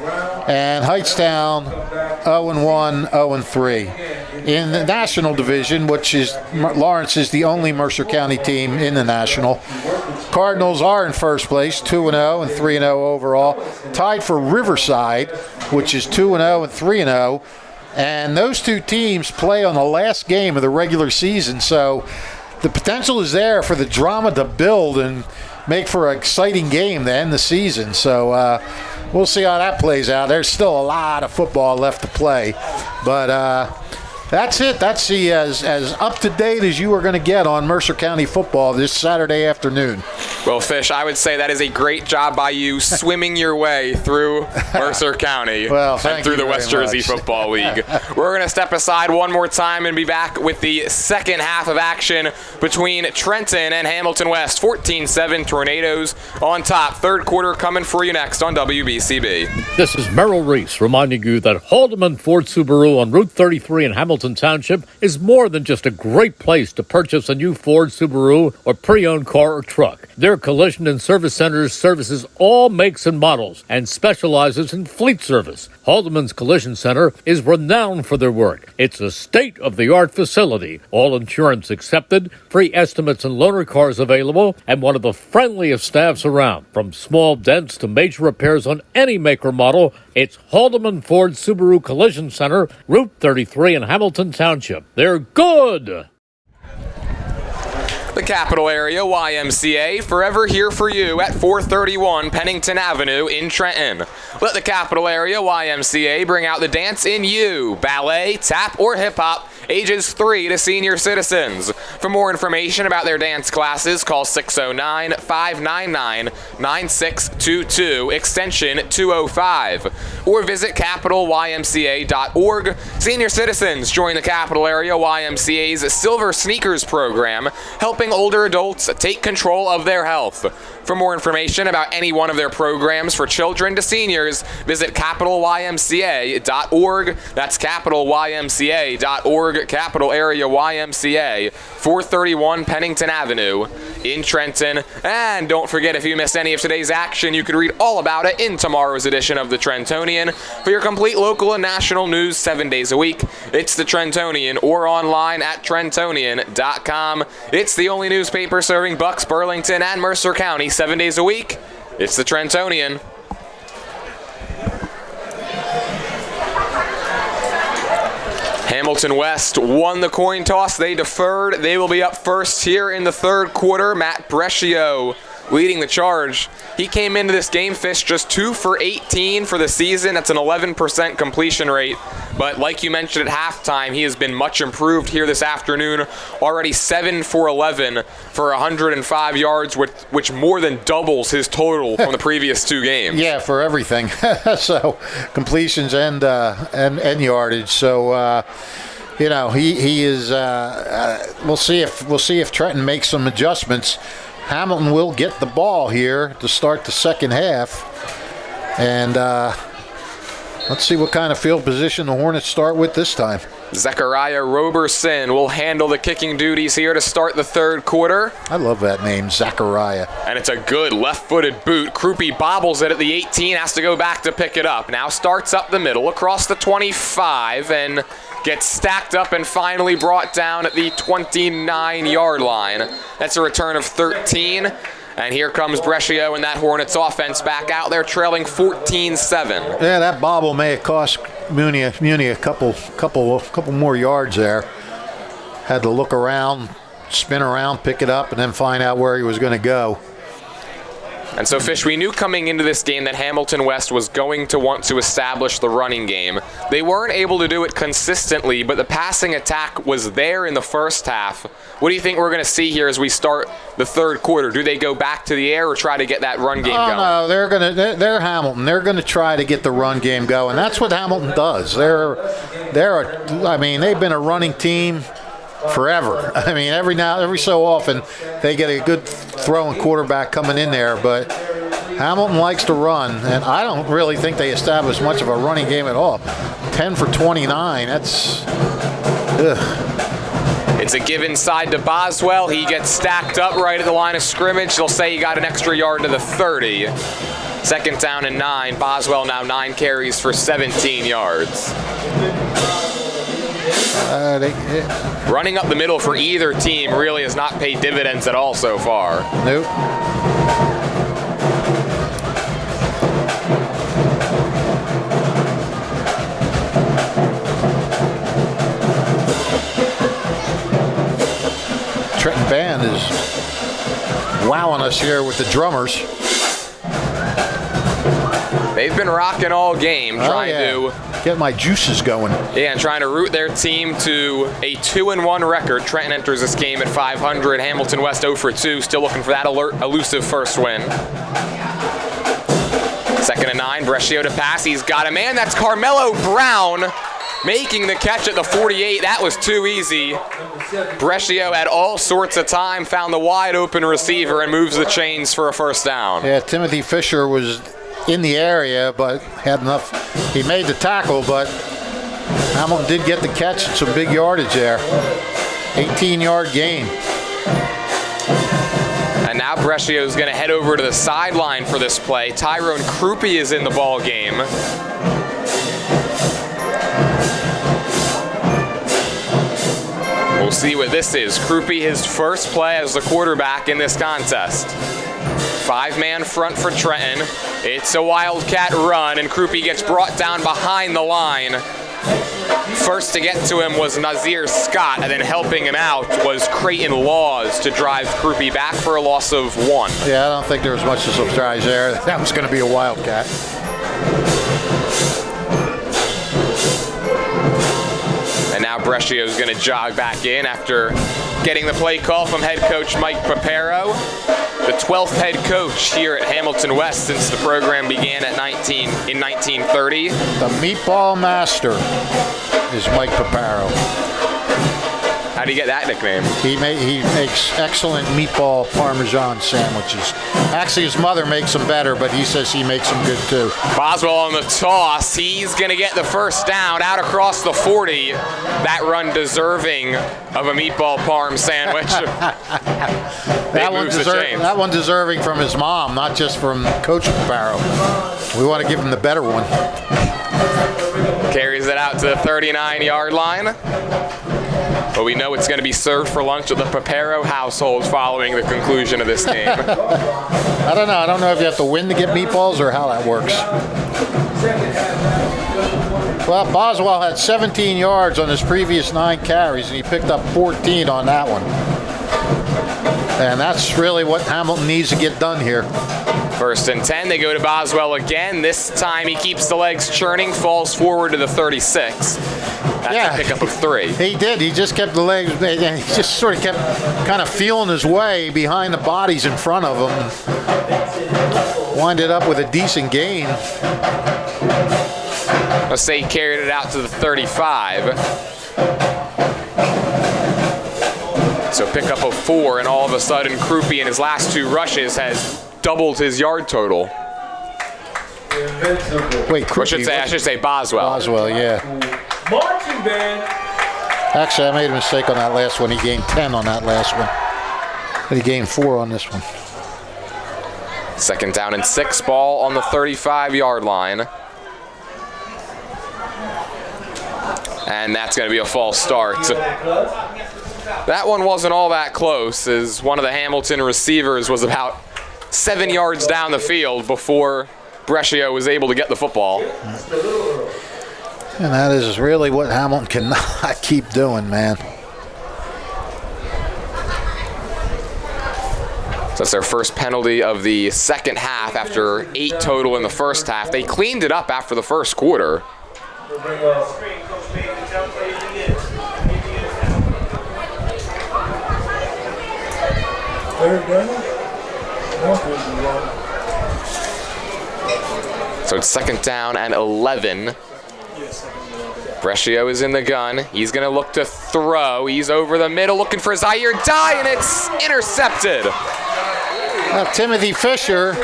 Speaker 3: And Heightstown 0-1, 0-3. In the National Division, which is Lawrence is the only Mercer County team in the National. Cardinals are in first place, 2-0 and 3-0 overall. Tied for Riverside, which is 2-0 and 3-0. And those two teams play on the last game of the regular season, so the potential is there for the drama to build and make for an exciting game to end the season. So we'll see how that plays out. There's still a lot of football left to play, but that's it. That's the as up-to-date as you are going to get on Mercer County football this Saturday afternoon.
Speaker 2: Well, Fish, I would say that is a great job by you swimming your way through Mercer County and through the West Jersey Football League. We're going to step aside one more time and be back with the second half of action between Trenton and Hamilton West. 14-7 Tornadoes on top. Third quarter coming for you next on WBCB.
Speaker 1: This is Merrill Reese reminding you that Haldeman Ford Subaru on Route 33 in Hamilton Township is more than just a great place to purchase a new Ford, Subaru, or pre-owned car or truck. They're Their collision and service center services all makes and models and specializes in fleet service. Haldeman's Collision Center is renowned for their work. It's a state-of-the-art facility. All insurance accepted, free estimates and loaner cars available, and one of the friendliest staffs around. From small dents to major repairs on any make or model, it's Haldeman Ford Subaru Collision Center, Route 33 in Hamilton Township. They're good!
Speaker 2: The Capital Area YMCA, forever here for you at 431 Pennington Avenue in Trenton. Let the Capital Area YMCA bring out the dance in you. Ballet, tap, or hip-hop, ages 3 to senior citizens. For more information about their dance classes, call 609-599-9622, extension 205. Or visit capitalymca.org. Senior citizens join the Capital Area YMCA's Silver Sneakers program, helping older adults take control of their health. For more information about any one of their programs for children to seniors, visit capitalymca.org. That's capitalymca.org, Capital Area YMCA, 431 Pennington Avenue in Trenton. And don't forget, if you missed any of today's action, you can read all about it in tomorrow's edition of the Trentonian. For your complete local and national news 7 days a week, it's the Trentonian, or online at trentonian.com. It's the only newspaper serving Bucks, Burlington, and Mercer County 7 days a week. It's the Trentonian. Hamilton West won the coin toss. They deferred. They will be up first here in the third quarter. Matt Brescio leading the charge. He came into this game, Fish, just 2 for 18 for the season. That's an 11% completion rate. But like you mentioned at halftime, he has been much improved here this afternoon. Already 7 for 11 for 105 yards, which more than doubles his total from the previous 2 games.
Speaker 3: Yeah, for everything. So completions and yardage. So he is. We'll see if Trenton makes some adjustments. Hamilton will get the ball here to start the second half. And let's see what kind of field position the Hornets start with this time.
Speaker 2: Zechariah Roberson will handle the kicking duties here to start the third quarter.
Speaker 3: I love that name, Zechariah.
Speaker 2: And it's a good left-footed boot. Krupe bobbles it at the 18, has to go back to pick it up. Now starts up the middle across the 25 and gets stacked up and finally brought down at the 29-yard line. That's a return of 13. And here comes Brescio and that Hornets offense back out there trailing 14-7.
Speaker 3: Yeah, that bobble may have cost Muni a couple more yards there. Had to look around, spin around, pick it up, and then find out where he was going to go.
Speaker 2: And so, Fish, we knew coming into this game that Hamilton West was going to want to establish the running game. They weren't able to do it consistently, but the passing attack was there in the first half. What do you think we're going to see here as we start the third quarter? Do they go back to the air or try to get that run game going?
Speaker 3: No, they're Hamilton. They're going to try to get the run game going. That's what Hamilton does. They've been a running team forever. I mean, every so often they get a good throwing quarterback coming in there, but Hamilton likes to run, and I don't really think they establish much of a running game at all. 10 for 29, that's
Speaker 2: It's a give inside to Boswell. He gets stacked up right at the line of scrimmage. They'll say he got an extra yard to the 30. Second down and 9. Boswell now 9 carries for 17 yards. Running up the middle for either team really has not paid dividends at all so far.
Speaker 3: Nope. Trenton Band is wowing us here with the drummers.
Speaker 2: They've been rocking all game, trying to
Speaker 3: get my juices going.
Speaker 2: Yeah, and trying to root their team to a 2-1 record. Trenton enters this game at 500. Hamilton West 0 for 2, still looking for that elusive first win. Second and 9, Brescio to pass. He's got a man. That's Carmelo Brown making the catch at the 48. That was too easy. Brescio had all sorts of time, found the wide open receiver, and moves the chains for a first down.
Speaker 3: Yeah, Timothy Fisher was in the area, but had enough. He made the tackle, but Hamilton did get the catch and some big yardage there. 18-yard gain.
Speaker 2: And now now Brescia is going to head over to the sideline for this play. Tyrone Krupe is in the ball game. We'll see what this is. Krupe, his first play as the quarterback in this contest. 5-man front for Trenton. It's a wildcat run, and Krupe gets brought down behind the line. First to get to him was Nazir Scott, and then helping him out was Creighton Laws to drive Krupe back for a loss of 1.
Speaker 3: Yeah, I don't think there was much of a surprise there. That was going to be a wildcat.
Speaker 2: And now Brescia is going to jog back in after getting the play call from head coach Mike Papero, the 12th head coach here at Hamilton West since the program began in 1930.
Speaker 3: The meatball master is Mike Papero.
Speaker 2: How do you get that nickname?
Speaker 3: He makes excellent meatball parmesan sandwiches. Actually, his mother makes them better, but he says he makes them good too.
Speaker 2: Boswell on the toss. He's going to get the first down out across the 40. That run deserving of a meatball parm sandwich.
Speaker 3: That one deserving from his mom, not just from Coach Papero. We want to give him the better one.
Speaker 2: Carries it out to the 39-yard line. But we know it's going to be served for lunch at the Papero household following the conclusion of this game.
Speaker 3: I don't know. I don't know if you have to win to get meatballs or how that works. Well, Boswell had 17 yards on his previous 9 carries, and he picked up 14 on that one. And that's really what Hamilton needs to get done here.
Speaker 2: 1st and 10, they go to Boswell again. This time he keeps the legs churning, falls forward to the 36. That's a pickup of 3.
Speaker 3: He did. He just kept the legs, he just sort of kept kind of feeling his way behind the bodies in front of him. Winded up with a decent gain.
Speaker 2: Let's say he carried it out to the 35. So pickup of 4, and all of a sudden Krupe in his last 2 rushes has doubled his yard total.
Speaker 3: Wait, Krupe,
Speaker 2: I should say Boswell.
Speaker 3: Boswell, yeah.
Speaker 6: Marching band.
Speaker 3: Actually, I made a mistake on that last one. He gained 10 on that last one. But he gained 4 on this one.
Speaker 2: 2nd down and 6, ball on the 35-yard line. And that's going to be a false start. That one wasn't all that close, as one of the Hamilton receivers was about 7 yards down the field before Brescia was able to get the football.
Speaker 3: And that is really what Hamilton cannot keep doing, man.
Speaker 2: So that's their first penalty of the second half after 8 total in the first half. They cleaned it up after the first quarter. So it's 2nd down and 11. Brescia is in the gun. He's going to look to throw. He's over the middle looking for Zaire Dye, and it's intercepted.
Speaker 3: Now, Timothy Fisher,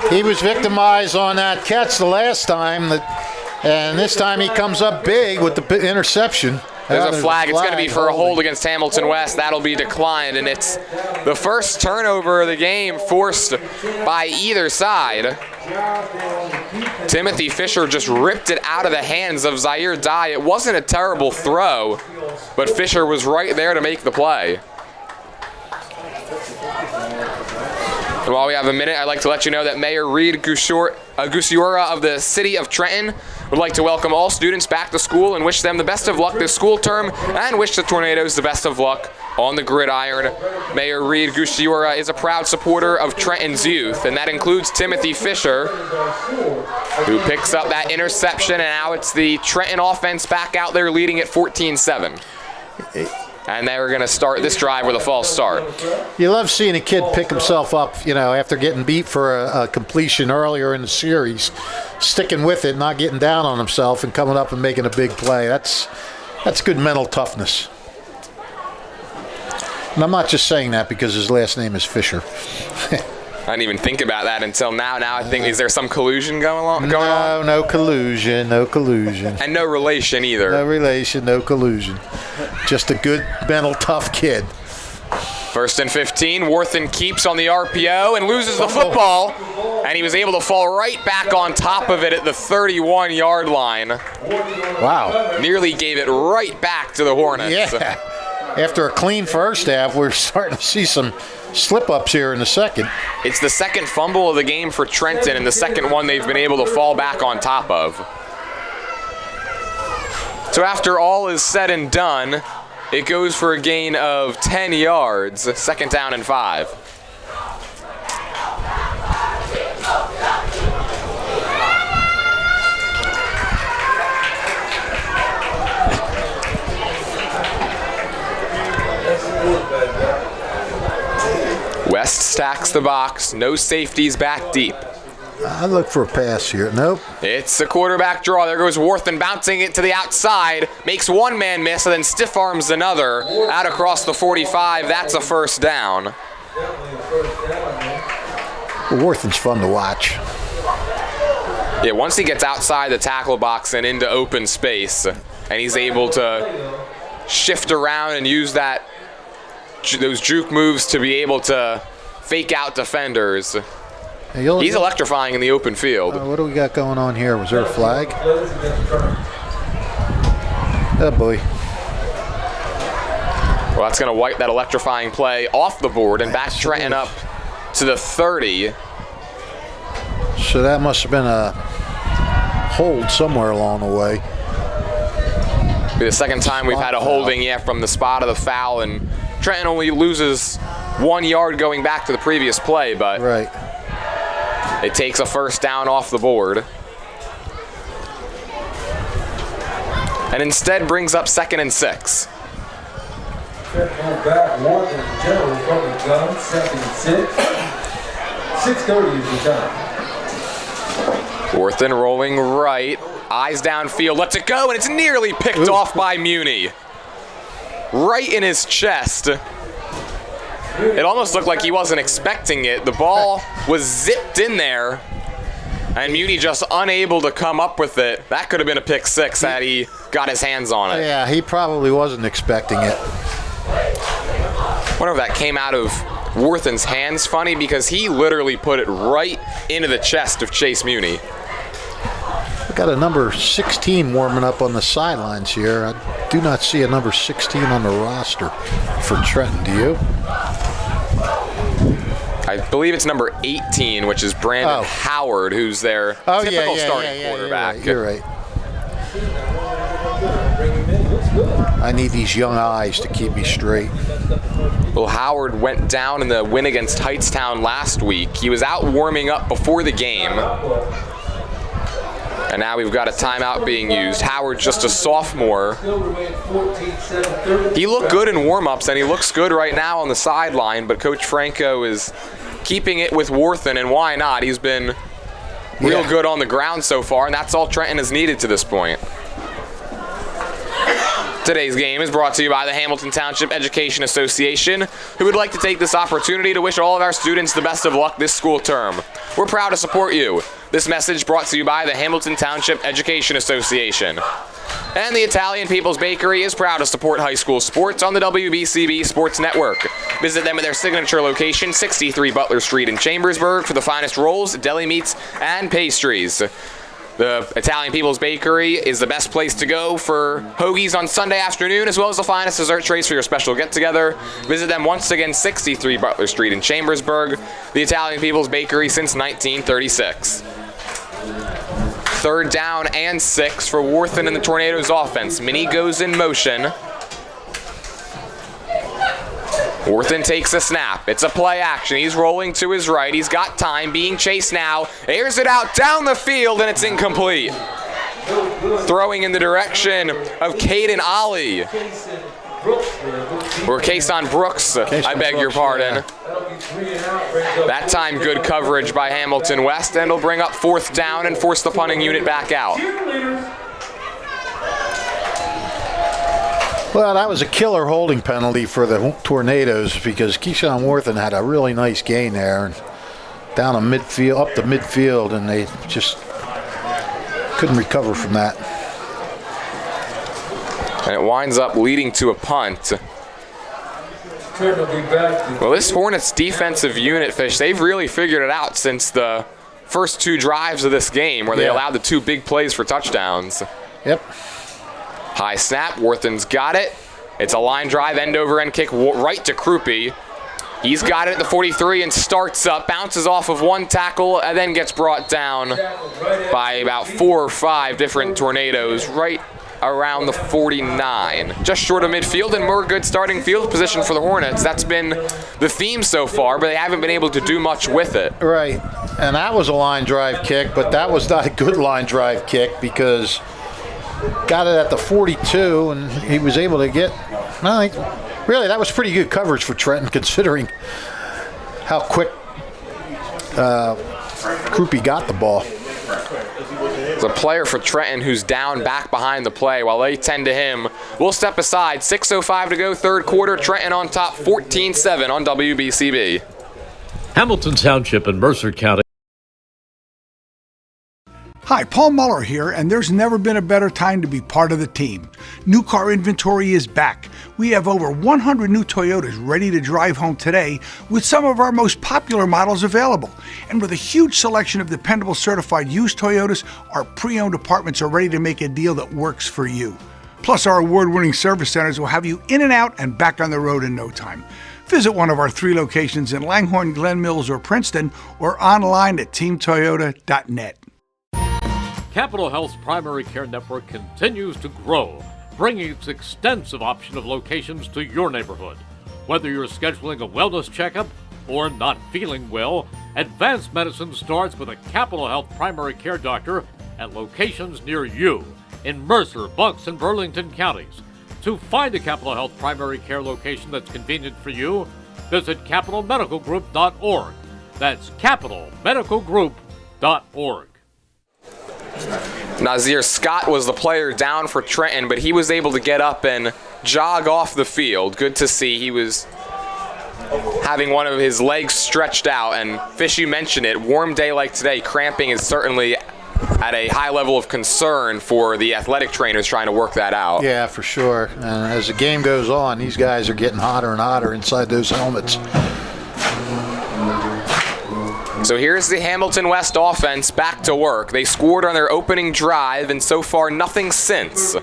Speaker 3: he was victimized on that catch the last time, and this time he comes up big with the interception.
Speaker 2: There's a flag. It's going to be for a hold against Hamilton West. That'll be declined, and it's the first turnover of the game forced by either side. Timothy Fisher just ripped it out of the hands of Zaire Dye. It wasn't a terrible throw, but Fisher was right there to make the play. And while we have a minute, I'd like to let you know that Mayor Reed Gusiora of the City of Trenton would like to welcome all students back to school and wish them the best of luck this school term and wish the Tornadoes the best of luck on the gridiron. Mayor Reed Gusiora is a proud supporter of Trenton's youth, and that includes Timothy Fisher, who picks up that interception, and now it's the Trenton offense back out there leading at 14-7. And they're going to start this drive with a false start.
Speaker 3: You love seeing a kid pick himself up, after getting beat for a completion earlier in the series, sticking with it, not getting down on himself, and coming up and making a big play. That's good mental toughness. And I'm not just saying that because his last name is Fisher.
Speaker 2: I didn't even think about that until now. Now I think, is there some collusion going on?
Speaker 3: No collusion, no collusion.
Speaker 2: And no relation either.
Speaker 3: No relation, no collusion. Just a good mental tough kid.
Speaker 2: First and 15, Worthen keeps on the RPO and loses the football, and he was able to fall right back on top of it at the 31-yard line.
Speaker 3: Wow.
Speaker 2: Nearly gave it right back to the Hornets.
Speaker 3: Yeah. After a clean first half, we're starting to see some slip-ups here in the second.
Speaker 2: It's the second fumble of the game for Trenton, and the second one they've been able to fall back on top of. So after all is said and done, it goes for a gain of 10 yards, second down and 5. West stacks the box, no safeties back deep.
Speaker 3: I look for a pass here. Nope.
Speaker 2: It's a quarterback draw. There goes Worthen bouncing it to the outside, makes one man miss, and then stiff arms another out across the 45. That's a first down.
Speaker 3: Worthen's fun to watch.
Speaker 2: Yeah, once he gets outside the tackle box and into open space, and he's able to shift around and use those juke moves to be able to fake out defenders. He's electrifying in the open field.
Speaker 3: What do we got going on here? Was there a flag? Oh, boy.
Speaker 2: Well, that's going to wipe that electrifying play off the board and back Trenton up to the 30.
Speaker 3: So that must have been a hold somewhere along the way.
Speaker 2: Be the second time we've had a holding, from the spot of the foul, and Trenton only loses 1 yard going back to the previous play, but
Speaker 3: right.
Speaker 2: It takes a first down off the board. And instead brings up 2nd and 6.
Speaker 6: Back, Worthen generally from the gun, 2nd and 6. 6:30 is the time.
Speaker 2: Worthen rolling right, eyes downfield, lets it go, and it's nearly picked off by Muni. Right in his chest. It almost looked like he wasn't expecting it. The ball was zipped in there, and Muni just unable to come up with it. That could have been a pick 6 had he got his hands on it.
Speaker 3: Yeah, he probably wasn't expecting it.
Speaker 2: I wonder if that came out of Worthen's hands funny, because he literally put it right into the chest of Chase Muni.
Speaker 3: We got a number 16 warming up on the sidelines here. I do not see a number 16 on the roster for Trenton. Do you?
Speaker 2: I believe it's number 18, which is Brandon Howard, who's their typical starting quarterback.
Speaker 3: You're right. I need these young eyes to keep me straight.
Speaker 2: Well, Howard went down in the win against Hightstown last week. He was out warming up before the game. And now we've got a timeout being used. Howard, just a sophomore. He looked good in warm-ups, and he looks good right now on the sideline, but Coach Franco is keeping it with Worthen, and why not? He's been real good on the ground so far, and that's all Trenton has needed to this point. Today's game is brought to you by the Hamilton Township Education Association, who would like to take this opportunity to wish all of our students the best of luck this school term. We're proud to support you. This message brought to you by the Hamilton Township Education Association. And the Italian People's Bakery is proud to support high school sports on the WBCB Sports Network. Visit them at their signature location, 63 Butler Street in Chambersburg, for the finest rolls, deli meats, and pastries. The Italian People's Bakery is the best place to go for hoagies on Sunday afternoon, as well as the finest dessert trays for your special get-together. Visit them once again, 63 Butler Street in Chambersburg. The Italian People's Bakery since 1936. 3rd down and 6 for Worthen and the Tornadoes offense. Mini goes in motion. Worthen takes a snap. It's a play action. He's rolling to his right. He's got time, being chased now. Airs it out down the field, and it's incomplete. Throwing in the direction of Caden Ollie. Or Kason Brooks, I beg your pardon. That time good coverage by Hamilton West, and it'll bring up 4th down and force the punting unit back out.
Speaker 3: Well, that was a killer holding penalty for the Tornadoes, because Keyshawn Worthen had a really nice gain there, and down a midfield, up the midfield, and they just couldn't recover from that.
Speaker 2: And it winds up leading to a punt.
Speaker 6: Trenton will be back.
Speaker 2: Well, this Hornets defensive unit, Fish, they've really figured it out since the first 2 drives of this game where they allowed the 2 big plays for touchdowns.
Speaker 3: Yep.
Speaker 2: High snap, Worthen's got it. It's a line drive, end-over-end kick right to Krupe. He's got it at the 43 and starts up, bounces off of 1 tackle, and then gets brought down by about 4 or 5 different tornadoes right around the 49. Just short of midfield and more good starting field position for the Hornets. That's been the theme so far, but they haven't been able to do much with it.
Speaker 3: Right. And that was a line drive kick, but that was not a good line drive kick because got it at the 42 and he was able to get, I think, really, that was pretty good coverage for Trenton considering how quick Krupe got the ball.
Speaker 2: There's a player for Trenton who's down back behind the play while they tend to him. We'll step aside. 6:05 to go, third quarter. Trenton on top 14-7 on WBCB.
Speaker 1: Hamilton Township in Mercer County.
Speaker 5: Hi, Paul Muller here, and there's never been a better time to be part of the team. New car inventory is back. We have over 100 new Toyotas ready to drive home today with some of our most popular models available. And with a huge selection of dependable certified used Toyotas, our pre-owned departments are ready to make a deal that works for you. Plus, our award-winning service centers will have you in and out and back on the road in no time. Visit one of our 3 locations in Langhorne, Glen Mills, or Princeton, or online at teamtoyota.net.
Speaker 1: Capital Health's primary care network continues to grow, bringing its extensive option of locations to your neighborhood. Whether you're scheduling a wellness checkup or not feeling well, advanced medicine starts with a Capital Health primary care doctor at locations near you in Mercer, Bucks, and Burlington counties. To find a Capital Health primary care location that's convenient for you, visit capitalmedicalgroup.org. That's capitalmedicalgroup.org.
Speaker 2: Nazir Scott was the player down for Trenton, but he was able to get up and jog off the field. Good to see. He was having one of his legs stretched out, and Fishy mentioned it. Warm day like today, cramping is certainly at a high level of concern for the athletic trainers trying to work that out.
Speaker 3: Yeah, for sure. And as the game goes on, these guys are getting hotter and hotter inside those helmets.
Speaker 2: So here's the Hamilton West offense back to work. They scored on their opening drive, and so far nothing since. They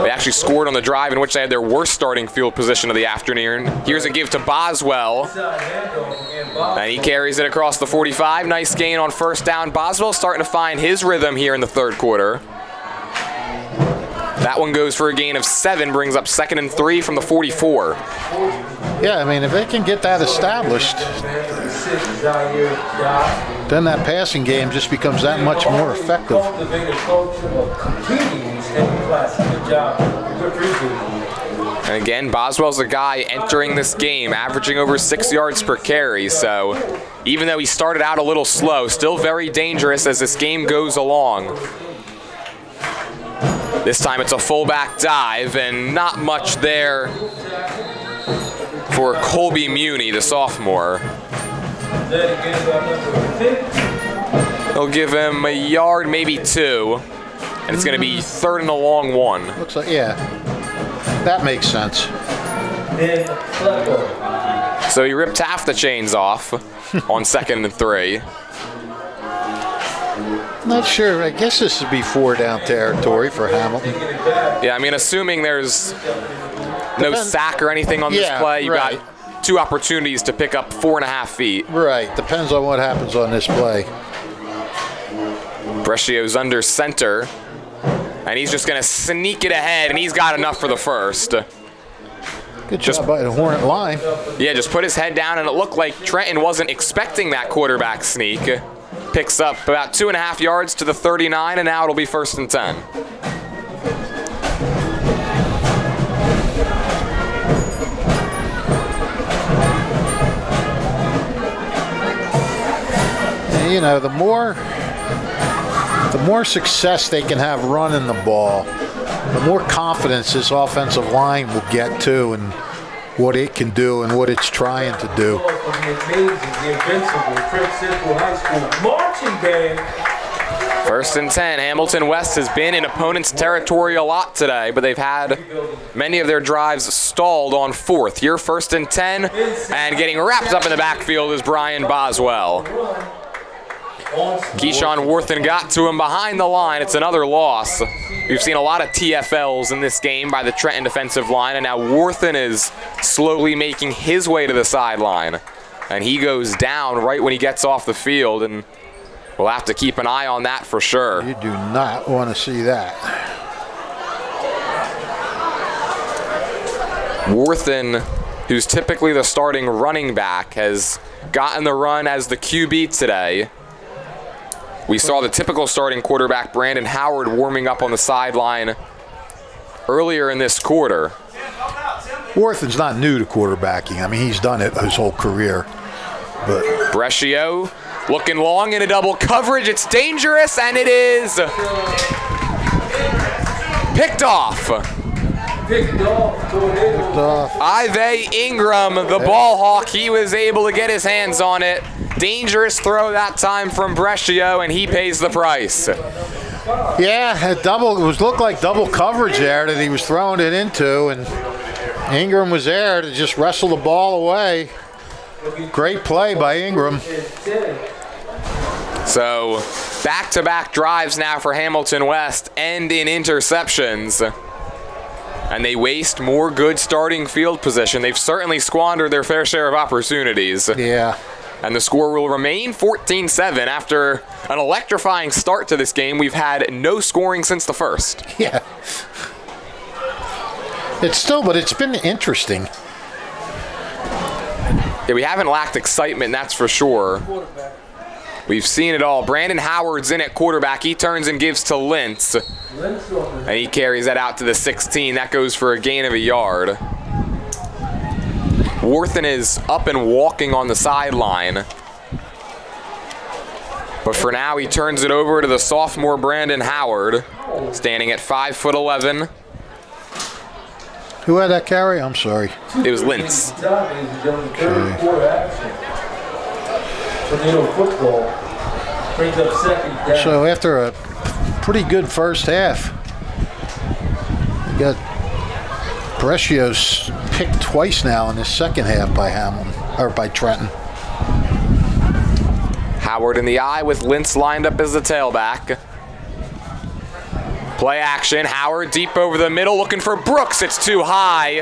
Speaker 2: actually scored on the drive in which they had their worst starting field position of the afternoon. Here's a give to Boswell, and he carries it across the 45. Nice gain on first down. Boswell starting to find his rhythm here in the third quarter. That one goes for a gain of 7, brings up 2nd and 3 from the 44.
Speaker 3: Yeah, I mean, if they can get that established, then that passing game just becomes that much more effective.
Speaker 2: And again, Boswell's a guy entering this game, averaging over 6 yards per carry. So even though he started out a little slow, still very dangerous as this game goes along. This time it's a fullback dive, and not much there for Colby Muni, the sophomore. They'll give him a yard, maybe 2, and it's going to be 3rd and a long 1.
Speaker 3: Looks like, yeah, that makes sense.
Speaker 2: So he ripped half the chains off on 2nd and 3.
Speaker 3: Not sure. I guess this would be 4-down territory for Hamilton.
Speaker 2: Yeah, I mean, assuming there's no sack or anything on this play, you got 2 opportunities to pick up 4.5 feet.
Speaker 3: Right. Depends on what happens on this play.
Speaker 2: Brescio's under center, and he's just going to sneak it ahead, and he's got enough for the first.
Speaker 3: Good job by the Hornet line.
Speaker 2: Yeah, just put his head down, and it looked like Trenton wasn't expecting that quarterback sneak. Picks up about 2.5 yards to the 39, and now it'll be 1st and 10.
Speaker 3: You know, the more success they can have running the ball, the more confidence this offensive line will get to and what it can do and what it's trying to do.
Speaker 6: The amazing, the invincible Trent Central High School marching band
Speaker 2: First and 10. Hamilton West has been in opponent's territory a lot today, but they've had many of their drives stalled on fourth. Here, first and 10, and getting wrapped up in the backfield is Brian Boswell. Keyshawn Worthen got to him behind the line. It's another loss. We've seen a lot of TFLs in this game by the Trenton defensive line, and now Worthen is slowly making his way to the sideline. And he goes down right when he gets off the field, and we'll have to keep an eye on that for sure.
Speaker 3: You do not want to see that.
Speaker 2: Worthen, who's typically the starting running back, has gotten the run as the QB today. We saw the typical starting quarterback, Brandon Howard, warming up on the sideline earlier in this quarter.
Speaker 3: Worthen's not new to quarterbacking. I mean, he's done it his whole career. But
Speaker 2: Brescio looking long into double coverage. It's dangerous, and it is picked off. Ive Ingram, the ball hawk, he was able to get his hands on it. Dangerous throw that time from Brescio, and he pays the price.
Speaker 3: yeah, it looked like double coverage there that he was throwing it into, and Ingram was there to just wrestle the ball away. Great play by Ingram.
Speaker 2: So back-to-back drives now for Hamilton West end in interceptions. And they waste more good starting field position. They've certainly squandered their fair share of opportunities.
Speaker 3: Yeah.
Speaker 2: And the score will remain 14-7. After an electrifying start to this game, we've had no scoring since the first.
Speaker 3: Yeah. But it's been interesting.
Speaker 2: Yeah, we haven't lacked excitement, that's for sure. We've seen it all. Brandon Howard's in at quarterback. He turns and gives to Lintz. And he carries that out to the 16. That goes for a gain of a yard. Worthen is up and walking on the sideline. But for now, he turns it over to the sophomore Brandon Howard, standing at 5'11".
Speaker 3: Who had that carry? I'm sorry.
Speaker 2: It was Lintz.
Speaker 3: So after a pretty good first half, we got Brescio's picked twice now in the second half by Trenton.
Speaker 2: Howard in the eye with Lintz lined up as the tailback. Play action. Howard deep over the middle looking for Brooks. It's too high.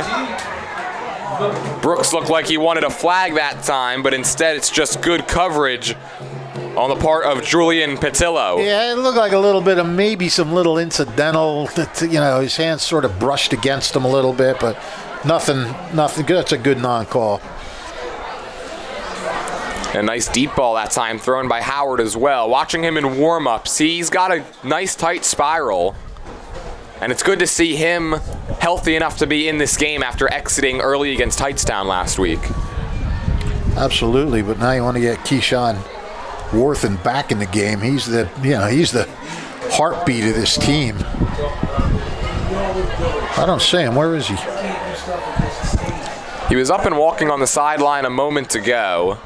Speaker 2: Brooks looked like he wanted a flag that time, but instead it's just good coverage on the part of Julian Patillo.
Speaker 3: Yeah, it looked like a little bit of maybe some little incidental, his hands sort of brushed against him a little bit, but nothing good. That's a good non-call.
Speaker 2: A nice deep ball that time thrown by Howard as well. Watching him in warm-ups, he's got a nice tight spiral. And it's good to see him healthy enough to be in this game after exiting early against Tightstown last week.
Speaker 3: Absolutely, but now you want to get Keyshawn Worthen back in the game. He's the heartbeat of this team. I don't see him. Where is he?
Speaker 2: He was up and walking on the sideline a moment ago.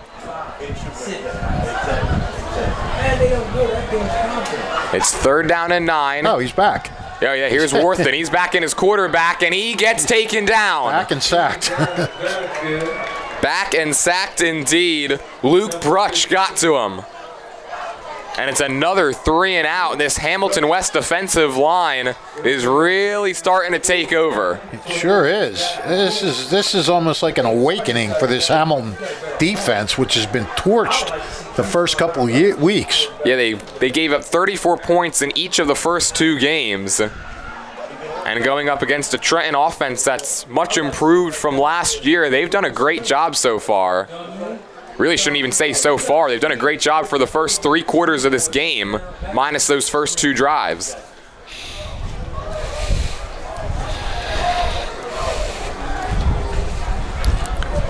Speaker 2: It's 3rd down and 9.
Speaker 3: Oh, he's back.
Speaker 2: Oh, yeah, here's Worthen. He's back in his quarterback, and he gets taken down.
Speaker 3: Back and sacked.
Speaker 2: Back and sacked indeed. Luke Brutch got to him. And it's another 3 and out. This Hamilton West defensive line is really starting to take over.
Speaker 3: It sure is. This is almost like an awakening for this Hamilton defense, which has been torched the first couple weeks.
Speaker 2: Yeah, they gave up 34 points in each of the first 2 games. And going up against a Trenton offense that's much improved from last year, they've done a great job so far. Really shouldn't even say so far. They've done a great job for the first 3 quarters of this game, minus those first 2 drives.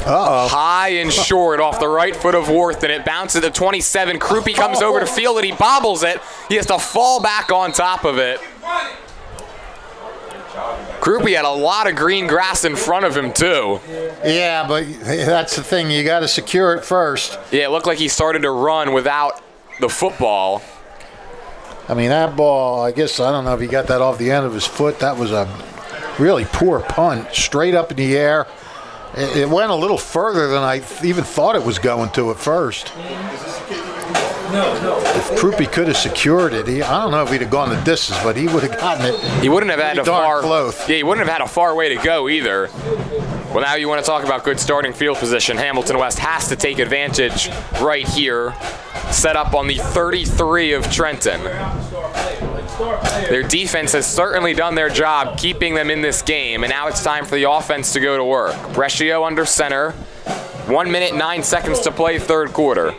Speaker 3: Uh-oh.
Speaker 2: High and short off the right foot of Worthen. It bounces at 27. Krupe comes over to field it. He bobbles it. He has to fall back on top of it. Krupe had a lot of green grass in front of him, too.
Speaker 3: Yeah, but that's the thing. You got to secure it first.
Speaker 2: Yeah, it looked like he started to run without the football.
Speaker 3: I mean, that ball, I don't know if he got that off the end of his foot. That was a really poor punt, straight up in the air. It went a little further than I even thought it was going to at first. If Krupe could have secured it, I don't know if he'd have gone the distance, but he would have gotten it.
Speaker 2: He wouldn't have had
Speaker 3: close.
Speaker 2: Yeah, he wouldn't have had a far way to go either. Well, now you want to talk about good starting field position. Hamilton West has to take advantage right here. Set up on the 33 of Trenton. Their defense has certainly done their job keeping them in this game, and now it's time for the offense to go to work. Brescio under center. 1 minute, 9 seconds to play, third quarter.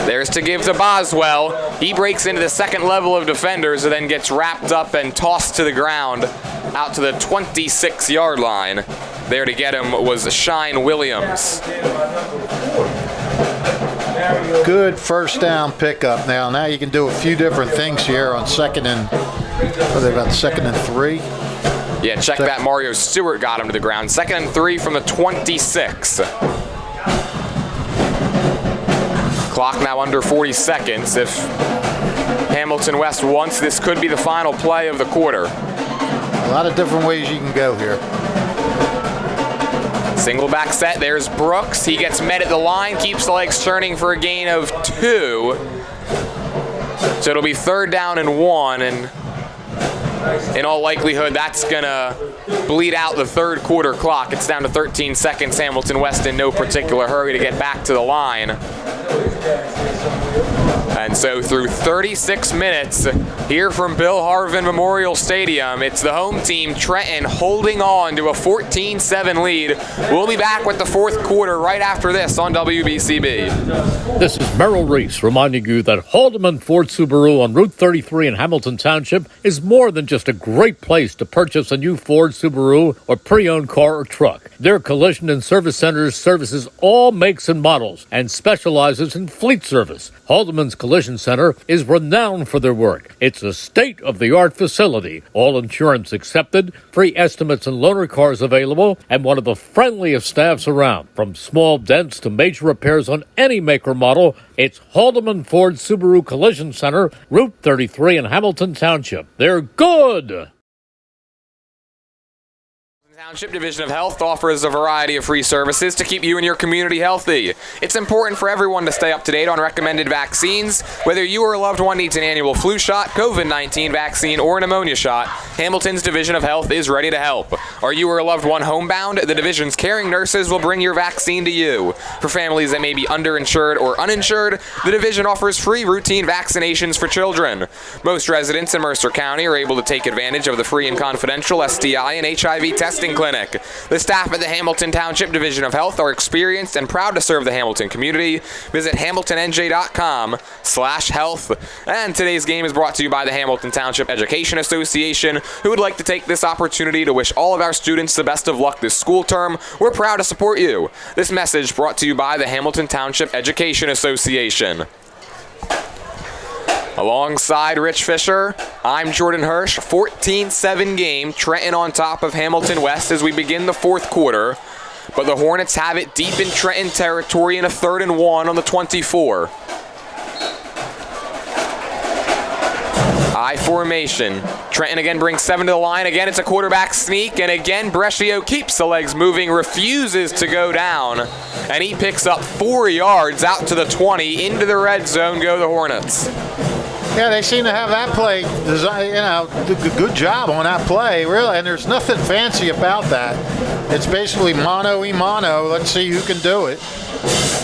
Speaker 2: There's to give to Boswell. He breaks into the second level of defenders and then gets wrapped up and tossed to the ground out to the 26-yard line. There to get him was Shine Williams.
Speaker 3: Good first down pickup now. Now you can do a few different things here on second and 3.
Speaker 2: Yeah, check that. Mario Stewart got him to the ground. 2nd and 3 from the 26. Clock now under 40 seconds. If Hamilton West wants, this could be the final play of the quarter.
Speaker 3: A lot of different ways you can go here.
Speaker 2: Single back set. There's Brooks. He gets met at the line, keeps the legs turning for a gain of 2. So it'll be 3rd down and 1, and in all likelihood, that's going to bleed out the third quarter clock. It's down to 13 seconds. Hamilton West in no particular hurry to get back to the line. And so through 36 minutes here from Bill Harvin Memorial Stadium, it's the home team, Trenton, holding on to a 14-7 lead. We'll be back with the fourth quarter right after this on WBCB.
Speaker 1: This is Merrill Reese reminding you that Haldeman Ford Subaru on Route 33 in Hamilton Township is more than just a great place to purchase a new Ford, Subaru, or pre-owned car or truck. Their collision and service centers services all makes and models and specializes in fleet service. Haldeman's Collision Center is renowned for their work. It's a state-of-the-art facility, all insurance accepted, free estimates and loaner cars available, and one of the friendliest staffs around. From small dents to major repairs on any make or model, it's Haldeman Ford Subaru Collision Center, Route 33 in Hamilton Township. They're good!
Speaker 2: Township Division of Health offers a variety of free services to keep you and your community healthy. It's important for everyone to stay up to date on recommended vaccines. Whether you or a loved one needs an annual flu shot, COVID-19 vaccine, or a pneumonia shot, Hamilton's Division of Health is ready to help. Are you or a loved one homebound? The division's caring nurses will bring your vaccine to you. For families that may be underinsured or uninsured, the division offers free routine vaccinations for children. Most residents in Mercer County are able to take advantage of the free and confidential STI and HIV testing clinic. The staff at the Hamilton Township Division of Health are experienced and proud to serve the Hamilton community. Visit hamiltonnj.com/health. And today's game is brought to you by the Hamilton Township Education Association, who would like to take this opportunity to wish all of our students the best of luck this school term. We're proud to support you. This message brought to you by the Hamilton Township Education Association. Alongside Rich Fisher, I'm Jordan Hirsch. 14-7 game, Trenton on top of Hamilton West as we begin the fourth quarter. But the Hornets have it deep in Trenton territory in a 3rd and 1 on the 24. I formation. Trenton again brings 7 to the line. Again, it's a quarterback sneak. And again, Brescio keeps the legs moving, refuses to go down. And he picks up 4 yards out to the 20. Into the red zone go the Hornets.
Speaker 3: Yeah, they seem to have that play designed, good job on that play, really, and there's nothing fancy about that. It's basically mano-a-mano. Let's see who can do it.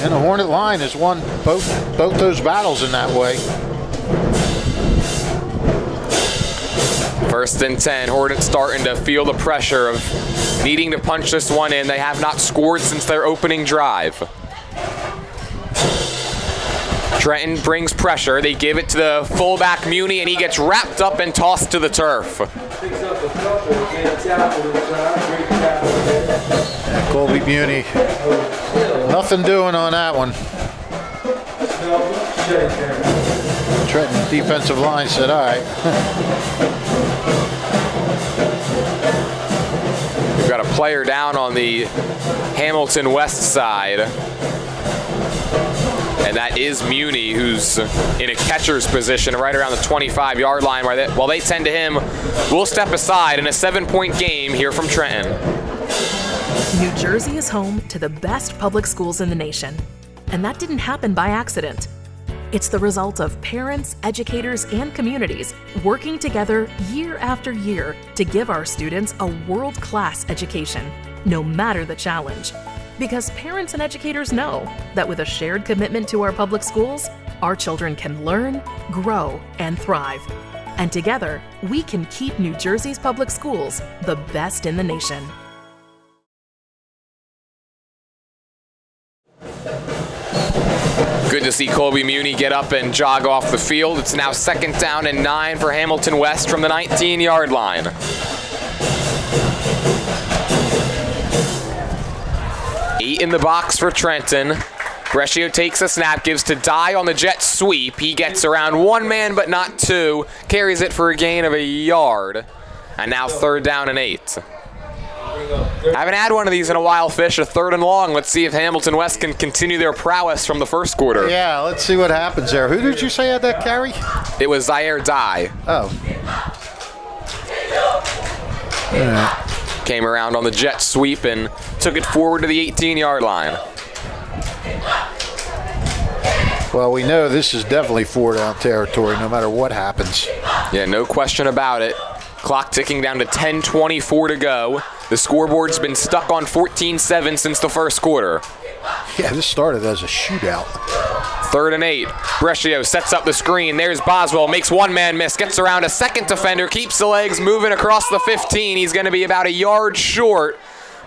Speaker 3: And the Hornet line has won both those battles in that way.
Speaker 2: 1st and 10. Hornets starting to feel the pressure of needing to punch this one in. They have not scored since their opening drive. Trenton brings pressure. They give it to the fullback Muni, and he gets wrapped up and tossed to the turf.
Speaker 3: Yeah, Colby Muni, nothing doing on that one. Trenton defensive line said, all right.
Speaker 2: We've got a player down on the Hamilton West side. And that is Muni, who's in a catcher's position right around the 25-yard line. While they tend to him, we'll step aside in a 7-point game here from Trenton.
Speaker 4: New Jersey is home to the best public schools in the nation. And that didn't happen by accident. It's the result of parents, educators, and communities working together year after year to give our students a world-class education, no matter the challenge. Because parents and educators know that with a shared commitment to our public schools, our children can learn, grow, and thrive. And together, we can keep New Jersey's public schools the best in the nation.
Speaker 2: Good to see Colby Muni get up and jog off the field. It's now 2nd down and 9 for Hamilton West from the 19-yard line. Eight in the box for Trenton. Brescio takes a snap, gives to Dye on the jet sweep. He gets around one man, but not two. Carries it for a gain of a yard. And now 3rd down and 8. Haven't had one of these in a while, Fish. A 3rd and long. Let's see if Hamilton West can continue their prowess from the first quarter.
Speaker 3: Yeah, let's see what happens there. Who did you say had that carry?
Speaker 2: It was Zaire Dye.
Speaker 3: Oh. Yeah.
Speaker 2: Came around on the jet sweep and took it forward to the 18-yard line.
Speaker 3: Well, we know this is definitely 4-down territory no matter what happens.
Speaker 2: Yeah, no question about it. Clock ticking down to 10:24 to go. The scoreboard's been stuck on 14-7 since the first quarter.
Speaker 3: Yeah, this started as a shootout.
Speaker 2: 3rd and 8. Brescio sets up the screen. There's Boswell. Makes one man miss. Gets around a second defender. Keeps the legs moving across the 15. He's going to be about a yard short.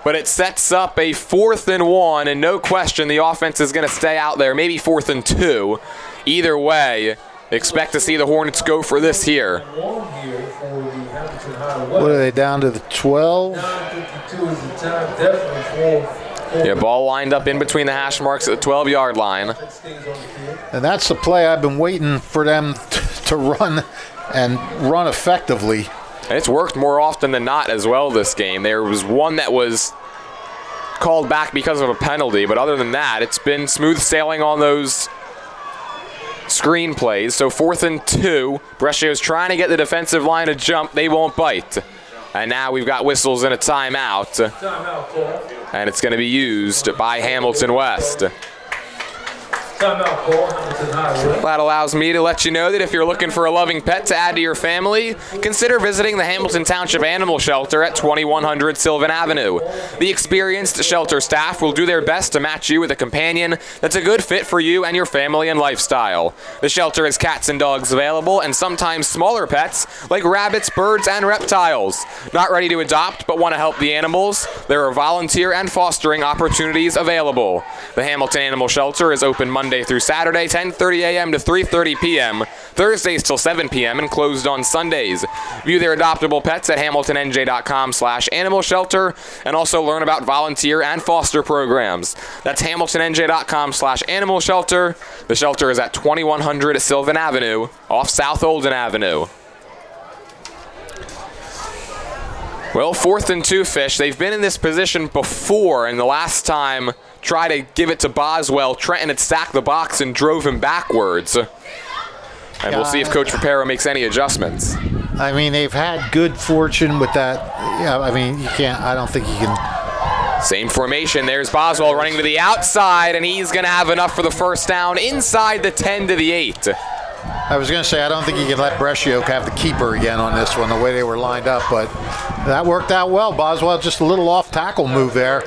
Speaker 2: But it sets up a 4th and 1. And no question the offense is going to stay out there. Maybe 4th and 2. Either way, expect to see the Hornets go for this here.
Speaker 3: What are they, down to the 12?
Speaker 6: 9:52 is the time, definitely for.
Speaker 2: Yeah, ball lined up in between the hash marks at the 12-yard line.
Speaker 3: And that's the play I've been waiting for them to run and run effectively.
Speaker 2: And it's worked more often than not as well this game. There was one that was called back because of a penalty, but other than that, it's been smooth sailing on those screen plays. So 4th and 2. Brescio's trying to get the defensive line to jump. They won't bite. And now we've got whistles and a timeout.
Speaker 6: Timeout call.
Speaker 2: And it's going to be used by Hamilton West.
Speaker 6: Timeout call. Hamilton Highway.
Speaker 2: That allows me to let you know that if you're looking for a loving pet to add to your family, consider visiting the Hamilton Township Animal Shelter at 2100 Sylvan Avenue. The experienced shelter staff will do their best to match you with a companion that's a good fit for you and your family and lifestyle. The shelter has cats and dogs available, and sometimes smaller pets like rabbits, birds, and reptiles. Not ready to adopt but want to help the animals? There are volunteer and fostering opportunities available. The Hamilton Animal Shelter is open Monday through Saturday, 10:30 a.m. to 3:30 p.m., Thursdays till 7 p.m., and closed on Sundays. View their adoptable pets at hamiltonnj.com/animal shelter, and also learn about volunteer and foster programs. That's hamiltonnj.com/animal shelter. The shelter is at 2100 Sylvan Avenue, off South Olden Avenue. Well, 4th and 2, Fish. They've been in this position before, and the last time try to give it to Boswell, Trenton had stacked the box and drove him backwards. And we'll see if Coach Reparo makes any adjustments.
Speaker 3: I mean, they've had good fortune with that. Yeah, I mean, you can't, I don't think you can.
Speaker 2: Same formation. There's Boswell running to the outside, and he's going to have enough for the first down inside the 10 to the 8.
Speaker 3: I was going to say, I don't think you can let Brescio have the keeper again on this one, the way they were lined up, but that worked out well. Boswell just a little off-tackle move there.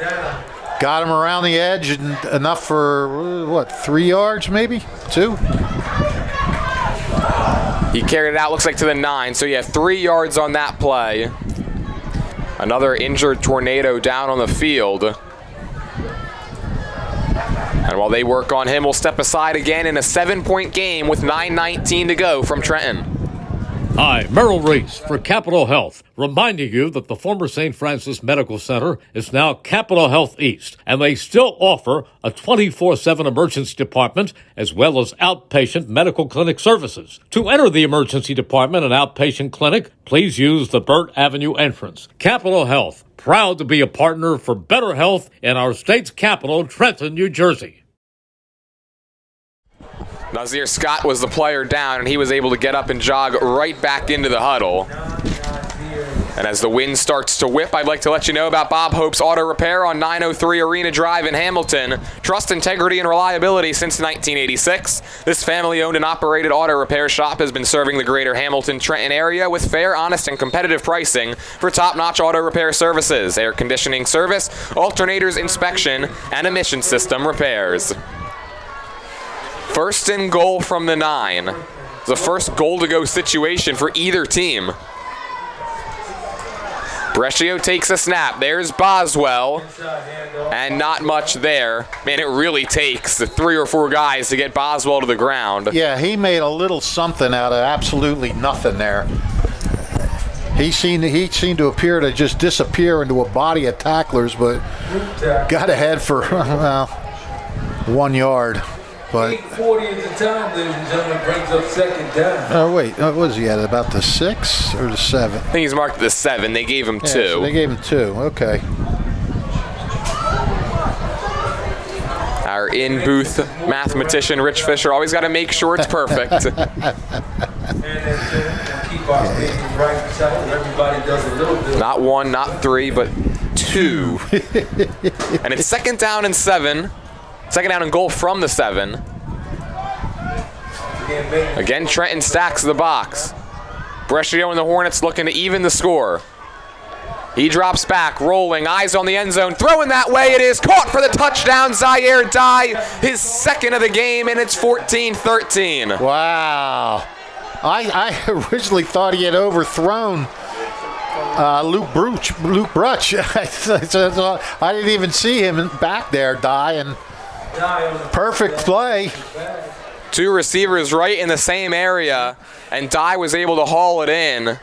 Speaker 3: Got him around the edge, and enough for, what, 3 yards maybe? 2?
Speaker 2: He carried it out, looks like, to the 9, so yeah, 3 yards on that play. Another injured Tornado down on the field. And while they work on him, we'll step aside again in a 7-point game with 9:19 to go from Trenton.
Speaker 1: Hi, Merrill Reese for Capital Health, reminding you that the former St. Francis Medical Center is now Capital Health East, and they still offer a 24/7 emergency department as well as outpatient medical clinic services. To enter the emergency department and outpatient clinic, please use the Burt Avenue entrance. Capital Health, proud to be a partner for better health in our state's capital, Trenton, New Jersey.
Speaker 2: Nazir Scott was the player down, and he was able to get up and jog right back into the huddle. And as the wind starts to whip, I'd like to let you know about Bob Hope's Auto Repair on 903 Arena Drive in Hamilton. Trust, integrity, and reliability since 1986. This family-owned and operated auto repair shop has been serving the greater Hamilton, Trenton area with fair, honest, and competitive pricing for top-notch auto repair services, air conditioning service, alternators inspection, and emission system repairs. First and goal from the 9. It's the first goal-to-go situation for either team. Brescio takes a snap. There's Boswell. And not much there. Man, it really takes the 3 or 4 guys to get Boswell to the ground.
Speaker 3: Yeah, he made a little something out of absolutely nothing there. He seemed to appear to just disappear into a body of tacklers, but got ahead for, well, 1 yard. But
Speaker 6: 8:40 at the time, ladies and gentlemen, brings up second down.
Speaker 3: Oh, wait. What was he at? About the 6 or the 7?
Speaker 2: I think he's marked the 7. They gave him 2.
Speaker 3: So they gave him 2. Okay.
Speaker 2: Our in-booth mathematician, Rich Fisher, always got to make sure it's perfect.
Speaker 6: And keep our stations right beside it. Everybody does a little bit.
Speaker 2: Not 1, not 3, but 2. And it's second down and 7. Second down and goal from the 7. Again, Trenton stacks the box. Brescio and the Hornets looking to even the score. He drops back, rolling, eyes on the end zone, throwing that way. It is caught for the touchdown. Zaire Dye, his second of the game, and it's 14-13.
Speaker 3: Wow. I originally thought he had overthrown Luke Brutch. I didn't even see him back there, Dye, and perfect play.
Speaker 2: 2 receivers right in the same area, and Dye was able to haul it in.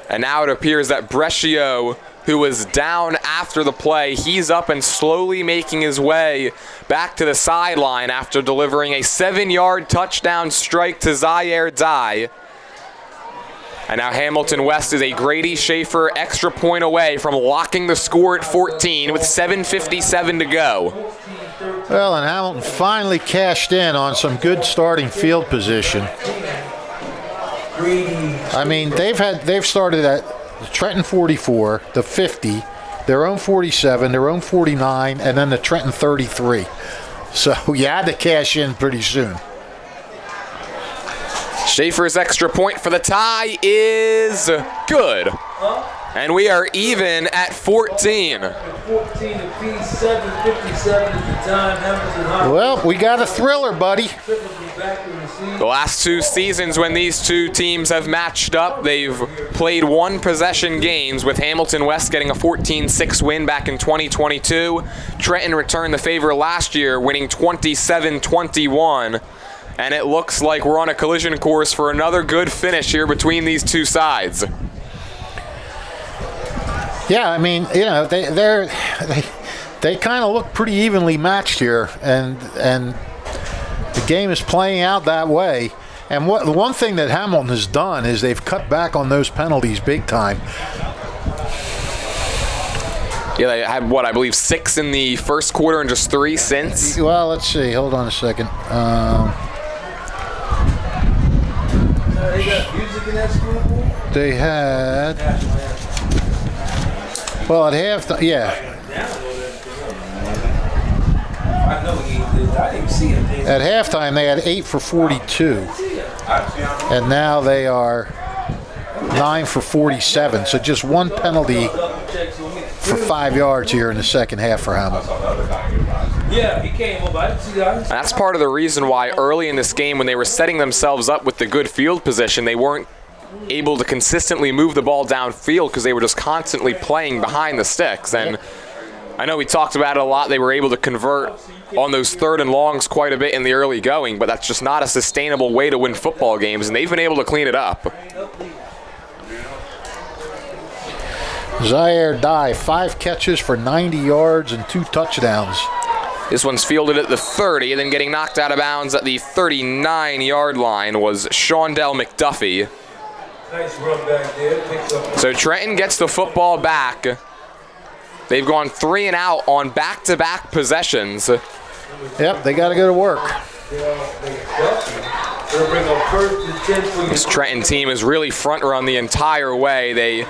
Speaker 2: And now it appears that Brescio, who was down after the play, he's up and slowly making his way back to the sideline after delivering a 7-yard touchdown strike to Zaire Dye. And now Hamilton West is a Grady Schaefer extra point away from locking the score at 14 with 7:57 to go.
Speaker 3: Well, and Hamilton finally cashed in on some good starting field position. I mean, they've started at the Trenton 44, the 50, their own 47, their own 49, and then the Trenton 33. So you had to cash in pretty soon.
Speaker 2: Schaefer's extra point for the tie is good. And we are even at 14.
Speaker 6: 14 apiece, 7:57 at the time. Hamilton High.
Speaker 3: Well, we got a thriller, buddy.
Speaker 2: The last 2 seasons when these 2 teams have matched up, they've played 1-possession games, with Hamilton West getting a 14-6 win back in 2022. Trenton returned the favor last year, winning 27-21. And it looks like we're on a collision course for another good finish here between these 2 sides.
Speaker 3: Yeah, I mean, you know, they kind of look pretty evenly matched here, and the game is playing out that way. And the one thing that Hamilton has done is they've cut back on those penalties big time.
Speaker 2: Yeah, they had, I believe 6 in the first quarter and just 3 since.
Speaker 3: Well, let's see. Hold on a second.
Speaker 6: They got music in that school, boy?
Speaker 3: They had... Well, at halftime, yeah.
Speaker 6: I know he did. I didn't see him.
Speaker 3: At halftime, they had 8 for 42. And now they are 9 for 47. So just 1 penalty for 5 yards here in the second half for Hamilton.
Speaker 6: Yeah, he came over. I didn't see that.
Speaker 2: That's part of the reason why early in this game, when they were setting themselves up with the good field position, they weren't able to consistently move the ball downfield because they were just constantly playing behind the sticks. And I know we talked about it a lot. They were able to convert on those 3rd and longs quite a bit in the early going, but that's just not a sustainable way to win football games, and they've been able to clean it up.
Speaker 3: Zaire Dye, 5 catches for 90 yards and 2 touchdowns.
Speaker 2: This one's fielded at the 30, and then getting knocked out of bounds at the 39-yard line was Shaundell McDuffie.
Speaker 6: Nice run back there. Picks up.
Speaker 2: So Trenton gets the football back. They've gone 3 and out on back-to-back possessions.
Speaker 3: Yep, they got to go to work.
Speaker 6: It'll bring up 1st and 10 for
Speaker 2: This Trenton team is really front run the entire way. They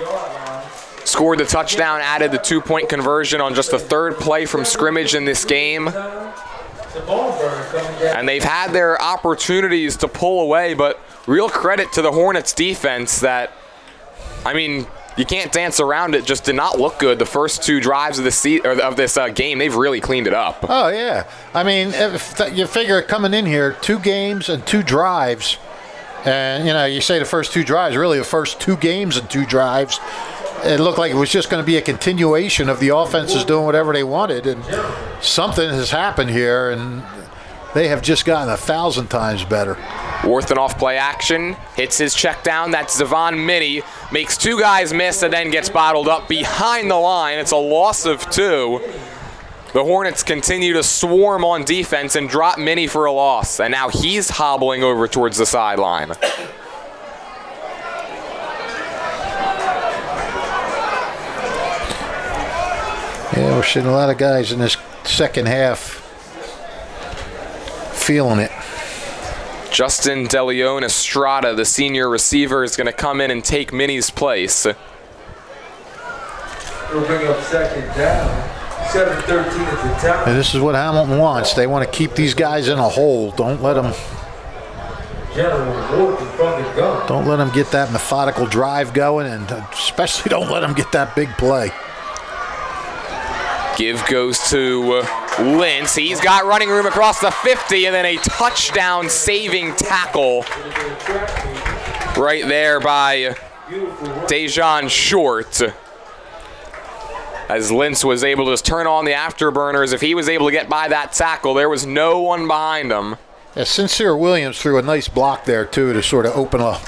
Speaker 2: scored the touchdown, added the 2-point conversion on just the 3rd play from scrimmage in this game. And they've had their opportunities to pull away, but real credit to the Hornets defense that, I mean, you can't dance around it, just did not look good the first 2 drives of this game. They've really cleaned it up.
Speaker 3: Oh, yeah. I mean, you figure coming in here, 2 games and 2 drives, and, you say the first 2 drives, really the first 2 games and 2 drives, it looked like it was just going to be a continuation of the offenses doing whatever they wanted, and something has happened here, and they have just gotten 1,000 times better.
Speaker 2: Worthen off play action, hits his check down. That's Zavon Minnie. Makes 2 guys miss and then gets bottled up behind the line. It's a loss of 2. The Hornets continue to swarm on defense and drop Minnie for a loss. And now he's hobbling over towards the sideline.
Speaker 3: Yeah, we're seeing a lot of guys in this second half feeling it.
Speaker 2: Justin DeLeon Estrada, the senior receiver, is going to come in and take Minnie's place.
Speaker 6: It'll bring up 2nd down. 7-13 at the time.
Speaker 3: And this is what Hamilton wants. They want to keep these guys in a hole. Don't let them get that methodical drive going, and especially don't let them get that big play.
Speaker 2: Give goes to Lentz. He's got running room across the 50, and then a touchdown saving tackle right there by Dejon Short. As Lentz was able to just turn on the afterburners. If he was able to get by that tackle, there was no one behind him.
Speaker 3: Yeah, Sincere Williams threw a nice block there, too, to sort of open a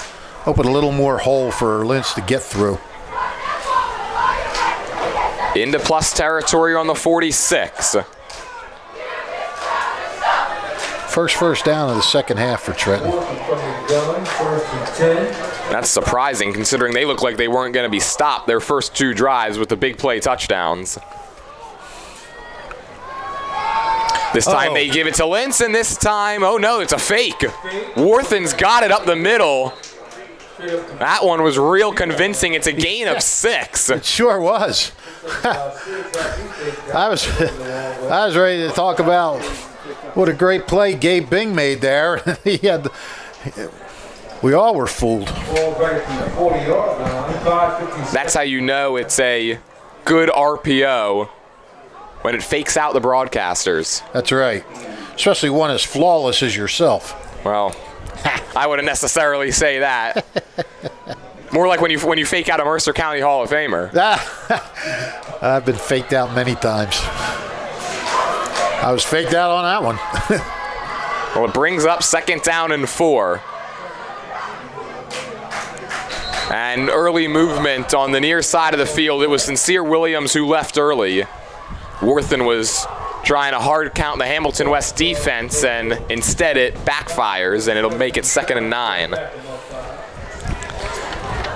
Speaker 3: little more hole for Lentz to get through.
Speaker 2: Into plus territory on the 46.
Speaker 3: First down of the second half for Trenton.
Speaker 2: That's surprising considering they look like they weren't going to be stopped their first 2 drives with the big play touchdowns. This time they give it to Lentz, and this time, oh no, it's a fake. Worthen's got it up the middle. That one was real convincing. It's a gain of 6.
Speaker 3: It sure was. I was ready to talk about what a great play Gabe Bing made there. We all were fooled.
Speaker 2: That's how you know it's a good RPO, when it fakes out the broadcasters.
Speaker 3: That's right. Especially one as flawless as yourself.
Speaker 2: Well, I wouldn't necessarily say that. More like when you fake out a Mercer County Hall of Famer.
Speaker 3: I've been faked out many times. I was faked out on that one.
Speaker 2: Well, it brings up 2nd down and 4. And early movement on the near side of the field. It was Sincere Williams who left early. Worthen was trying to hard count the Hamilton West defense, and instead it backfires, and it'll make it 2nd and 9.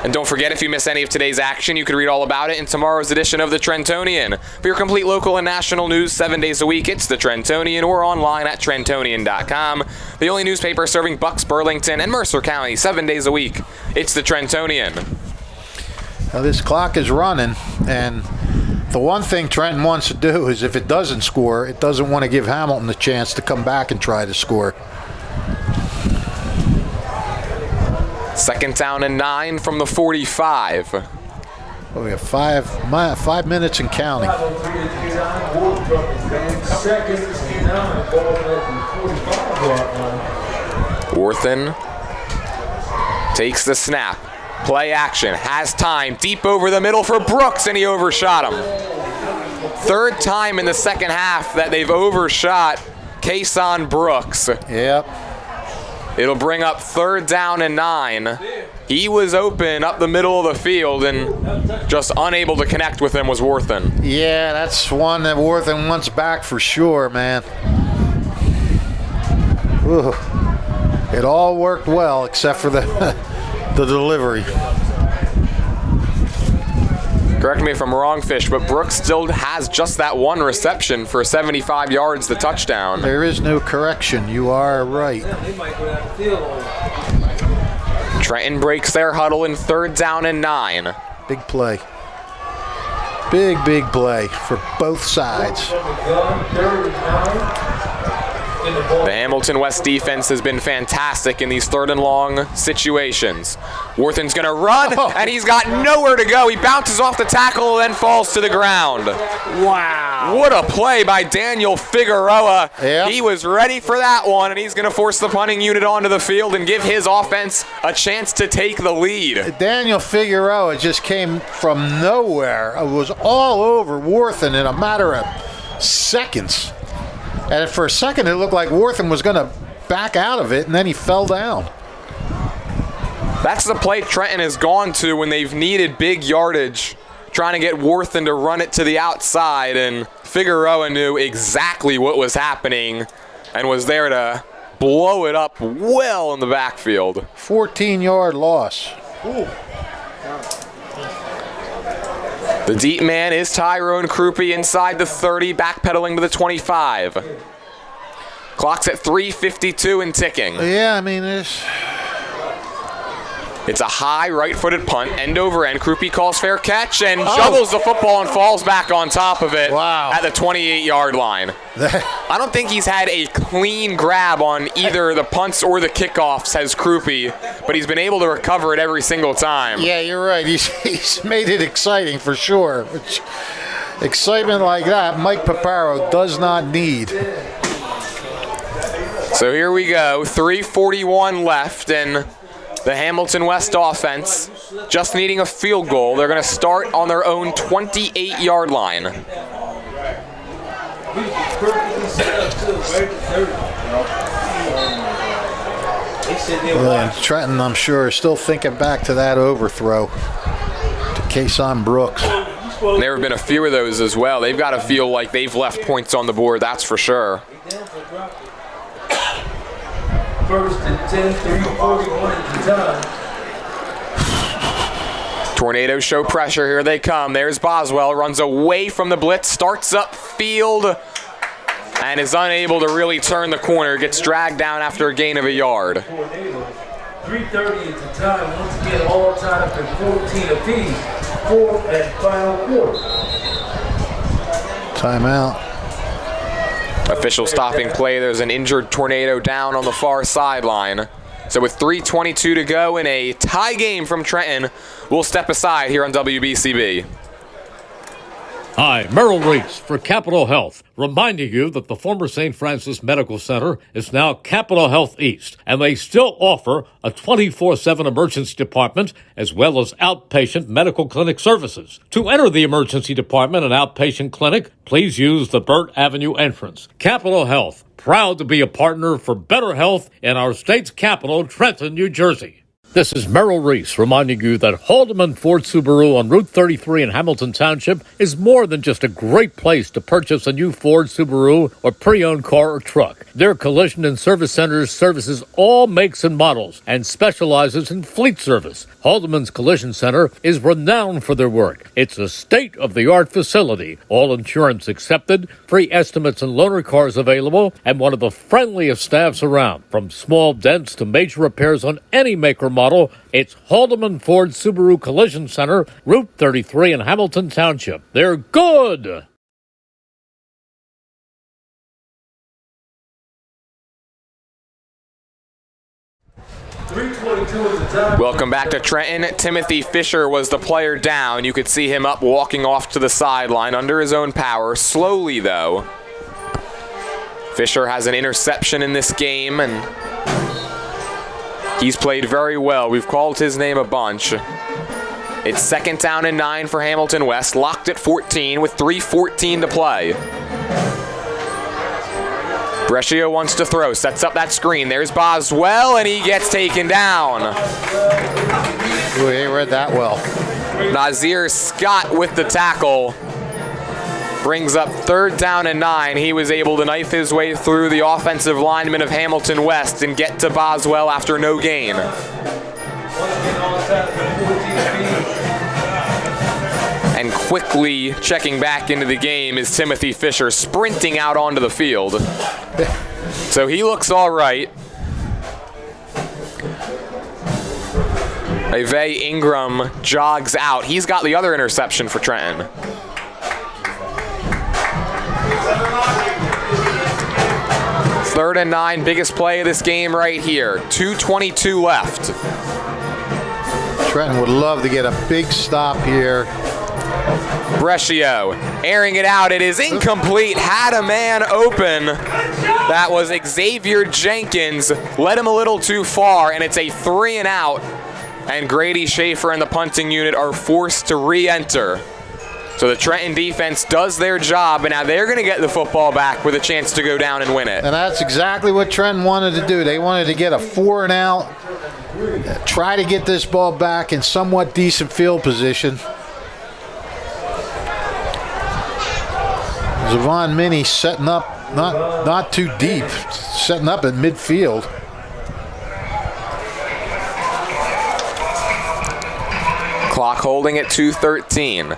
Speaker 2: And don't forget, if you miss any of today's action, you can read all about it in tomorrow's edition of the Trentonian. For your complete local and national news 7 days a week, it's the Trentonian, or online at Trentonian.com. The only newspaper serving Bucks, Burlington, and Mercer County 7 days a week. It's the Trentonian.
Speaker 3: Now this clock is running, and the one thing Trenton wants to do is if it doesn't score, it doesn't want to give Hamilton the chance to come back and try to score.
Speaker 2: 2nd down and 9 from the 45.
Speaker 3: Oh, we have 5 minutes and counting.
Speaker 2: Worthen takes the snap. Play action, has time, deep over the middle for Brooks, and he overshot him. 3rd time in the second half that they've overshot Kason Brooks.
Speaker 3: Yep.
Speaker 2: It'll bring up 3rd down and 9. He was open up the middle of the field, and just unable to connect with him was Worthen.
Speaker 3: Yeah, that's one that Worthen wants back for sure, man. Ooh. It all worked well except for the delivery.
Speaker 2: Correct me if I'm wrong, Fish, but Brooks still has just that one reception for 75 yards, the touchdown.
Speaker 3: There is no correction. You are right.
Speaker 2: Trenton breaks their huddle in 3rd down and 9.
Speaker 3: Big play. Big play for both sides.
Speaker 2: The Hamilton West defense has been fantastic in these 3rd and long situations. Worthen's going to run, and he's got nowhere to go. He bounces off the tackle and then falls to the ground.
Speaker 3: Wow.
Speaker 2: What a play by Daniel Figueroa.
Speaker 3: Yep.
Speaker 2: He was ready for that one, and he's going to force the punting unit onto the field and give his offense a chance to take the lead.
Speaker 3: Daniel Figueroa just came from nowhere. It was all over Worthen in a matter of seconds. And for a second, it looked like Worthen was going to back out of it, and then he fell down.
Speaker 2: That's the play Trenton has gone to when they've needed big yardage, trying to get Worthen to run it to the outside, and Figueroa knew exactly what was happening and was there to blow it up well in the backfield.
Speaker 3: 14-yard loss.
Speaker 6: Ooh.
Speaker 2: The deep man is Tyrone Krupe inside the 30, backpedaling to the 25. Clock's at 3:52 and ticking.
Speaker 3: Yeah, I mean,
Speaker 2: It's a high right-footed punt, end over end. Krupe calls fair catch and juggles the football and falls back on top of it at the 28-yard line. I don't think he's had a clean grab on either the punts or the kickoffs, has Krupe, but he's been able to recover it every single time.
Speaker 3: Yeah, you're right. He's made it exciting for sure. Which, excitement like that, Mike Paparo does not need.
Speaker 2: So here we go, 3:41 left, and the Hamilton West offense just needing a field goal. They're going to start on their own 28-yard line.
Speaker 3: Well, and Trenton, I'm sure, is still thinking back to that overthrow to Kason Brooks.
Speaker 2: There have been a few of those as well. They've got to feel like they've left points on the board, that's for sure.
Speaker 6: 1st and 10, 3:41 at the time.
Speaker 2: Tornadoes show pressure. Here they come. There's Boswell. Runs away from the blitz. Starts up field. And is unable to really turn the corner. Gets dragged down after a gain of a yard.
Speaker 6: 3:30 at the time. Once again, all tied up in 14 apiece. 4th and final quarter.
Speaker 3: Timeout.
Speaker 2: Official stopping play. There's an injured Tornado down on the far sideline. So with 3:22 to go in a tie game from Trenton, we'll step aside here on WBCB.
Speaker 1: Hi, Merrill Reese for Capital Health, reminding you that the former St. Francis Medical Center is now Capital Health East, and they still offer a 24/7 emergency department as well as outpatient medical clinic services. To enter the emergency department and outpatient clinic, please use the Burt Avenue entrance. Capital Health, proud to be a partner for better health in our state's capital, Trenton, New Jersey. This is Merrill Reese reminding you that Haldeman Ford Subaru on Route 33 in Hamilton Township is more than just a great place to purchase a new Ford Subaru or pre-owned car or truck. Their collision and service centers services all makes and models and specializes in fleet service. Haldeman's Collision Center is renowned for their work. It's a state-of-the-art facility, all insurance accepted, free estimates and loaner cars available, and one of the friendliest staffs around. From small dents to major repairs on any make or model, it's Haldeman Ford Subaru Collision Center, Route 33 in Hamilton Township. They're good!
Speaker 2: Welcome back to Trenton. Timothy Fisher was the player down. You could see him up walking off to the sideline under his own power. Slowly, though. Fisher has an interception in this game, and he's played very well. We've called his name a bunch. It's 2nd down and 9 for Hamilton West. Locked at 14 with 3:14 to play. Brescia wants to throw, sets up that screen. There's Boswell, and he gets taken down.
Speaker 3: Ooh, he read that well.
Speaker 2: Nazir Scott with the tackle. Brings up 3rd down and 9. He was able to knife his way through the offensive lineman of Hamilton West and get to Boswell after no gain. And quickly checking back into the game is Timothy Fisher, sprinting out onto the field. So he looks all right. Ave Ingram jogs out. He's got the other interception for Trenton. Third and 9, biggest play of this game right here. 2:22 left.
Speaker 3: Trenton would love to get a big stop here.
Speaker 2: Brescio airing it out. It is incomplete. Had a man open. That was Xavier Jenkins. Led him a little too far, and it's a 3 and out. And Grady Schaefer and the punting unit are forced to re-enter. So the Trenton defense does their job, and now they're going to get the football back with a chance to go down and win it.
Speaker 3: And that's exactly what Trenton wanted to do. They wanted to get a 4 and out, try to get this ball back in somewhat decent field position. Zavon Minnie setting up, not too deep, setting up at midfield.
Speaker 2: Clock holding at 2:13.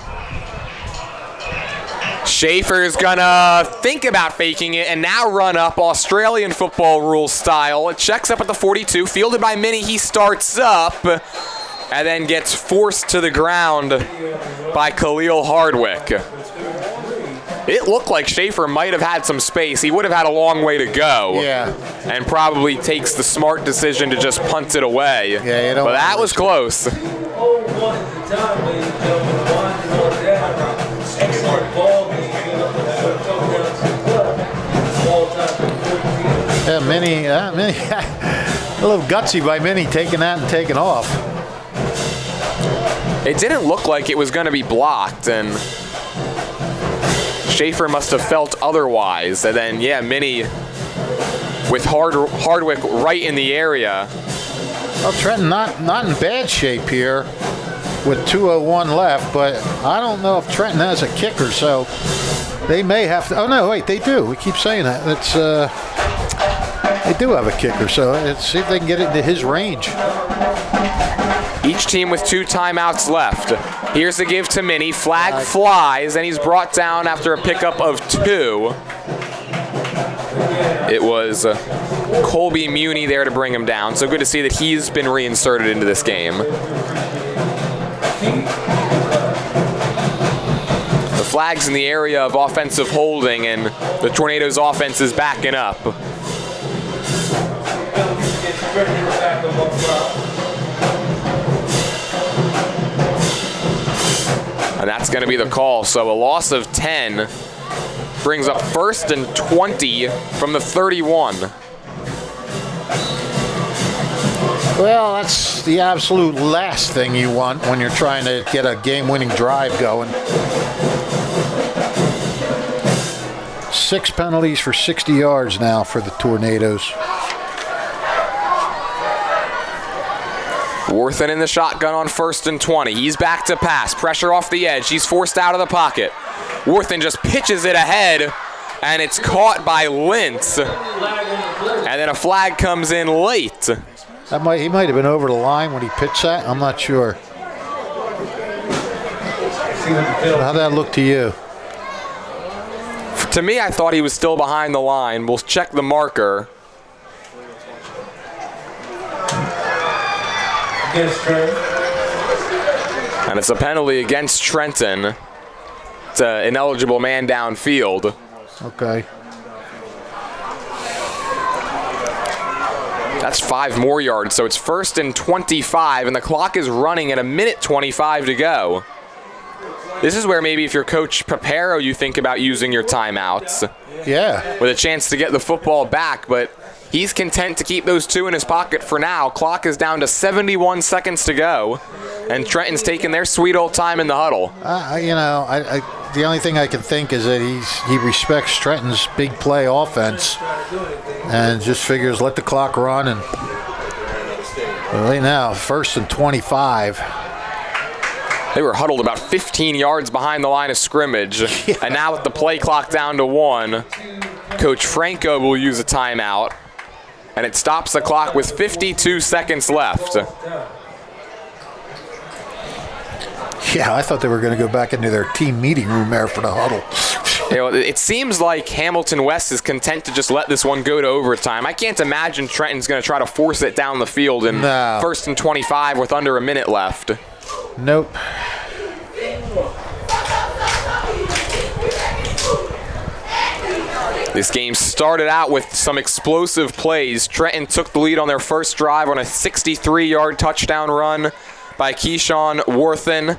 Speaker 2: Schaefer's gonna think about faking it and now run up Australian football rules style. It checks up at the 42, fielded by Minnie. He starts up and then gets forced to the ground by Khalil Hardwick. It looked like Schaefer might have had some space. He would have had a long way to go.
Speaker 3: Yeah.
Speaker 2: And probably takes the smart decision to just punt it away.
Speaker 3: Yeah, you don't
Speaker 2: but that was close.
Speaker 3: Yeah, Minnie, a little gutsy by Minnie taking that and taking off.
Speaker 2: It didn't look like it was going to be blocked, and Schaefer must have felt otherwise. And then, yeah, Minnie with Hardwick right in the area.
Speaker 3: Well, Trenton not in bad shape here with 2:01 left, but I don't know if Trenton has a kicker, so they may have to. Oh, no, wait, they do. We keep saying that. It's they do have a kicker, so let's see if they can get it into his range.
Speaker 2: Each team with 2 timeouts left. Here's the give to Minnie. Flag flies, and he's brought down after a pickup of 2. It was Colby Muni there to bring him down, so good to see that he's been reinserted into this game. The flag's in the area of offensive holding, and the Tornadoes' offense is backing up. And that's going to be the call. So a loss of 10 brings up 1st and 20 from the 31.
Speaker 3: Well, that's the absolute last thing you want when you're trying to get a game-winning drive going. 6 penalties for 60 yards now for the Tornadoes.
Speaker 2: Worthen in the shotgun on 1st and 20. He's back to pass. Pressure off the edge. He's forced out of the pocket. Worthen just pitches it ahead, and it's caught by Lintz. And then a flag comes in late.
Speaker 3: He might have been over the line when he pitched that. I'm not sure. How'd that look to you?
Speaker 2: To me, I thought he was still behind the line. We'll check the marker. And it's a penalty against Trenton. It's an ineligible man downfield.
Speaker 3: Okay.
Speaker 2: That's 5 more yards, so it's 1st and 25, and the clock is running at 1:25 to go. This is where maybe if you're Coach Papero, you think about using your timeouts.
Speaker 3: Yeah.
Speaker 2: With a chance to get the football back, but he's content to keep those 2 in his pocket for now. Clock is down to 71 seconds to go, and Trenton's taking their sweet old time in the huddle.
Speaker 3: The only thing I can think is that he respects Trenton's big play offense and just figures let the clock run. And right now, 1st and 25.
Speaker 2: They were huddled about 15 yards behind the line of scrimmage. Yeah. And now with the play clock down to 1, Coach Franco will use a timeout, and it stops the clock with 52 seconds left.
Speaker 3: Yeah, I thought they were going to go back into their team meeting room there for the huddle.
Speaker 2: It seems like Hamilton West is content to just let this one go to overtime. I can't imagine Trenton's going to try to force it down the field in first and 25 with under a minute left.
Speaker 3: Nope.
Speaker 2: This game started out with some explosive plays. Trenton took the lead on their first drive on a 63-yard touchdown run by Keyshawn Worthen.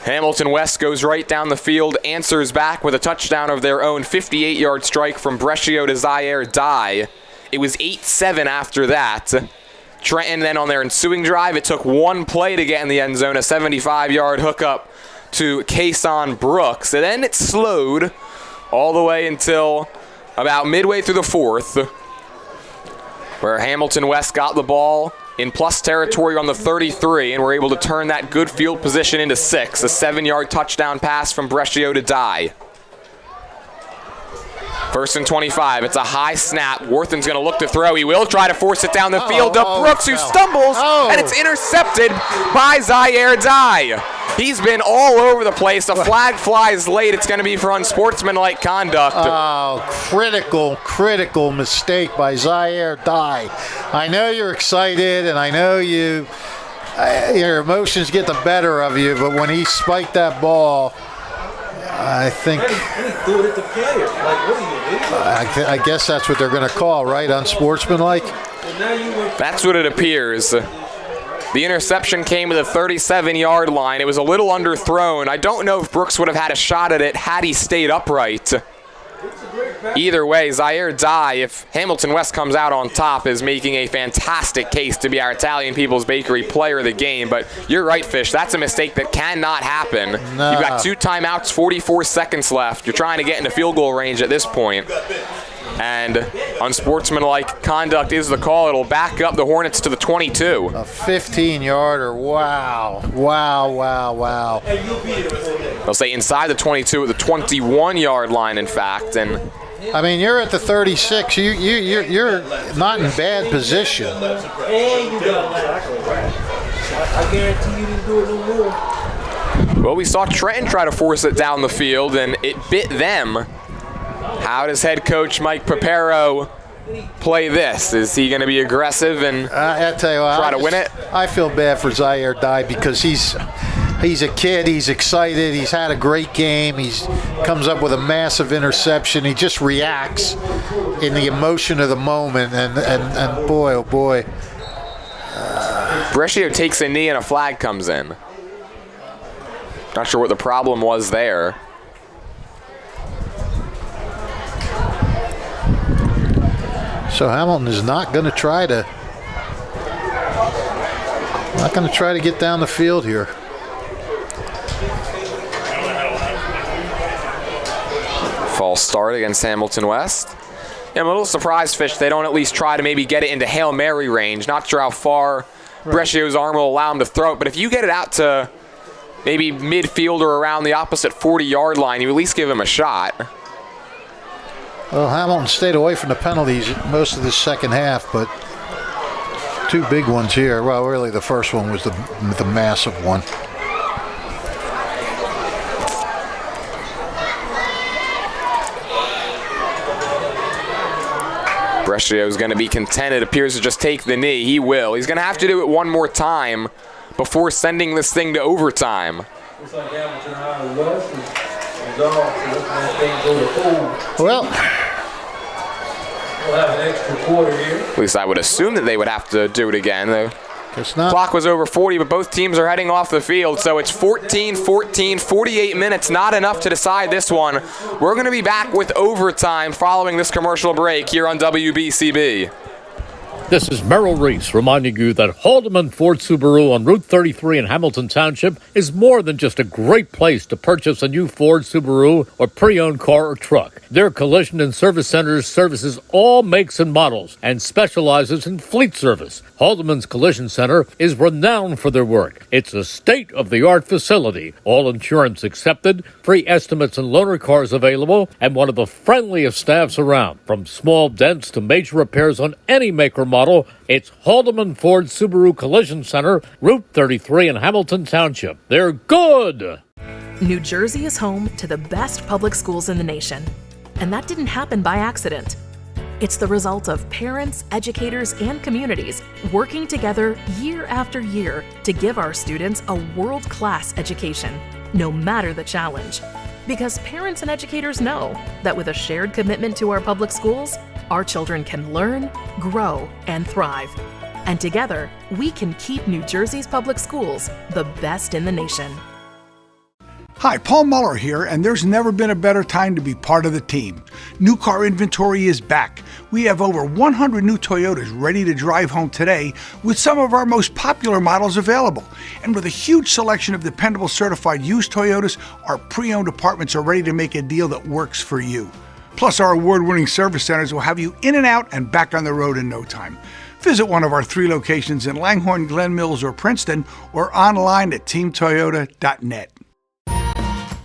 Speaker 2: Hamilton West goes right down the field, answers back with a touchdown of their own 58-yard strike from Brescio to Zaire Dye. It was 8-7 after that. Trenton then on their ensuing drive, it took one play to get in the end zone, a 75-yard hookup to Kason Brooks. And then it slowed all the way until about midway through the fourth, where Hamilton West got the ball in plus territory on the 33 and were able to turn that good field position into 6. A 7-yard touchdown pass from Brescio to Dye. First and 25. It's a high snap. Worthen's going to look to throw. He will try to force it down the field to Brooks, who stumbles, and it's intercepted by Zaire Dye. He's been all over the place. The flag flies late. It's going to be for unsportsmanlike conduct.
Speaker 3: Oh, critical mistake by Zaire Dye. I know you're excited, and I know your emotions get the better of you, but when he spiked that ball, I think I guess that's what they're going to call, right? Unsportsmanlike?
Speaker 2: That's what it appears. The interception came at the 37-yard line. It was a little underthrown. I don't know if Brooks would have had a shot at it had he stayed upright. Either way, Zaire Dye, if Hamilton West comes out on top, is making a fantastic case to be our Italian People's Bakery player of the game. But you're right, Fish. That's a mistake that cannot happen.
Speaker 3: No.
Speaker 2: You've got 2 timeouts, 44 seconds left. You're trying to get into field goal range at this point. And unsportsmanlike conduct is the call. It'll back up the Hornets to the 22.
Speaker 3: A 15-yarder. Wow.
Speaker 2: They'll say inside the 22 at the 21-yard line, in fact. And
Speaker 3: I mean, you're at the 36. You're not in bad position.
Speaker 6: And you got I guarantee you didn't do it no more.
Speaker 2: well, we saw Trenton try to force it down the field, and it bit them. How does head coach Mike Papero play this? Is he going to be aggressive and
Speaker 3: I tell you what,
Speaker 2: try to win it?
Speaker 3: I feel bad for Zaire Dye because he's a kid. He's excited. He's had a great game. He's comes up with a massive interception. He just reacts in the emotion of the moment. And boy, oh boy.
Speaker 2: Brescio takes a knee and a flag comes in. Not sure what the problem was there.
Speaker 3: So Hamilton is not going to try to get down the field here.
Speaker 2: False start against Hamilton West. Yeah, I'm a little surprised, Fish, they don't at least try to maybe get it into Hail Mary range. Not sure how far Brescio's arm will allow him to throw it, but if you get it out to maybe midfield or around the opposite 40-yard line, you at least give him a shot.
Speaker 3: Well, Hamilton stayed away from the penalties most of the second half, but 2 big ones here. Well, really, the first one was the massive one.
Speaker 2: Brescio's going to be content, it appears, to just take the knee. He will. He's going to have to do it one more time before sending this thing to overtime.
Speaker 6: It's like Hamilton High West and all, so that thing go to full.
Speaker 3: Well,
Speaker 6: we'll have an extra quarter here.
Speaker 2: At least I would assume that they would have to do it again. The
Speaker 3: it's not.
Speaker 2: clock was over 40, but both teams are heading off the field, so it's 14-14, 48 minutes, not enough to decide this one. We're going to be back with overtime following this commercial break here on WBCB.
Speaker 1: This is Merrill Reese reminding you that Haldeman Ford Subaru on Route 33 in Hamilton Township is more than just a great place to purchase a new Ford Subaru or pre-owned car or truck. Their collision and service centers services all makes and models and specializes in fleet service. Haldeman's Collision Center is renowned for their work. It's a state-of-the-art facility, all insurance accepted, free estimates and loaner cars available, and one of the friendliest staffs around. From small dents to major repairs on any make or model, model, it's Haldeman Ford Subaru Collision Center, Route 33 in Hamilton Township. They're good!
Speaker 4: New Jersey is home to the best public schools in the nation. And that didn't happen by accident. It's the result of parents, educators, and communities working together year after year to give our students a world-class education, no matter the challenge. Because parents and educators know that with a shared commitment to our public schools, our children can learn, grow, and thrive. And together, we can keep New Jersey's public schools the best in the nation.
Speaker 5: Hi, Paul Muller here, and there's never been a better time to be part of the team. New car inventory is back. We have over 100 new Toyotas ready to drive home today with some of our most popular models available. And with a huge selection of dependable certified used Toyotas, our pre-owned departments are ready to make a deal that works for you. Plus, our award-winning service centers will have you in and out and back on the road in no time. Visit one of our 3 locations in Langhorne, Glen Mills, or Princeton, or online at teamtoyota.net.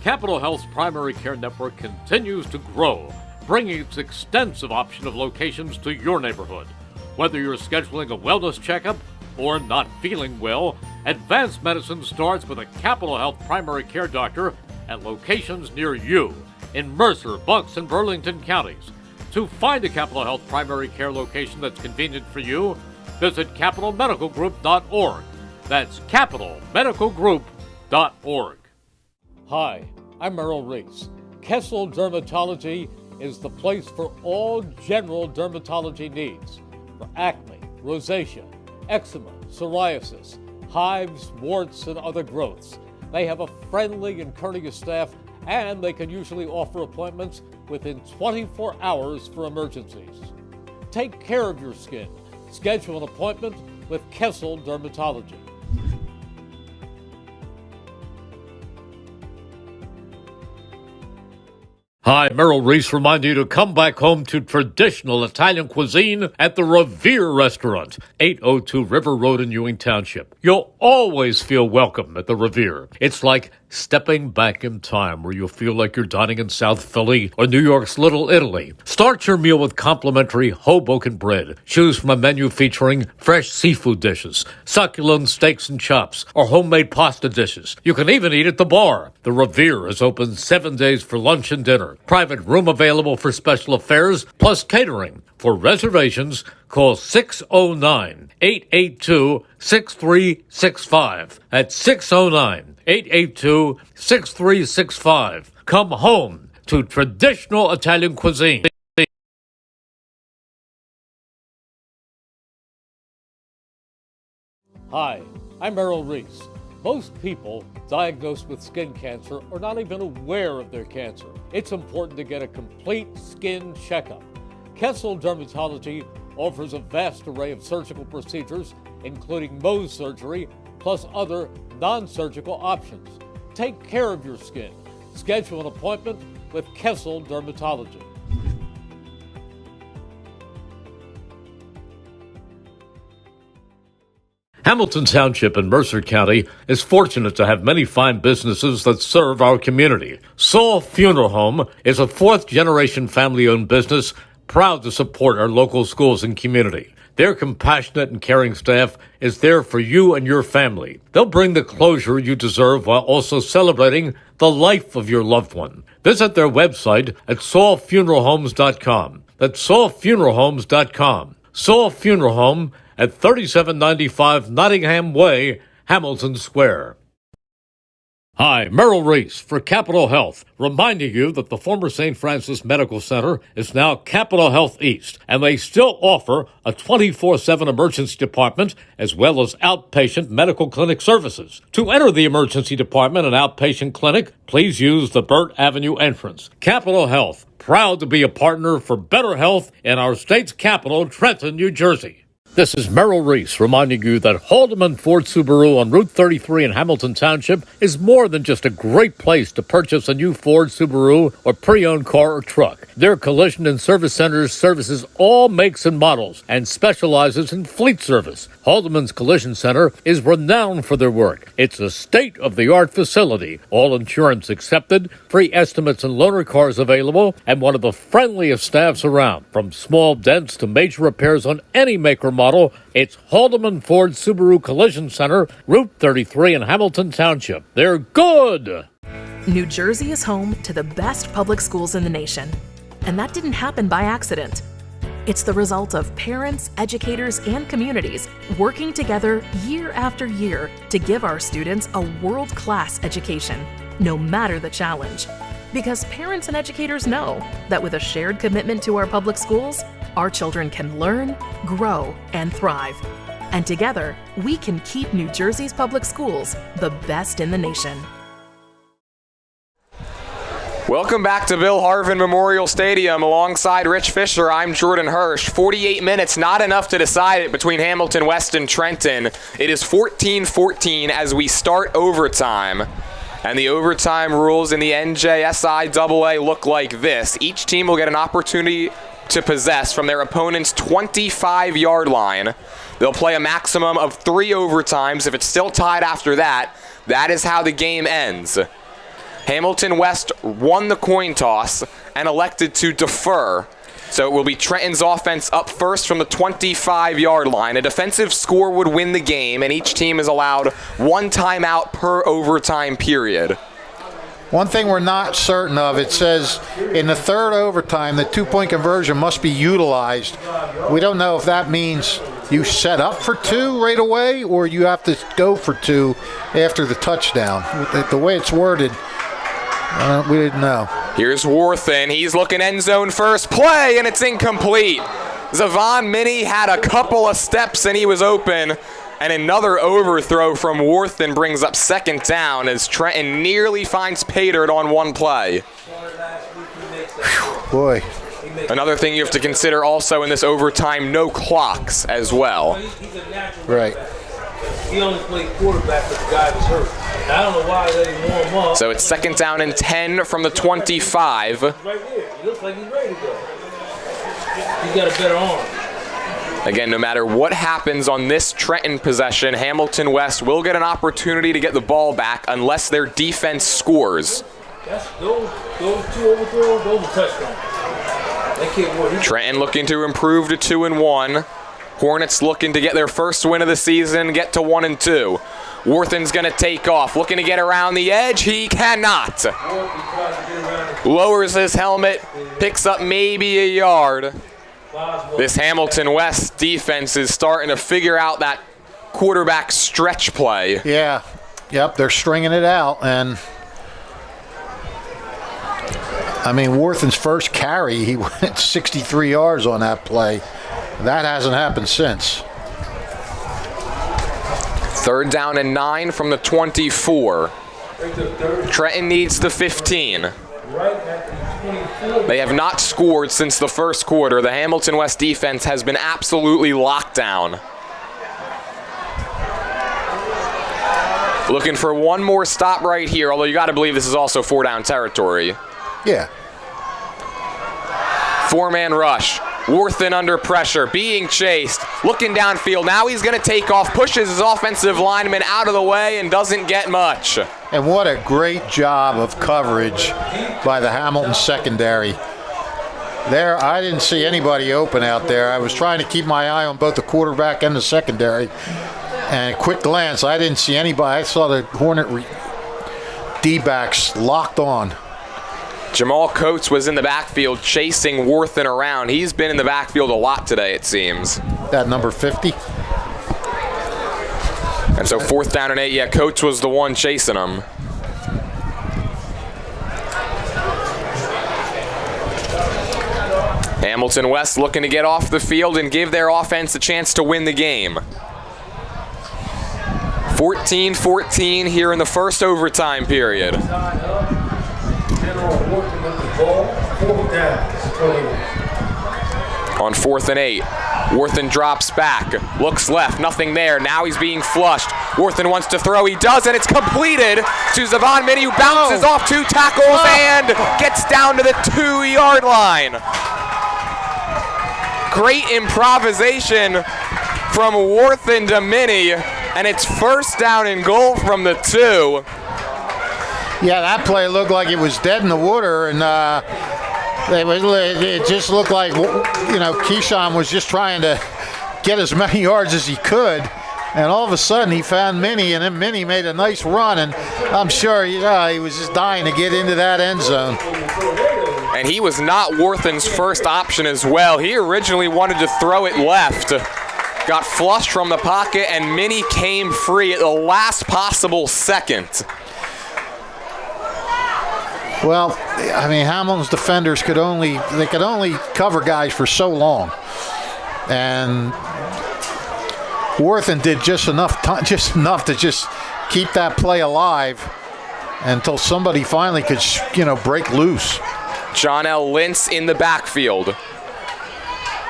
Speaker 1: Capital Health's primary care network continues to grow, bringing its extensive option of locations to your neighborhood. Whether you're scheduling a wellness checkup or not feeling well, advanced medicine starts with a Capital Health primary care doctor at locations near you in Mercer, Bucks, and Burlington counties. To find a Capital Health primary care location that's convenient for you, visit capitalmedicalgroup.org. That's capitalmedicalgroup.org. Hi, I'm Merrill Reese. Kessel Dermatology is the place for all general dermatology needs. For acne, rosacea, eczema, psoriasis, hives, warts, and other growths. They have a friendly and courteous staff, and they can usually offer appointments within 24 hours for emergencies. Take care of your skin. Schedule an appointment with Kessel Dermatology. Hi, Merrill Reese reminding you to come back home to traditional Italian cuisine at the Revere Restaurant, 802 River Road in Ewing Township. You'll always feel welcome at the Revere. It's like stepping back in time where you'll feel like you're dining in South Philly or New York's Little Italy. Start your meal with complimentary Hoboken bread. Choose from a menu featuring fresh seafood dishes, succulent steaks and chops, or homemade pasta dishes. You can even eat at the bar. The Revere is open 7 days for lunch and dinner. Private room available for special affairs, plus catering. For reservations, call 609-882-6365. That's 609-882-6365. Come home to traditional Italian cuisine. Hi, I'm Merrill Reese. Most people diagnosed with skin cancer are not even aware of their cancer. It's important to get a complete skin checkup. Kessel Dermatology offers a vast array of surgical procedures, including Mohs surgery, plus other non-surgical options. Take care of your skin. Schedule an appointment with Kessel Dermatology. Hamilton Township in Mercer County is fortunate to have many fine businesses that serve our community. Saul Funeral Home is a 4th-generation family-owned business proud to support our local schools and community. Their compassionate and caring staff is there for you and your family. They'll bring the closure you deserve while also celebrating the life of your loved one. Visit their website at saulfuneralhomes.com. That's saulfuneralhomes.com. Saul Funeral Home at 3795 Nottingham Way, Hamilton Square. Hi, Merrill Reese for Capital Health, reminding you that the former St. Francis Medical Center is now Capital Health East, and they still offer a 24/7 emergency department as well as outpatient medical clinic services. To enter the emergency department and outpatient clinic, please use the Burt Avenue entrance. Capital Health, proud to be a partner for better health in our state's capital, Trenton, New Jersey. This is Merrill Reese reminding you that Haldeman Ford Subaru on Route 33 in Hamilton Township is more than just a great place to purchase a new Ford Subaru or pre-owned car or truck. Their collision and service centers services all makes and models and specializes in fleet service. Haldeman's Collision Center is renowned for their work. It's a state-of-the-art facility, all insurance accepted, free estimates and loaner cars available, and one of the friendliest staffs around. From small dents to major repairs on any make or model, model, it's Haldeman Ford Subaru Collision Center, Route 33 in Hamilton Township. They're good!
Speaker 4: New Jersey is home to the best public schools in the nation. And that didn't happen by accident. It's the result of parents, educators, and communities working together year after year to give our students a world-class education, no matter the challenge. Because parents and educators know that with a shared commitment to our public schools, our children can learn, grow, and thrive. And together, we can keep New Jersey's public schools the best in the nation.
Speaker 2: Welcome back to Bill Harvin Memorial Stadium. Alongside Rich Fisher, I'm Jordan Hirsch. 48 minutes, not enough to decide it between Hamilton West and Trenton. It is 14-14 as we start overtime. And the overtime rules in the NJSI AA look like this. Each team will get an opportunity to possess from their opponent's 25-yard line. They'll play a maximum of 3 overtimes. If it's still tied after that, that is how the game ends. Hamilton West won the coin toss and elected to defer. So it will be Trenton's offense up first from the 25-yard line. A defensive score would win the game, and each team is allowed 1 timeout per overtime period.
Speaker 3: One thing we're not certain of, it says in the third overtime, the 2-point conversion must be utilized. We don't know if that means you set up for 2 right away or you have to go for 2 after the touchdown. The way it's worded, we didn't know.
Speaker 2: Here's Worthen. He's looking end zone first play, and it's incomplete. Zavon Minnie had a couple of steps, and he was open. And another overthrow from Worthen brings up second down as Trenton nearly finds Paydirt on one play.
Speaker 3: Boy.
Speaker 2: Another thing you have to consider also in this overtime, no clocks as well.
Speaker 3: Right.
Speaker 6: He only played quarterback because the guy was hurt. I don't know why they didn't warm him up.
Speaker 2: So it's second down and 10 from the 25.
Speaker 6: Right there. He looks like he's ready to go. He's got a better arm.
Speaker 2: Again, no matter what happens on this Trenton possession, Hamilton West will get an opportunity to get the ball back unless their defense scores.
Speaker 6: Those 2 overthrows, those are touchdowns. That kid worked.
Speaker 2: Trenton looking to improve to 2-1. Hornets looking to get their first win of the season, get to 1-2. Worthen's going to take off, looking to get around the edge. He cannot. Lowers his helmet, picks up maybe a yard. This Hamilton West defense is starting to figure out that quarterback stretch play.
Speaker 3: Yeah. Yep, they're stringing it out. And, I mean, Worthen's first carry, he went 63 yards on that play. That hasn't happened since.
Speaker 2: Third down and 9 from the 24. Trenton needs the 15. They have not scored since the first quarter. The Hamilton West defense has been absolutely locked down. Looking for one more stop right here, although you got to believe this is also 4-down territory.
Speaker 3: Yeah.
Speaker 2: 4-man rush. Worthen under pressure, being chased, looking downfield. Now he's going to take off, pushes his offensive lineman out of the way, and doesn't get much.
Speaker 3: And what a great job of coverage by the Hamilton secondary. There, I didn't see anybody open out there. I was trying to keep my eye on both the quarterback and the secondary. And quick glance, I didn't see anybody. I saw the Hornet D-backs locked on.
Speaker 2: Jamal Coates was in the backfield chasing Worthen around. He's been in the backfield a lot today, it seems.
Speaker 3: That number 50.
Speaker 2: And so 4th down and 8, yeah, Coates was the one chasing him. Hamilton West looking to get off the field and give their offense a chance to win the game. 14-14 here in the first overtime period. On 4th and 8, Worthen drops back, looks left, nothing there. Now he's being flushed. Worthen wants to throw, he does, and it's completed to Zavon Minnie, who bounces off 2 tackles and gets down to the 2-yard line. Great improvisation from Worthen to Minnie, and it's first down and goal from the 2.
Speaker 3: Yeah, that play looked like it was dead in the water, and it just looked like, Keyshawn was just trying to get as many yards as he could. And all of a sudden, he found Minnie, and then Minnie made a nice run. And I'm sure he was just dying to get into that end zone.
Speaker 2: And he was not Worthen's first option as well. He originally wanted to throw it left. Got flushed from the pocket, and Minnie came free at the last possible second.
Speaker 3: Well, I mean, Hamilton's defenders could only cover guys for so long. And Worthen did just enough to just keep that play alive until somebody finally could, break loose.
Speaker 2: John L. Lintz in the backfield.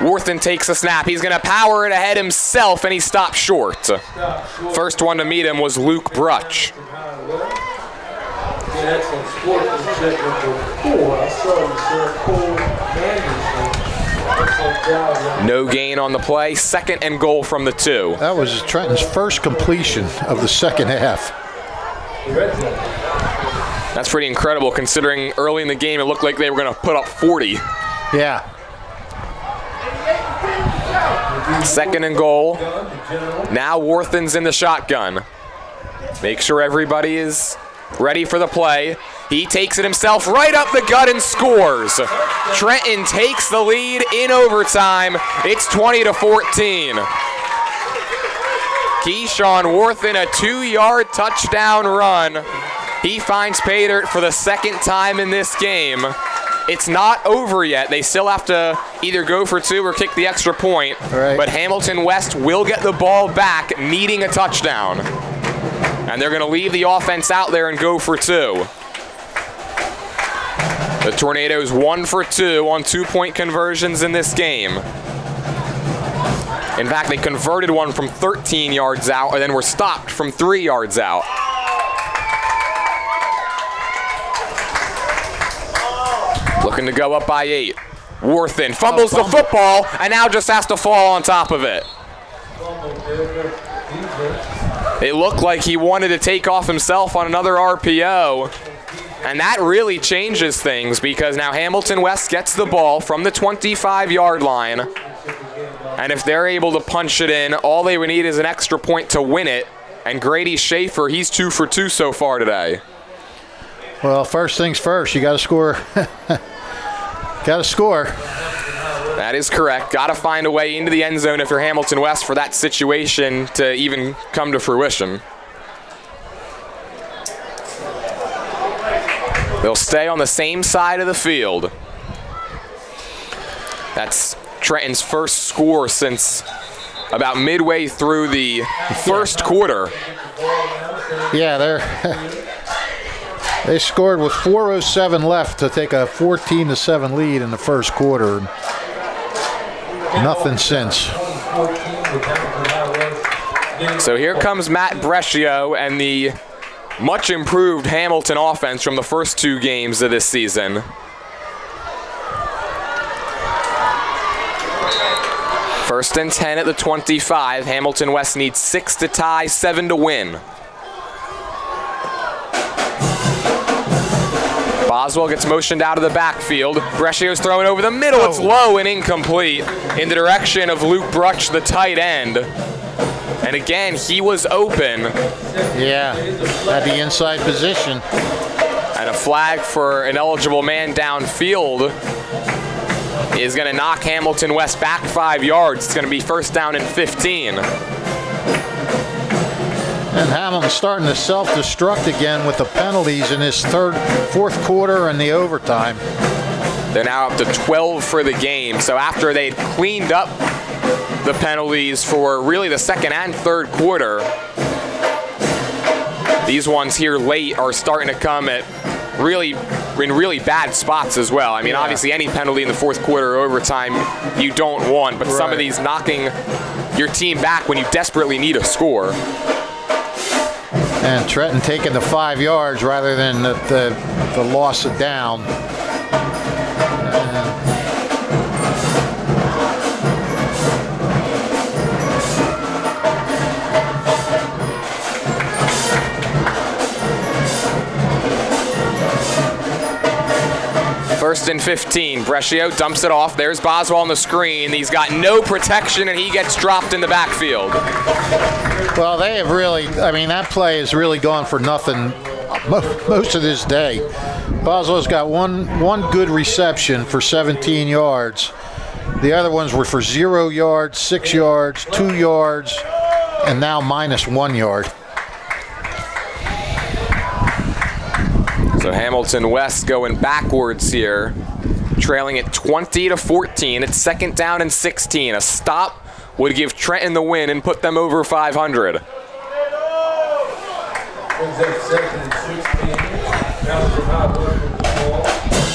Speaker 2: Worthen takes a snap. He's going to power it ahead himself, and he stopped short. First one to meet him was Luke Brutch. No gain on the play. 2nd and goal from the 2.
Speaker 3: That was Trenton's first completion of the second half.
Speaker 2: That's pretty incredible considering early in the game it looked like they were going to put up 40.
Speaker 3: Yeah.
Speaker 2: 2nd and goal. Now Worthen's in the shotgun. Make sure everybody is ready for the play. He takes it himself right up the gut and scores. Trenton takes the lead in overtime. It's 20-14. Keyshawn Worthen, a 2-yard touchdown run. He finds pay dirt for the 2nd time in this game. It's not over yet. They still have to either go for 2 or kick the extra point.
Speaker 3: Right. But
Speaker 2: Hamilton West will get the ball back, needing a touchdown. And they're going to leave the offense out there and go for 2. The Tornadoes 1 for 2 on 2-point conversions in this game. In fact, they converted one from 13 yards out and then were stopped from 3 yards out. Looking to go up by 8. Worthen fumbles the football and now just has to fall on top of it. It looked like he wanted to take off himself on another RPO. And that really changes things because now Hamilton West gets the ball from the 25-yard line. And if they're able to punch it in, all they would need is an extra point to win it. And Grady Schaefer, he's 2 for 2 so far today.
Speaker 3: Well, first things first, you got to score. Got to score.
Speaker 2: That is correct. Got to find a way into the end zone if you're Hamilton West for that situation to even come to fruition. They'll stay on the same side of the field. That's Trenton's first score since about midway through the first quarter.
Speaker 3: Yeah, they scored with 4:07 left to take a 14-7 lead in the first quarter. Nothing since.
Speaker 2: So here comes Matt Brescio and the much improved Hamilton offense from the first 2 games of this season. First and 10 at the 25. Hamilton West needs 6 to tie, 7 to win. Boswell gets motioned out of the backfield. Brescio's throwing over the middle. It's low and incomplete in the direction of Luke Brutch, the tight end. And again, he was open.
Speaker 3: Yeah, at the inside position.
Speaker 2: And a flag for an eligible man downfield is going to knock Hamilton West back 5 yards. It's going to be first down and 15.
Speaker 3: And Hamilton's starting to self-destruct again with the penalties in his fourth quarter and the overtime.
Speaker 2: They're now up to 12 for the game. So after they'd cleaned up the penalties for really the second and third quarter, these ones here late are starting to come at really bad spots as well. I mean, obviously any penalty in the fourth quarter or overtime you don't want, but some of these knocking your team back when you desperately need a score.
Speaker 3: And Trenton taking the 5 yards rather than the loss of down.
Speaker 2: First and 15. Brescio dumps it off. There's Boswell on the screen. He's got no protection, and he gets dropped in the backfield.
Speaker 3: Well, they have really, that play has really gone for nothing most of this day. Boswell's got one good reception for 17 yards. The other ones were for 0 yards, 6 yards, 2 yards, and now minus 1 yard.
Speaker 2: So Hamilton West going backwards here, trailing it 20-14. It's second down and 16. A stop would give Trenton the win and put them over 500.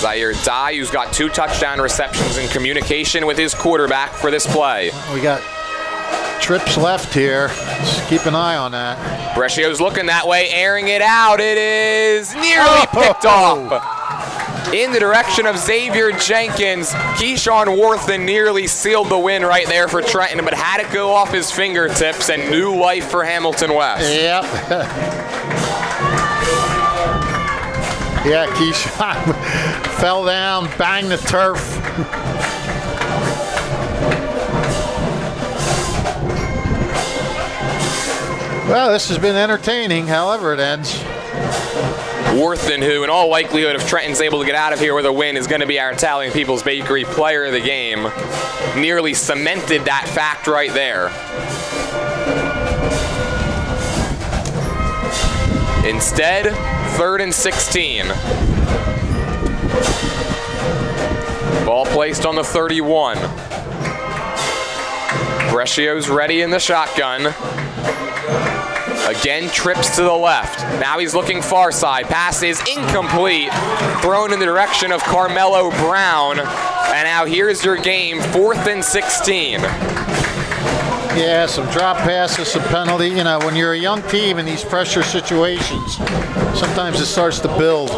Speaker 2: Zaire Dye, who's got 2 touchdown receptions in communication with his quarterback for this play.
Speaker 3: We got trips left here. Just keep an eye on that.
Speaker 2: Brescio's looking that way, airing it out. It is nearly picked off in the direction of Xavier Jenkins. Keyshawn Worthen nearly sealed the win right there for Trenton, but had it go off his fingertips, and new life for Hamilton West.
Speaker 3: Yep. Yeah, Keyshawn fell down, banged the turf. Well, this has been entertaining, however it ends.
Speaker 2: Worthen, who in all likelihood, if Trenton's able to get out of here with a win, is going to be our Italian People's Bakery player of the game, nearly cemented that fact right there. Instead, 3rd and 16. Ball placed on the 31. Brescio's ready in the shotgun. Again, trips to the left. Now he's looking far side. Pass is incomplete. Thrown in the direction of Carmelo Brown. And now here's your game, 4th and 16.
Speaker 3: Yeah, some drop passes, some penalty. You know, when you're a young team in these pressure situations, sometimes it starts to build.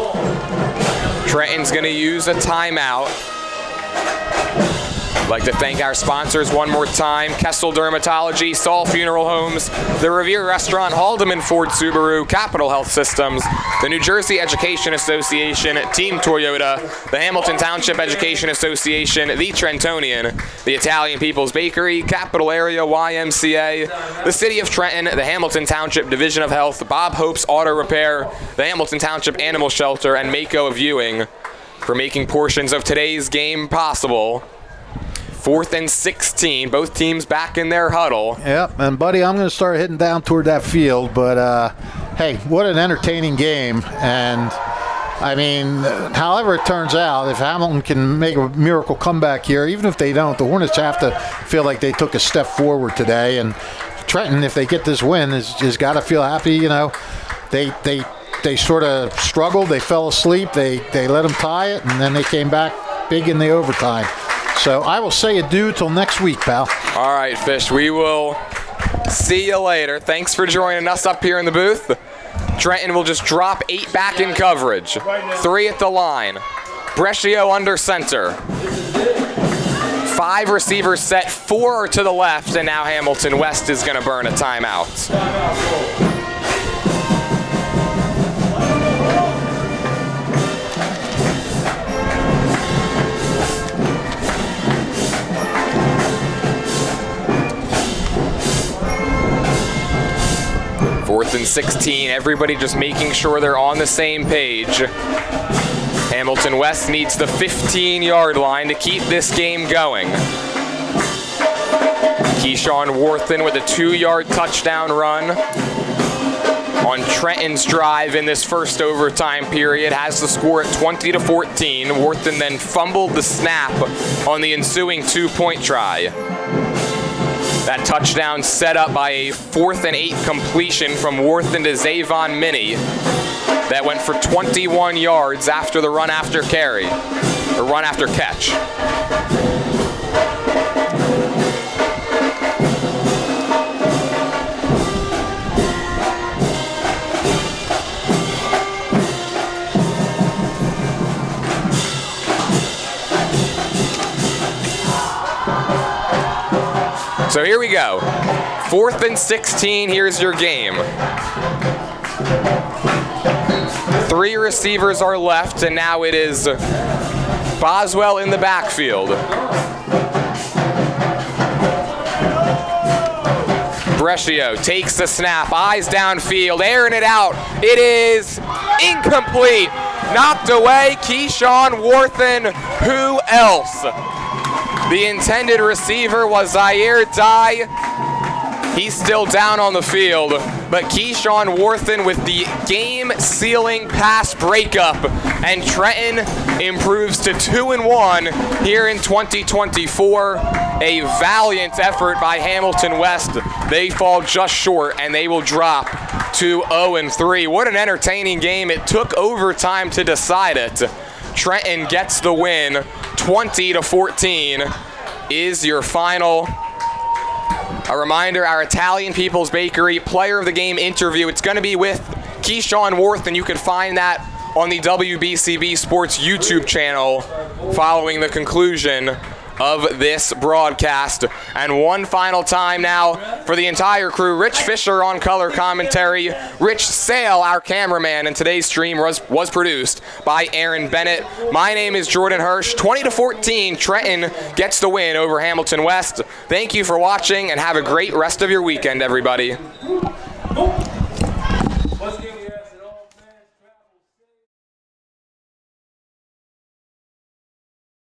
Speaker 2: Trenton's going to use a timeout. I'd like to thank our sponsors one more time: Kessel Dermatology, Saul Funeral Homes, the Revere Restaurant, Haldeman Ford Subaru, Capital Health Systems, the New Jersey Education Association, Team Toyota, the Hamilton Township Education Association, the Trentonian, the Italian People's Bakery, Capital Area YMCA, the City of Trenton, the Hamilton Township Division of Health, Bob Hope's Auto Repair, the Hamilton Township Animal Shelter, and Mako Viewing for making portions of today's game possible. 4th and 16, both teams back in their huddle.
Speaker 3: Yep, and buddy, I'm going to start heading down toward that field, but hey, what an entertaining game. And I mean, however it turns out, if Hamilton can make a miracle comeback here, even if they don't, the Hornets have to feel like they took a step forward today. And Trenton, if they get this win, is got to feel happy. You know, they sort of struggled, they fell asleep, they let them tie it, and then they came back big in the overtime. So I will say adieu till next week, pal.
Speaker 2: All right, Fish, we will see you later. Thanks for joining us up here in the booth. Trenton will just drop 8 back in coverage. 3 at the line. Brescio under center. 5 receivers set, 4 to the left, and now Hamilton West is going to burn a timeout. Fourth and 16, everybody just making sure they're on the same page. Hamilton West needs the 15-yard line to keep this game going. Keyshawn Worthen with a 2-yard touchdown run on Trenton's drive in this first overtime period has the score at 20-14. Worthen then fumbled the snap on the ensuing 2-point try. That touchdown set up by a 4th and 8 completion from Worthen to Zavon Minnie that went for 21 yards after the run after carry, or run after catch. So here we go. 4th and 16, here's your game. 3 receivers are left, and now it is Boswell in the backfield. Brescio takes the snap, eyes downfield, airing it out. It is incomplete. Knocked away, Keyshawn Worthen. Who else? The intended receiver was Zaire Dye. He's still down on the field, but Keyshawn Worthen with the game-sealing pass breakup, and Trenton improves to 2-1 here in 2024. A valiant effort by Hamilton West. They fall just short, and they will drop to 0-3. What an entertaining game. It took overtime to decide it. Trenton gets the win. 20-14 is your final. A reminder, our Italian People's Bakery Player of the Game interview. It's going to be with Keyshawn Worth, and you can find that on the WBCB Sports YouTube channel following the conclusion of this broadcast. And one final time now for the entire crew. Rich Fisher on color commentary. Rich Sale, our cameraman, and today's stream was produced by Aaron Bennett. My name is Jordan Hirsch. 20-14, Trenton gets the win over Hamilton West. Thank you for watching, and have a great rest of your weekend, everybody.